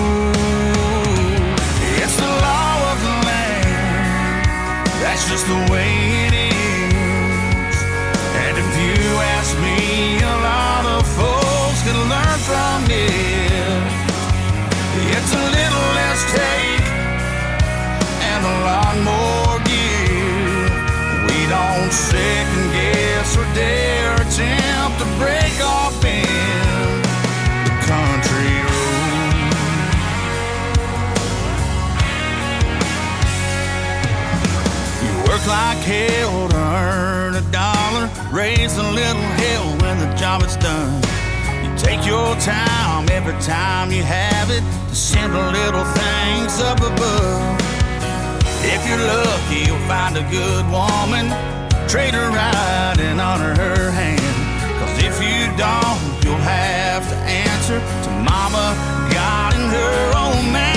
It's the law of the land. That's just the way it is. And if you ask me, a lot of folks can learn from it. It's a little less take and a lot more give. We don't second guess or dare attempt to break our bend. The country rule. You work like hell to earn $1, raise a little hell when the job is done. Take your time every time you have it to simple little things up above. If you're lucky, you'll find a good woman, treat her right and honor her hand. Cause if you don't, you'll have to answer to Mama, God, and her old man.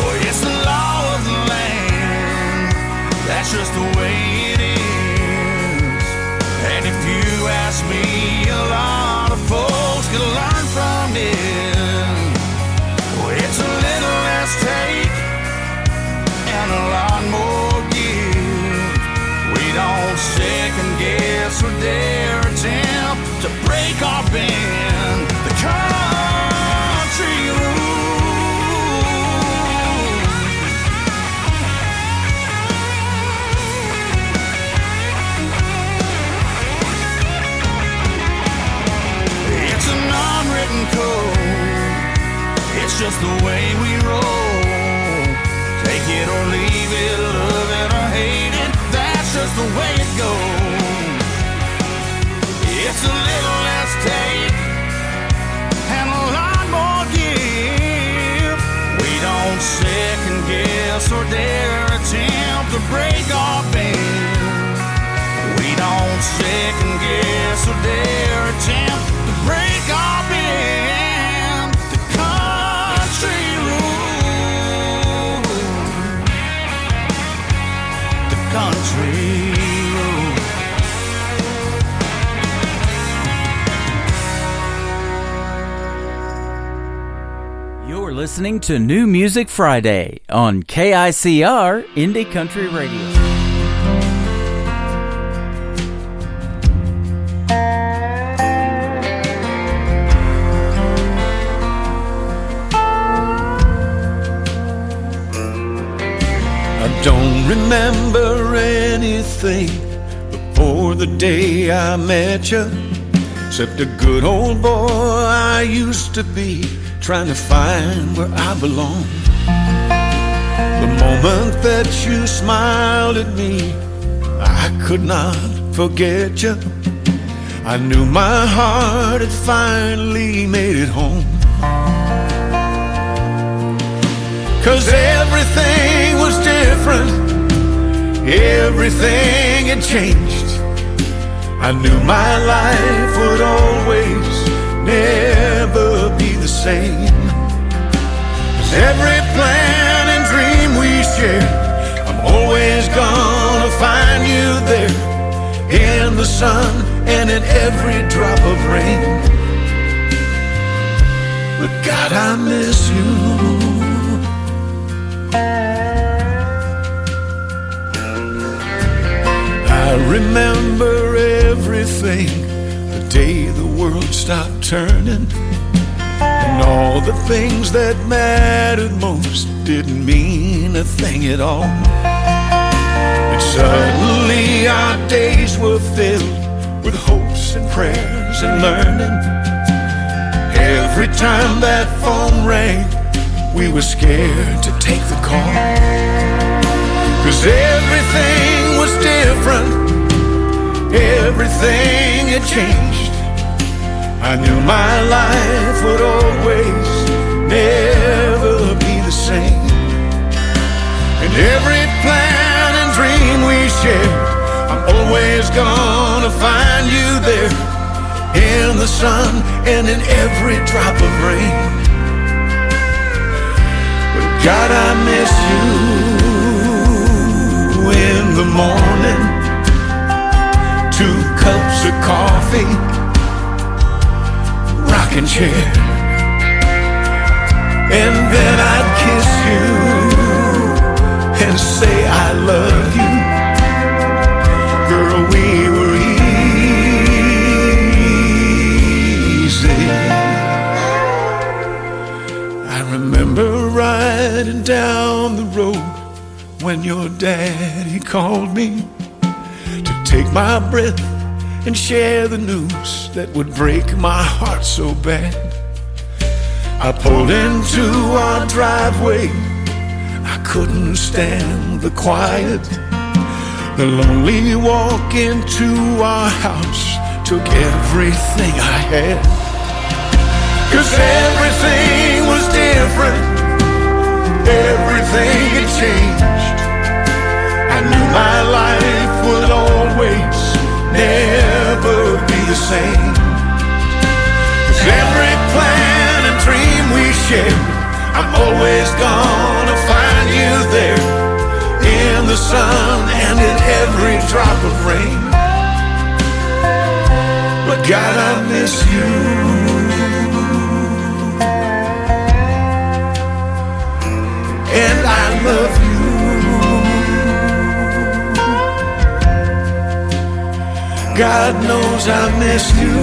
Oh, it's the law of the land. That's just the way it is. And if you ask me, a lot of folks can learn from it. Oh, it's a little less take and a lot more give. We don't second guess or dare attempt to break our bend. The country rule. It's just the way we roll. Take it or leave it, love it or hate it. That's just the way it goes. It's a little less second guess or dare attempt to break our band. We don't second guess or dare attempt to break our band. The country road. The country road. You're listening to New Music Friday on KICR Indie Country Radio. I don't remember anything before the day I met you, except a good old boy I used to be, trying to find where I belong. The moment that you smiled at me, I could not forget you. I knew my heart had finally made it home. 'Cause everything was different, everything had changed. I knew my life would always never be the same. 'Cause every plan and dream we share, I'm always gonna find you there, in the sun and in every drop of rain. But God, I miss you. I remember everything, the day the world stopped turning, and all the things that mattered most didn't mean a thing at all. And suddenly our days were filled with hopes and prayers and learning. Every time that phone rang, we were scared to take the call. 'Cause everything was different, everything had changed. I knew my life would always never be the same. And every plan and dream we shared, I'm always gonna find you there, in the sun and in every drop of rain. But God, I miss you in the morning, 2 cups of coffee, rocking chair, and then I'd kiss you and say I love you. Girl, we were easy. I remember riding down the road when your daddy called me to take my breath and share the news that would break my heart so bad. I pulled into our driveway, I couldn't stand the quiet. The lonely walk into our house took everything I had. 'Cause everything was different, everything had changed. I knew my life would always never be the same. 'Cause every plan and dream we share, I'm always gonna find you there, in the sun and in every drop of rain. But God, I miss you. And I love you. God knows I miss you.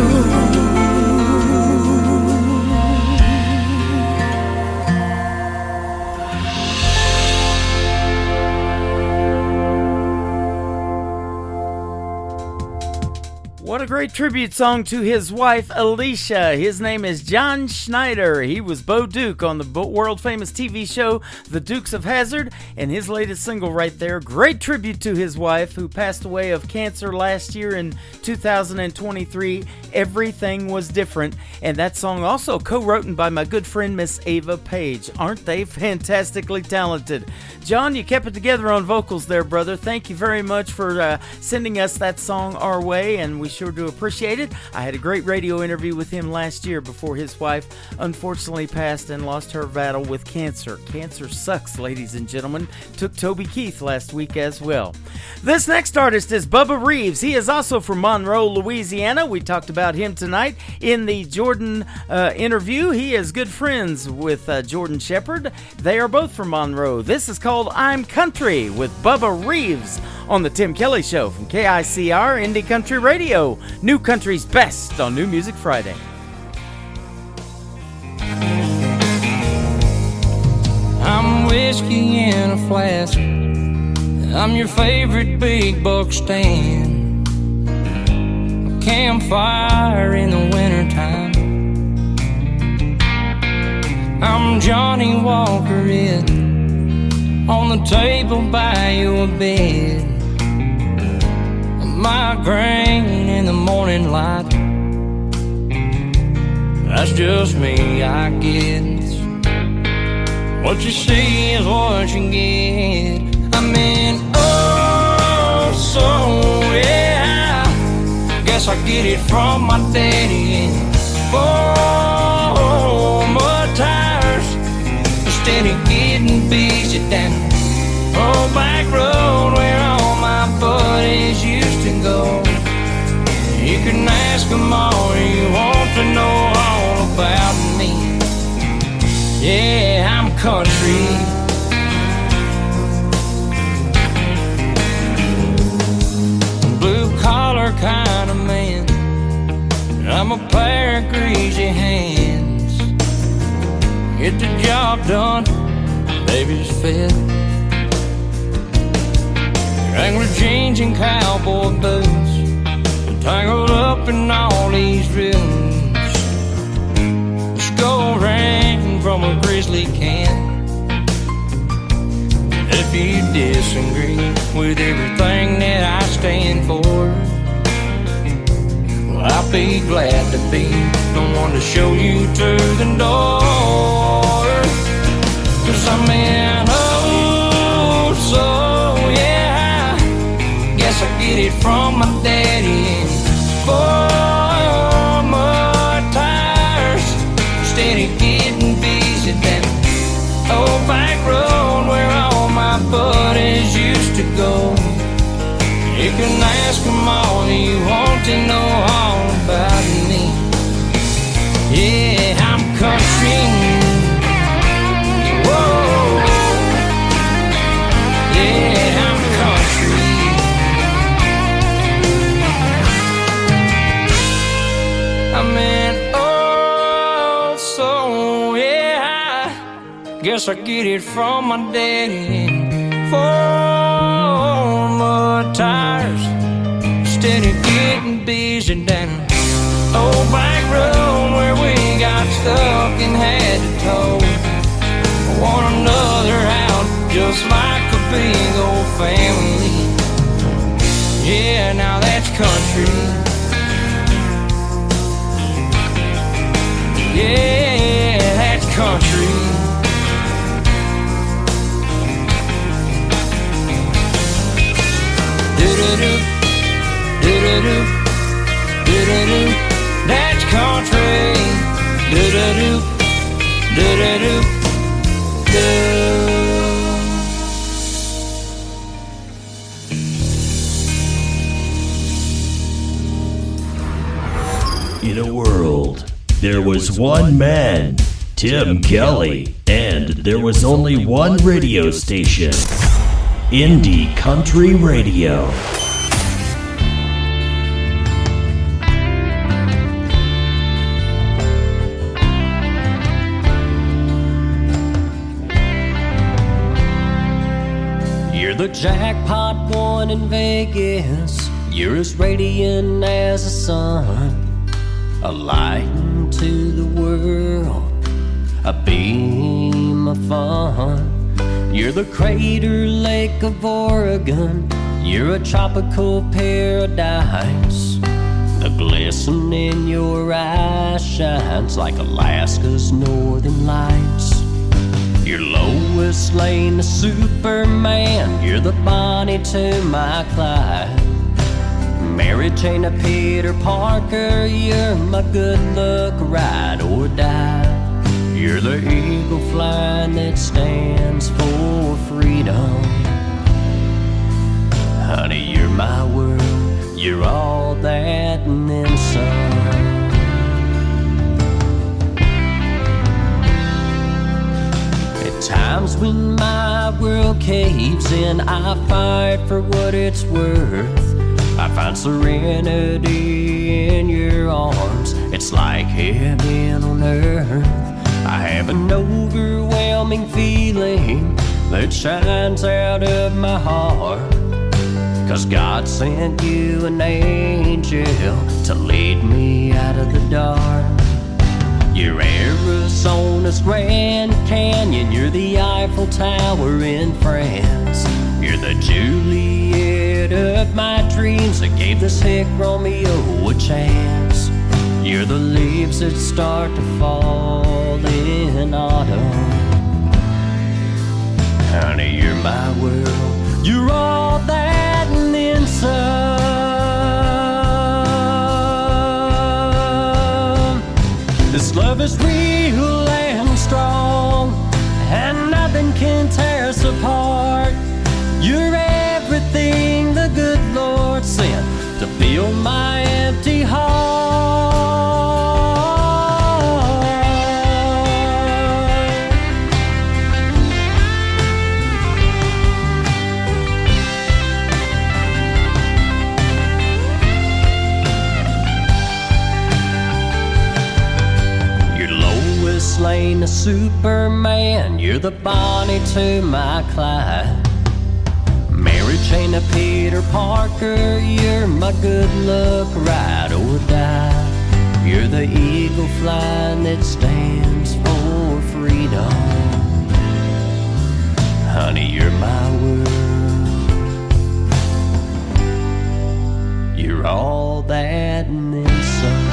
What a great tribute song to his wife, Alicia. His name is John Schneider. He was Bo Duke on the world-famous TV show, The Dukes of Hazzard, and his latest single right there, great tribute to his wife, who passed away of cancer last year in 2023, Everything Was Different, and that song also co-written by my good friend, Miss Ava Page. Aren't they fantastically talented? John, you kept it together on vocals there, brother. Thank you very much for sending us that song our way, and we sure do appreciate it. I had a great radio interview with him last year before his wife unfortunately passed and lost her battle with cancer. Cancer sucks, ladies and gentlemen. Took Toby Keith last week as well. This next artist is Bubba Reeves. He is also from Monroe, Louisiana. We talked about him tonight in the Jordan interview. He is good friends with Jordan Shepherd. They are both from Monroe. This is called I'm Country with Bubba Reeves on the Tim Kelly Show from KICR Indie Country Radio. New Country's best on New Music Friday. I'm whiskey in a flask. I'm your favorite big buck stand. A campfire in the wintertime. I'm Johnny Walker Red. On the table by your bed. A migraine in the morning light. That's just me, I guess. What you see is what you get. I mean, oh, so yeah. Guess I get it from my daddy. Oh, mud tires. Steady getting busy down the old back road where all my buddies used to go. You can ask them all you want to know all about me. Yeah, I'm country. Blue collar kind of man. I'm a pair of greasy hands. Get the job done, baby's fed. Wrangler jeans and cowboy boots, tangled up in all these rhythms. A skull ring from a grizzly can. If you disagree with everything that I stand for, well, I'll be glad to be the one to show you to the door. 'Cause I'm in, oh, so yeah. Guess I get it from my daddy. Four mud tires, steady getting busy down old back road where all my buddies used to go. You can ask them all you want to know all about me. Yeah, I'm country. Whoa. Yeah, I'm country. I mean, oh, so yeah. Guess I get it from my daddy. Four mud tires, steady getting busy down old back road where we got stuck and had to tow one another out just like a big old family. Yeah, now that's country. Yeah, that's country. Do-do-do, do-do-do, do-do-do, that's country. Do-do-do, do-do-do, do. In a world, there was one man, Tim Kelly, and there was only one radio station, Indie Country Radio. You're the jackpot one in Vegas. You're as radiant as the sun, a light into the world, a beam of fun. You're the Crater Lake of Oregon, you're a tropical paradise. The glisten in your eyes shines like Alaska's northern lights. You're Lois Lane, the Superman, you're the Bonnie to my Clyde. Mary Jane to Peter Parker, you're my good luck, ride or die. You're the eagle flying that stands for freedom. Honey, you're my world, you're all that and then some. At times when my world caves in, I fight for what it's worth. I find serenity in your arms, it's like heaven on earth. I have an overwhelming feeling that shines out of my heart, 'cause God sent you an angel to lead me out of the dark. You're Arizona's Grand Canyon, you're the Eiffel Tower in France. You're the Juliet of my dreams that gave this hick Romeo a chance. You're the leaves that start to fall in autumn. Honey, you're my world, you're all that and then some. This love is real and strong, and nothing can tear us apart. You're everything the good Lord sent to fill my empty heart. You're Lois Lane, the Superman, you're the Bonnie to my Clyde. Mary Jane to Peter Parker, you're my good luck, ride or die. You're the eagle flying that stands for freedom. Honey, you're my world, you're all that and then some.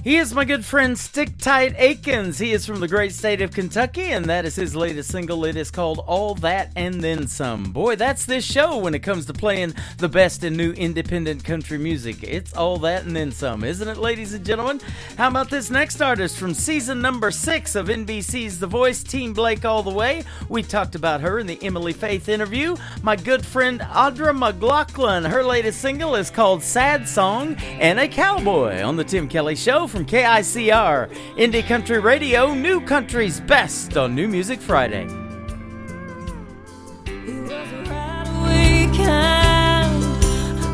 He is my good friend Stick Tight Akins. He is from the great state of Kentucky, and that is his latest single. It is called All That and Then Some. Boy, that's this show when it comes to playing the best in new independent country music. It's all that and then some, isn't it, ladies and gentlemen? How about this next artist from season number 6 of NBC's The Voice, Team Blake All the Way? We talked about her in the Emily Faith interview. My good friend Audra McLaughlin. Her latest single is called Sad Song and a Cowboy on The Tim Kelly Show from KICR, Indie Country Radio, New Country's best on New Music Friday.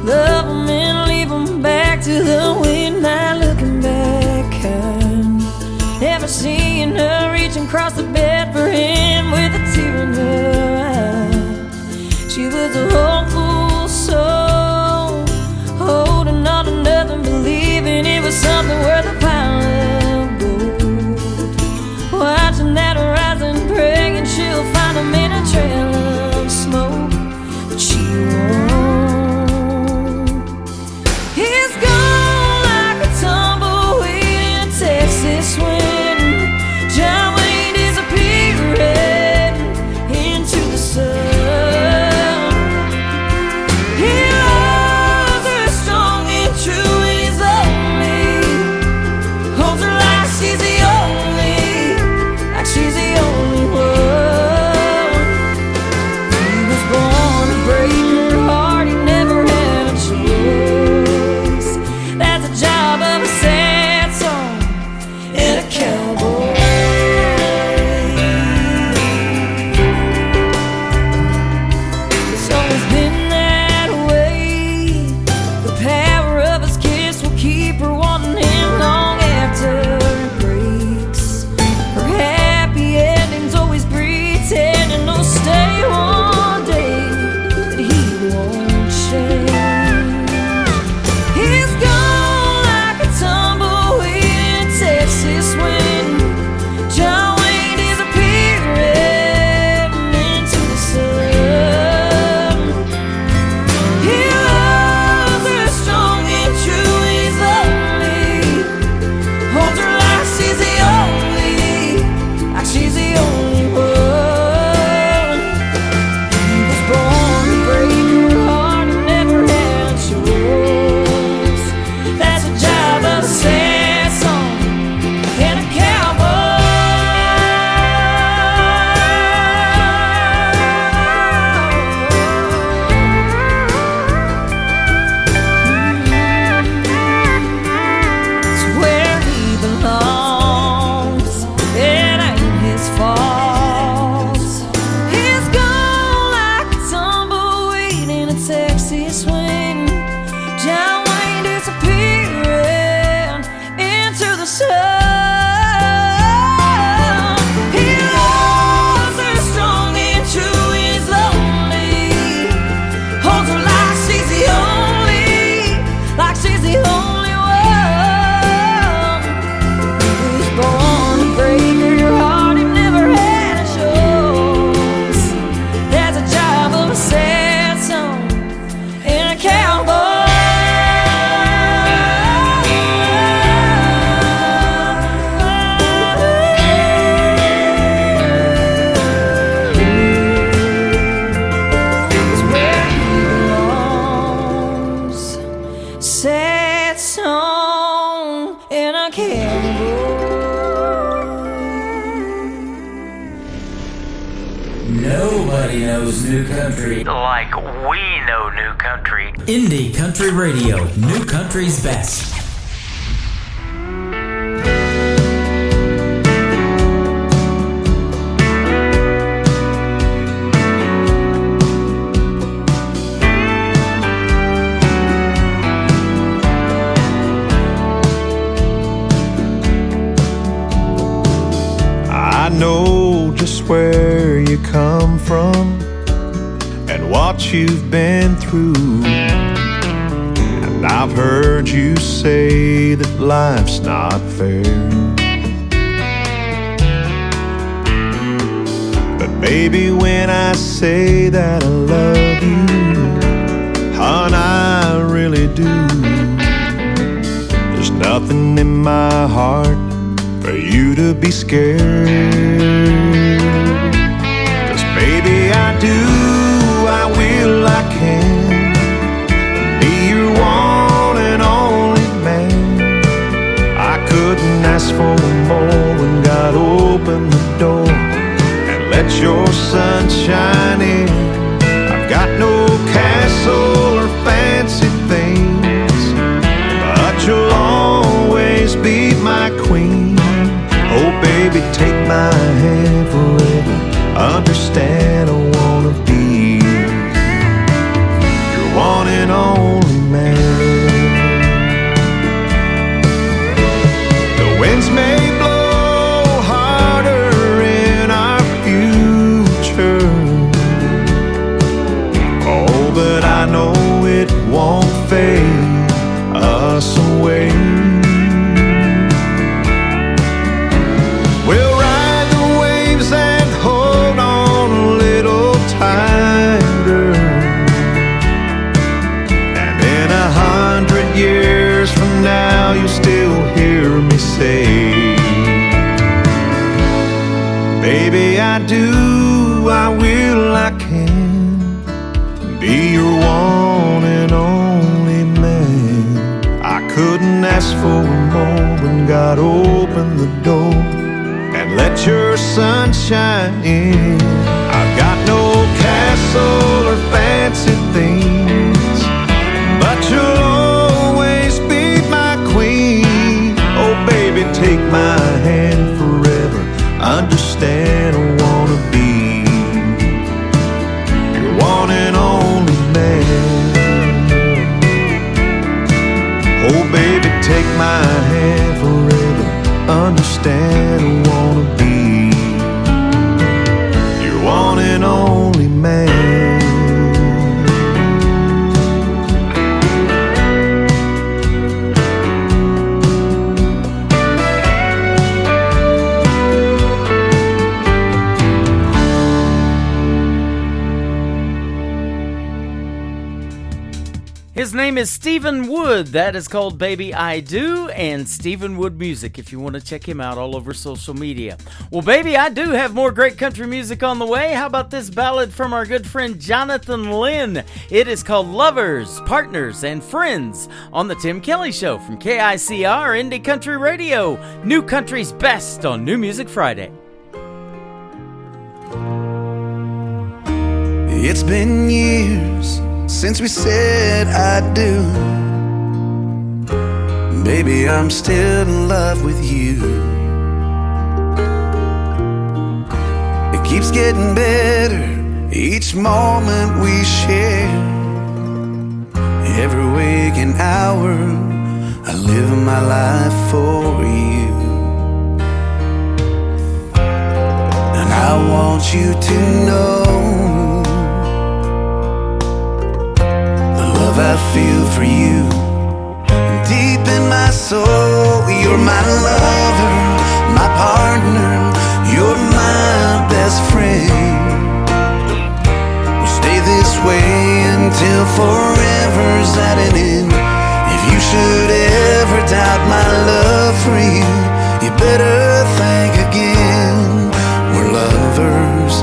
Love 'em and leave 'em back to the wind, not looking back kind. Never seeing her reaching across the bed for him with a tear in her eye. She was a hopeful soul, holding on to nothing, believing it was something worth a pile of gold. Watching that horizon, praying she'll find him in a trail of smoke, but she won't. He's gone like a tumbleweed in Texas wind. John Wayne disappeared. Nobody knows new country like we know new country. Indie Country Radio, new country's best. I know just where you come from and what you've been through. And I've heard you say that life's not fair. But baby, when I say that I love you, hon, I really do. There's nothing in my heart for you to be scared. 'Cause baby, I do, I will, I can be your one and only man. I couldn't ask for more when God opened the door and let your sun shine in. I've got no castle or fancy things, but you'll always be my queen. Oh baby, take my hand forever. Understand I wanna be your one and only man. The winds may blow harder in our future, oh, but I know it won't fade us away. Years from now, you still hear me say, baby, I do, I will, I can be your one and only man. I couldn't ask for more when God opened the door and let your sun shine in. I've got no castle or fancy things, but you'll baby, take my hand forever. Understand I wanna be your one and only man. Oh baby, take my hand forever. Understand I wanna be your one and only man. His name is Stephen Wood. That is called Baby I Do, and Stephen Wood Music if you want to check him out all over social media. Well, Baby I Do have more great country music on the way. How about this ballad from our good friend Jonathan Lynn? It is called Lovers, Partners, and Friends on The Tim Kelly Show from KICR Indie Country Radio. New Country's best on New Music Friday. It's been years since we said I do. Baby, I'm still in love with you. It keeps getting better each moment we share. Every waking hour I live my life for you. And I want you to know I feel for you. Deep in my soul, you're my lover, my partner, you're my best friend. We'll stay this way until forever's at an end. If you should ever doubt my love for you, you better think again. We're lovers,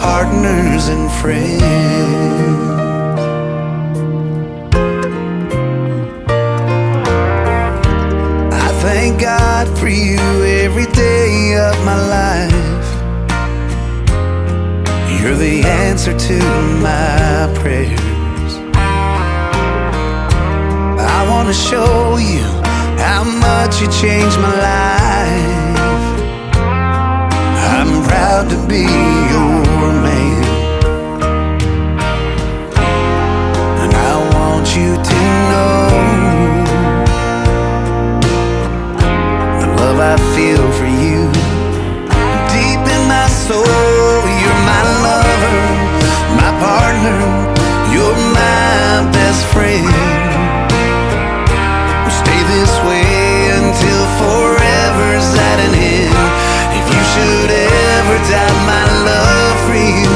partners, and friends. Thank God for you every day of my life. You're the answer to my prayers. I wanna show you how much you changed my life. I'm proud to be your man, and I want you to know the love I feel for you. Deep in my soul, you're my lover, my partner, you're my best friend. We'll stay this way until forever's at an end. If you should ever doubt my love for you,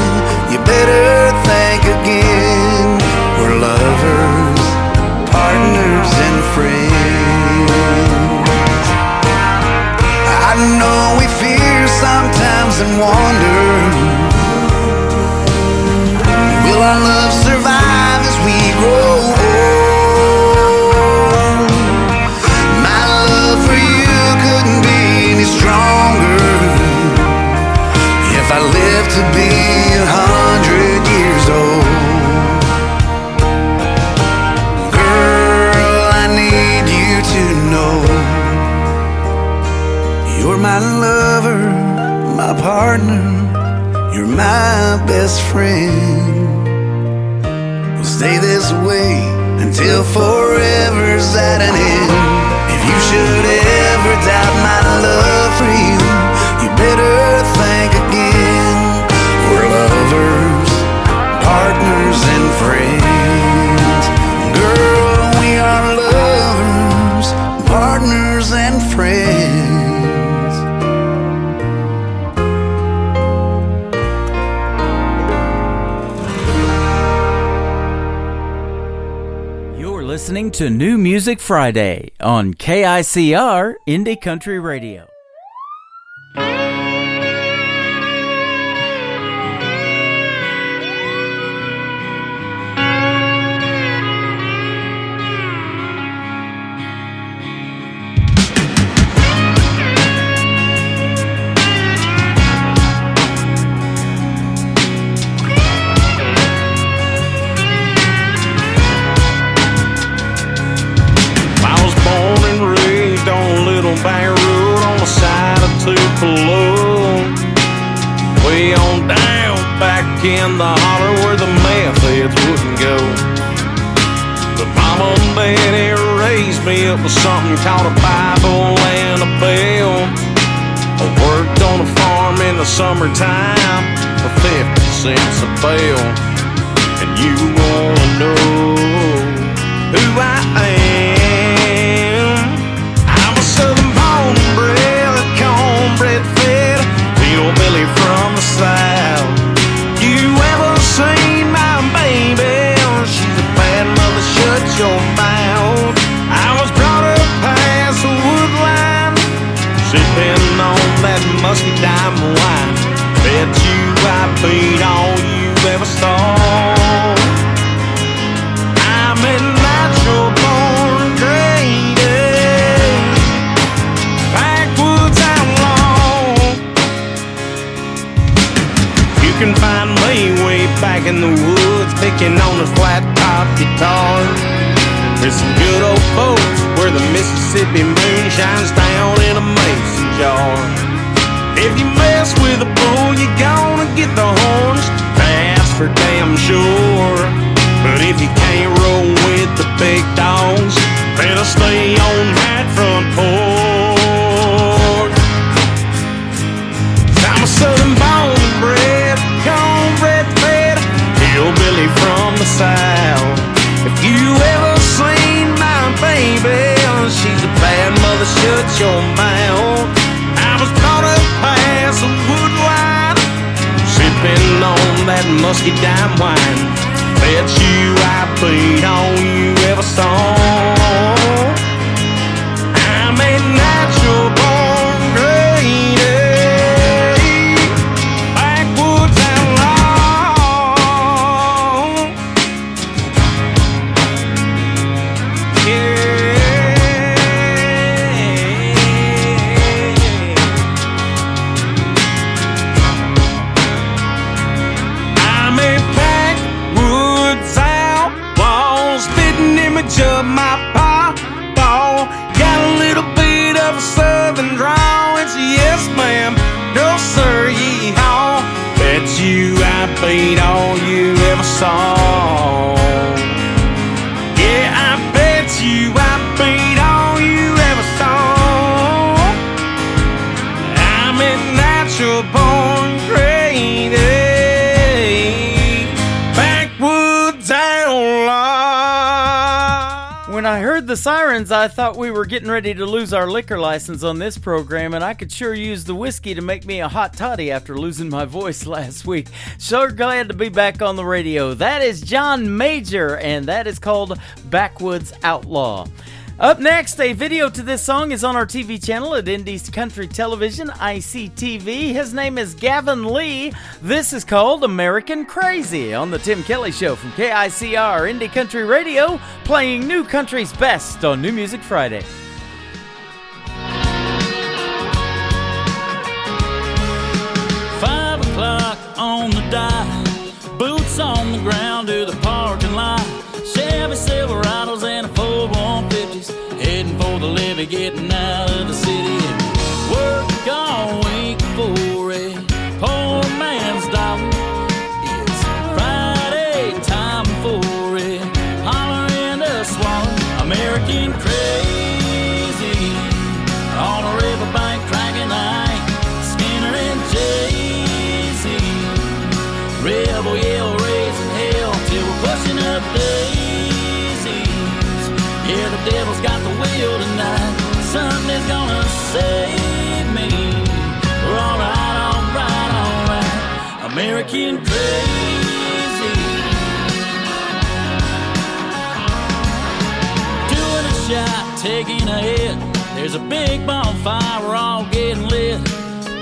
you better think again. We're lovers, partners, and friends. I know we fear sometimes and wonder, will our love survive as we grow old? My love for you couldn't be any stronger if I live to be 100 years old. Girl, I need you to know you're my lover, my partner, you're my best friend. We'll stay this way until forever's at an end. If you should ever doubt my love for you, you better think again. We're lovers, partners, and friends. Girl, we are lovers, partners, and friends. Listening to New Music Friday on KICR Indie Country Radio. Banger road on the side of Tupelo, way on down back in the holler where the meth heads wouldn't go. But Mama and Daddy raised me up with something called a Bible and a bell. I worked on a farm in the summertime for 50 cents a bale. And you wanna know who I am? I'm a Southern born and bred, cornbread fed hillbilly from the South. You ever seen my baby? She's a bad mother, shut your mouth. I was brought up past the woodline, sipping on that musky dime wine. Bet you I beat all you ever saw. I'm a natural born greatest backwoods outlaw. You can find me way back in the woods, picking on a flat top guitar. There's some good old folks where the Mississippi moon shines down in a mason jar. If you mess with a bull, you're gonna get the horns, that's for damn sure. But if you can't roll with the big dogs, better stay on that front porch. I'm a Southern born and bred, cornbread fed hillbilly from the South. If you ever seen my baby, she's a bad mother, shut your mouth. I was brought up past the woodline, sipping on that musky dime wine. Bet you I beat all you ever saw. I'm a natural born greatest backwoods outlaw. Yeah. the sirens, I thought we were getting ready to lose our liquor license on this program, and I could sure use the whiskey to make me a hot toddy after losing my voice last week. Sure glad to be back on the radio. That is John Major, and that is called Backwoods Outlaw. Up next, a video to this song is on our TV channel at Indies Country Television, ICTV. His name is Gavin Lee. This is called American Crazy on the Tim Kelly Show from KICR Indie Country Radio, playing New Country's best on New Music Friday. 5 o'clock on the dime, boots on the ground to the parking lot. Chevy Silverados and a Ford 150s, heading for the levee, getting out of the city. Work all week for a poor man's dollar. It's Friday time for a holler and a swallow. American crazy on a riverbank, cranking night. Skinner and Jay-Z, rebel yell, raising hell till we're pushing up daisies. Yeah, the devil's got the wheel tonight. Sunday's gonna save me. We're alright, alright, alright. American crazy. Doing a shot, taking a hit. There's a big bonfire, we're all getting lit.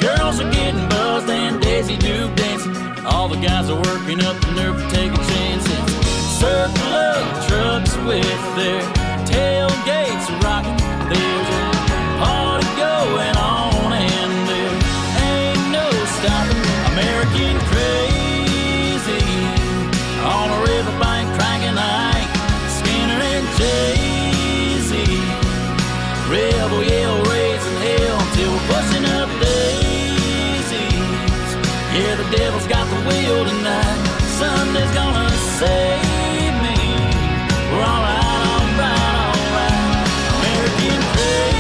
Girls are getting buzzed and Daisy Duke dancing. All the guys are working up the nerve to take a chance. Circle of trucks with their tailgates rocking. There's a party going on and there ain't no stopping. American crazy on a riverbank, cranking night. Skinner and Jay-Z, rebel yell, raising hell till we're pushing up daisies. Yeah, the devil's got the wheel tonight. Sunday's gonna save me. We're alright, alright, alright. American crazy.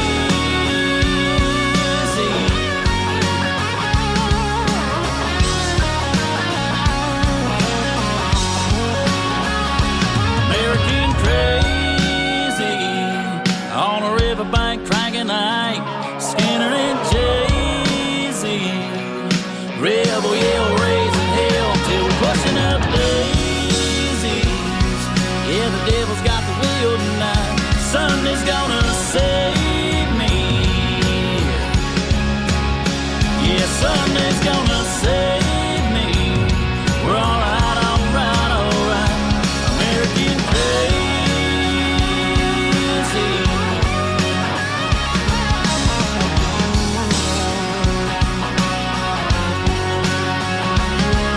American crazy on a riverbank, cranking night. Skinner and Jay-Z, rebel yell, raising hell till we're pushing up daisies. Yeah, the devil's got the wheel tonight. Sunday's gonna save me. Yeah, Sunday's gonna save me. We're alright, alright, alright. American crazy.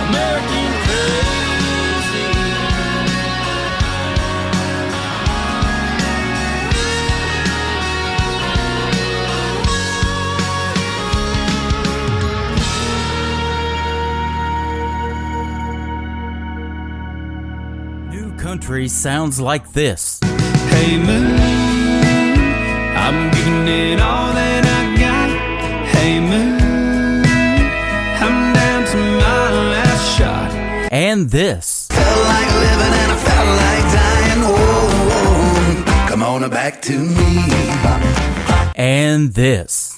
American crazy. New Country sounds like this. Hey moon, I'm giving it all that I got. Hey moon, I'm down to my last shot. And this. Felt like living and I felt like dying. Oh, come on back to me. And this.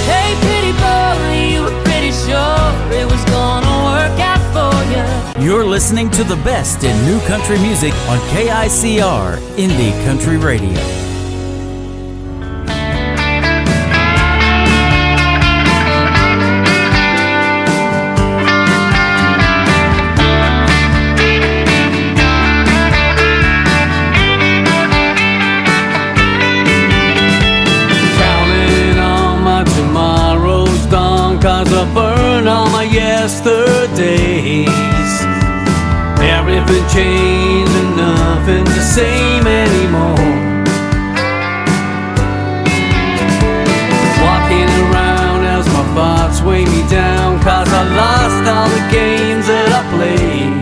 Hey, pretty boy, you were pretty sure it was gonna work out for you. You're listening to the best in new country music on KICR Indie Country Radio. Counting on my tomorrow's dawn, 'cause I burn all my yesterdays. Everything changed and nothing the same anymore. Walking around as my thoughts weigh me down, 'cause I lost all the games that I played.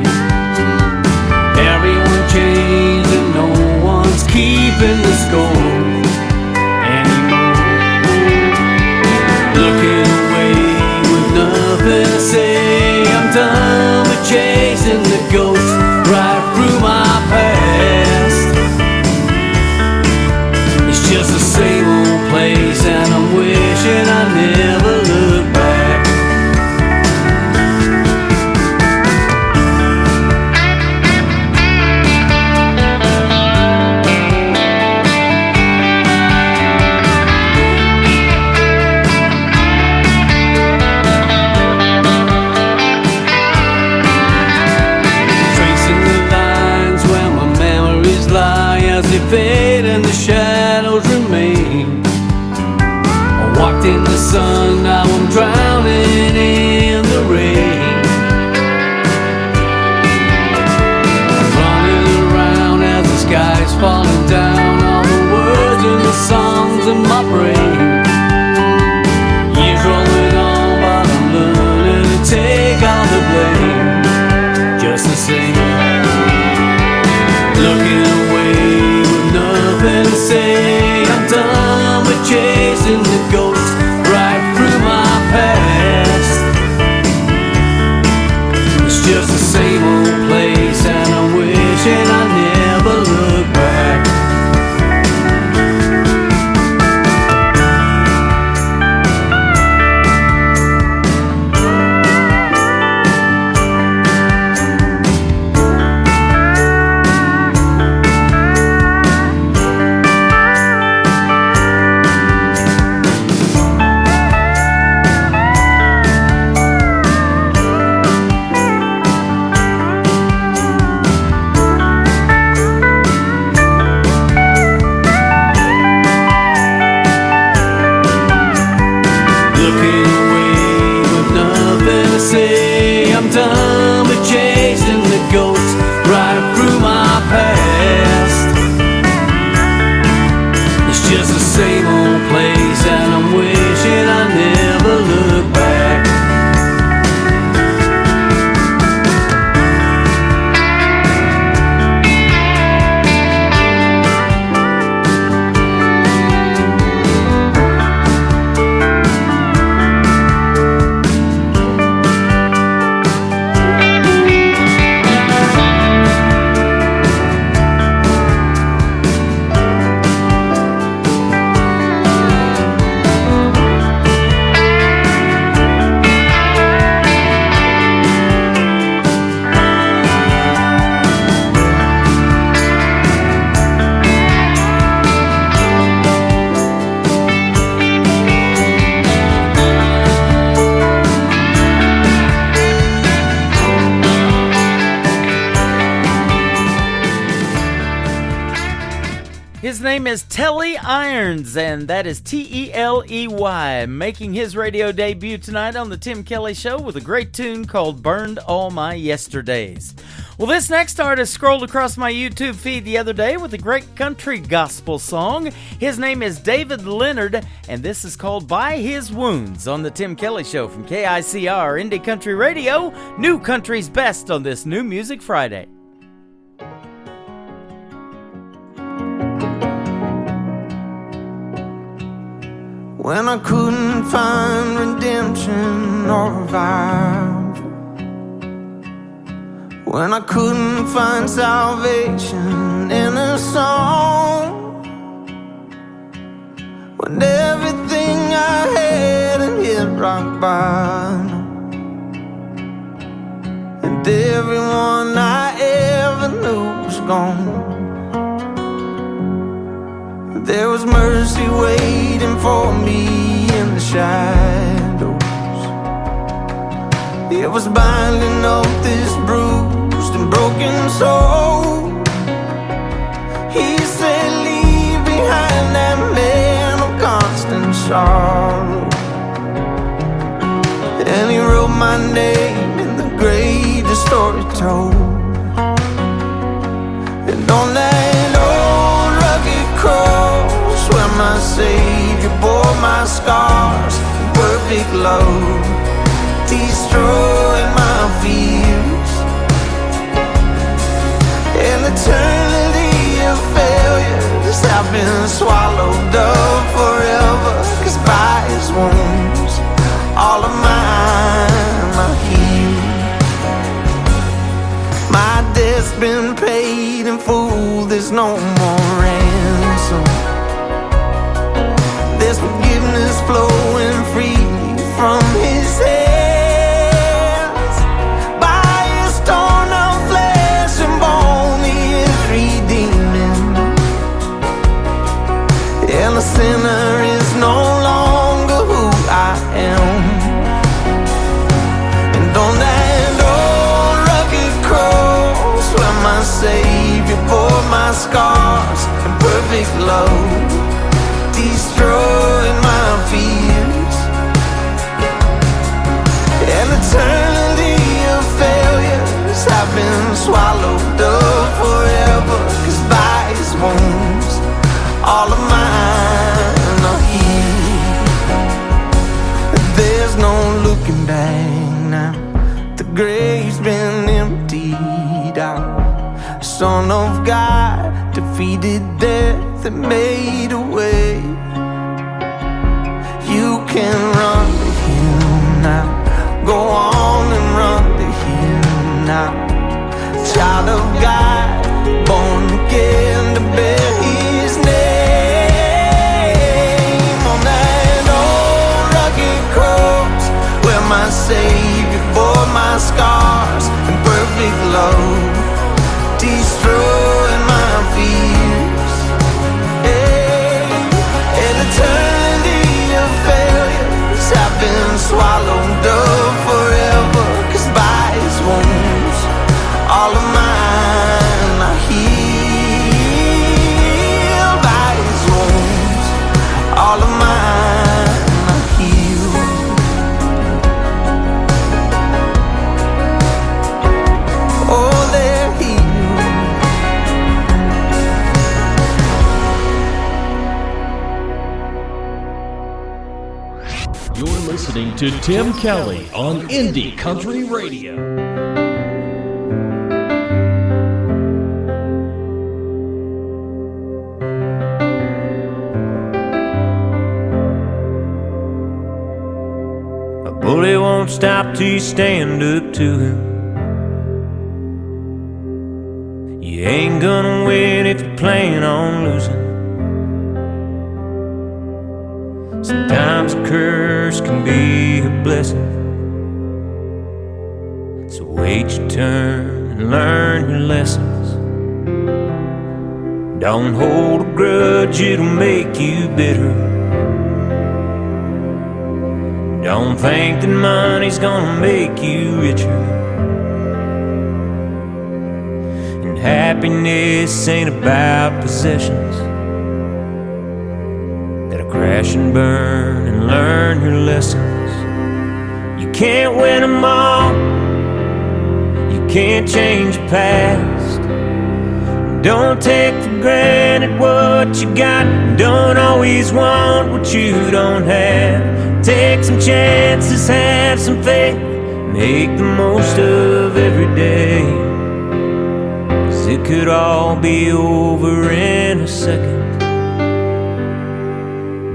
Everyone changed and no one's keeping the score anymore. Looking away with nothing to say, I'm done with chasing the ghosts right through my past. I'm done with chasing the ghosts right through my past. It's just the same old place, and I'm wishing I never look back. His name is Telly Irons, and that is T-E-L-E-Y, making his radio debut tonight on the Tim Kelly Show with a great tune called Burned All My Yesterdays. Well, this next artist scrolled across my YouTube feed the other day with a great country gospel song. His name is David Leonard, and this is called By His Wounds on the Tim Kelly Show from KICR Indie Country Radio, New Country's Best on this New Music Friday. When I couldn't find redemption or revival, when I couldn't find salvation in a song, when everything I had had hit rock bottom, and everyone I ever knew was gone, there was mercy waiting for me in the shadows. It was binding up this bruised and broken soul. He said, leave behind that man of constant sorrow. And he wrote my name in the greatest story told. And on that old rugged cross where my Savior bore my scars in perfect love, destroying my fears. An eternity of failures have been swallowed up forever, 'cause by His wounds all of mine are healed. My debt's been paid in full, there's no more ransom. There's forgiveness flowing freely from His hands. By His torn out flesh and bone He is redeeming, and the sinner is no longer who I am. And on that old rugged cross where my Savior bore my scars in perfect love, destroying my fears. An eternity of failures have been swallowed up forever, 'cause by His wounds all of mine are healed. There's no looking back now, the grave's been emptied out. Son of God defeated death and made a way. You can run to Him now, go on and run to Him now. Child of God, born again to bear His name. On that old rugged cross where my Savior bore my scars in perfect love, destroying my fears. An eternity of failures have been swallowed up forever, 'cause by His wounds all of mine are healed. By His wounds all of mine are healed. to Tim Kelly on Indie Country Radio. A bully won't stop till you stand up to him. You ain't gonna win if you plan on losing. Sometimes a curse can be a blessing. So wait your turn and learn your lessons. Don't hold a grudge, it'll make you bitter. Don't think that money's gonna make you richer. And happiness ain't about possessions. Crash and burn and learn your lessons. You can't win them all. You can't change your past. Don't take for granted what you got. Don't always want what you don't have. Take some chances, have some faith. Make the most of every day. 'Cause it could all be over in a second.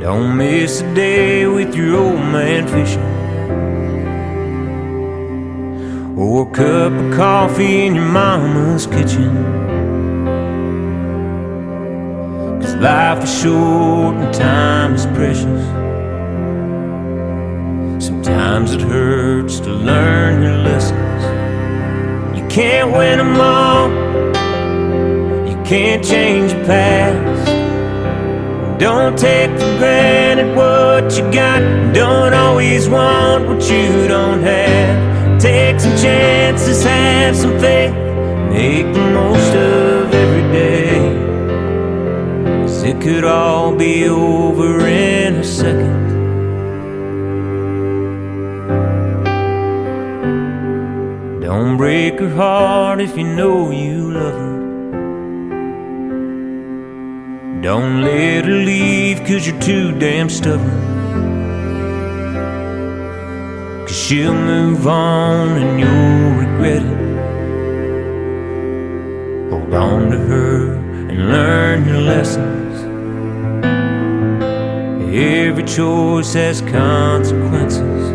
Don't miss a day with your old man fishing, or a cup of coffee in your mama's kitchen. 'Cause life is short and time is precious. Sometimes it hurts to learn your lessons. You can't win them all. You can't change your past. Don't take for granted what you got. Don't always want what you don't have. Take some chances, have some faith. Make the most of every day. 'Cause it could all be over in a second. Don't break her heart if you know you love her. Don't let her leave 'cause you're too damn stubborn. 'Cause she'll move on and you'll regret it. Hold on to her and learn your lessons. Every choice has consequences.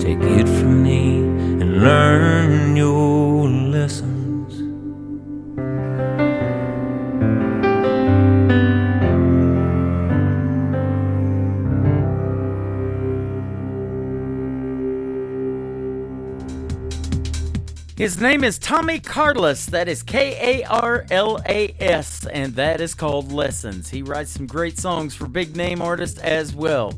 Take it from me and learn your lessons. His name is Tommy Karlas. That is Karlas, and that is called Lessons. He writes some great songs for big name artists as well.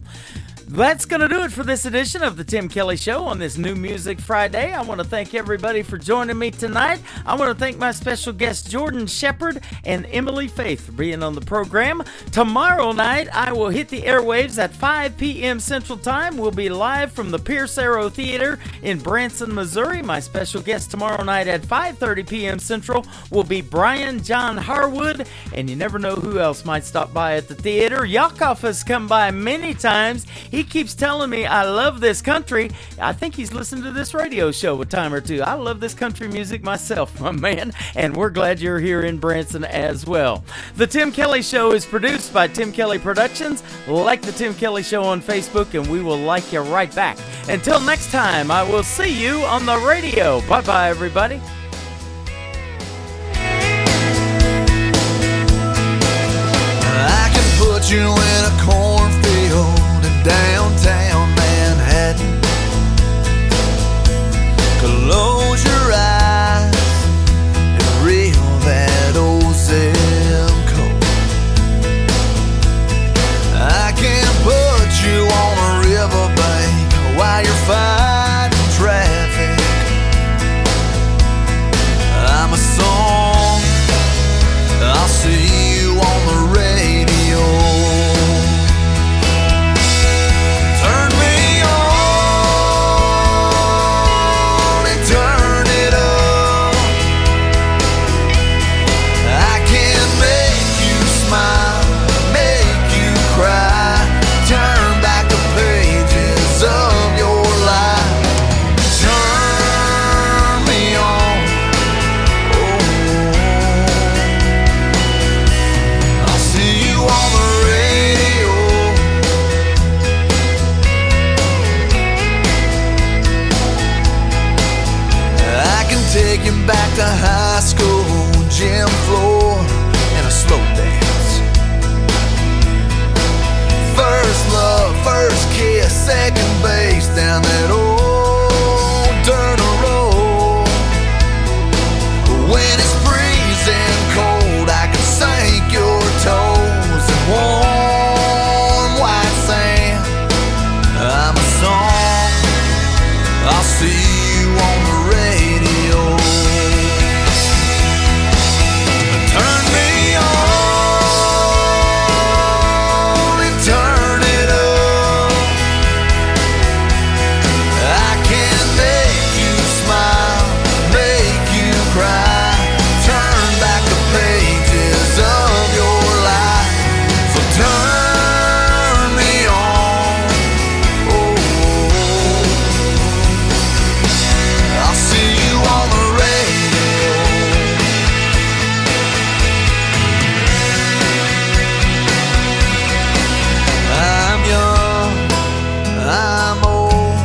That's going to do it for this edition of the Tim Kelly Show on this New Music Friday. I want to thank everybody for joining me tonight. I want to thank my special guests Jordan Shepard and Emily Faith for being on the program. Tomorrow night, I will hit the airwaves at 5 p.m. Central Time. We'll be live from the Pierce Arrow Theater in Branson, Missouri. My special guest tomorrow night at 5:30 p.m. Central will be Brian John Harwood, and you never know who else might stop by at the theater. Yakov has come by many times. He keeps telling me I love this country. I think he's listened to this radio show a time or two. I love this country music myself, my man, and we're glad you're here in Branson as well. The Tim Kelly Show is produced by Tim Kelly Productions. Like the Tim Kelly Show on Facebook, and we will like you right back. Until next time, I will see you on the radio. Bye-bye, everybody. I can put you in a cornfield in downtown Manhattan. Close your eyes and reel that old zip code. I can put you on a riverbank while you're fighting traffic. I'm a song, I'll see you on the radio. take you back to high school, gym floor, and a slow dance. First love, first kiss, second base down that old dirt road. When it's freezing cold, I can sink your toes in warm white sand. I'm a song, I'll see you on the radio. Turn me on and turn it up. I can make you smile, make you cry, turn back the pages of your life. So turn me on. I'll see you on the radio. I'm young, I'm old,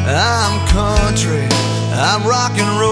I'm country, I'm rock and roll.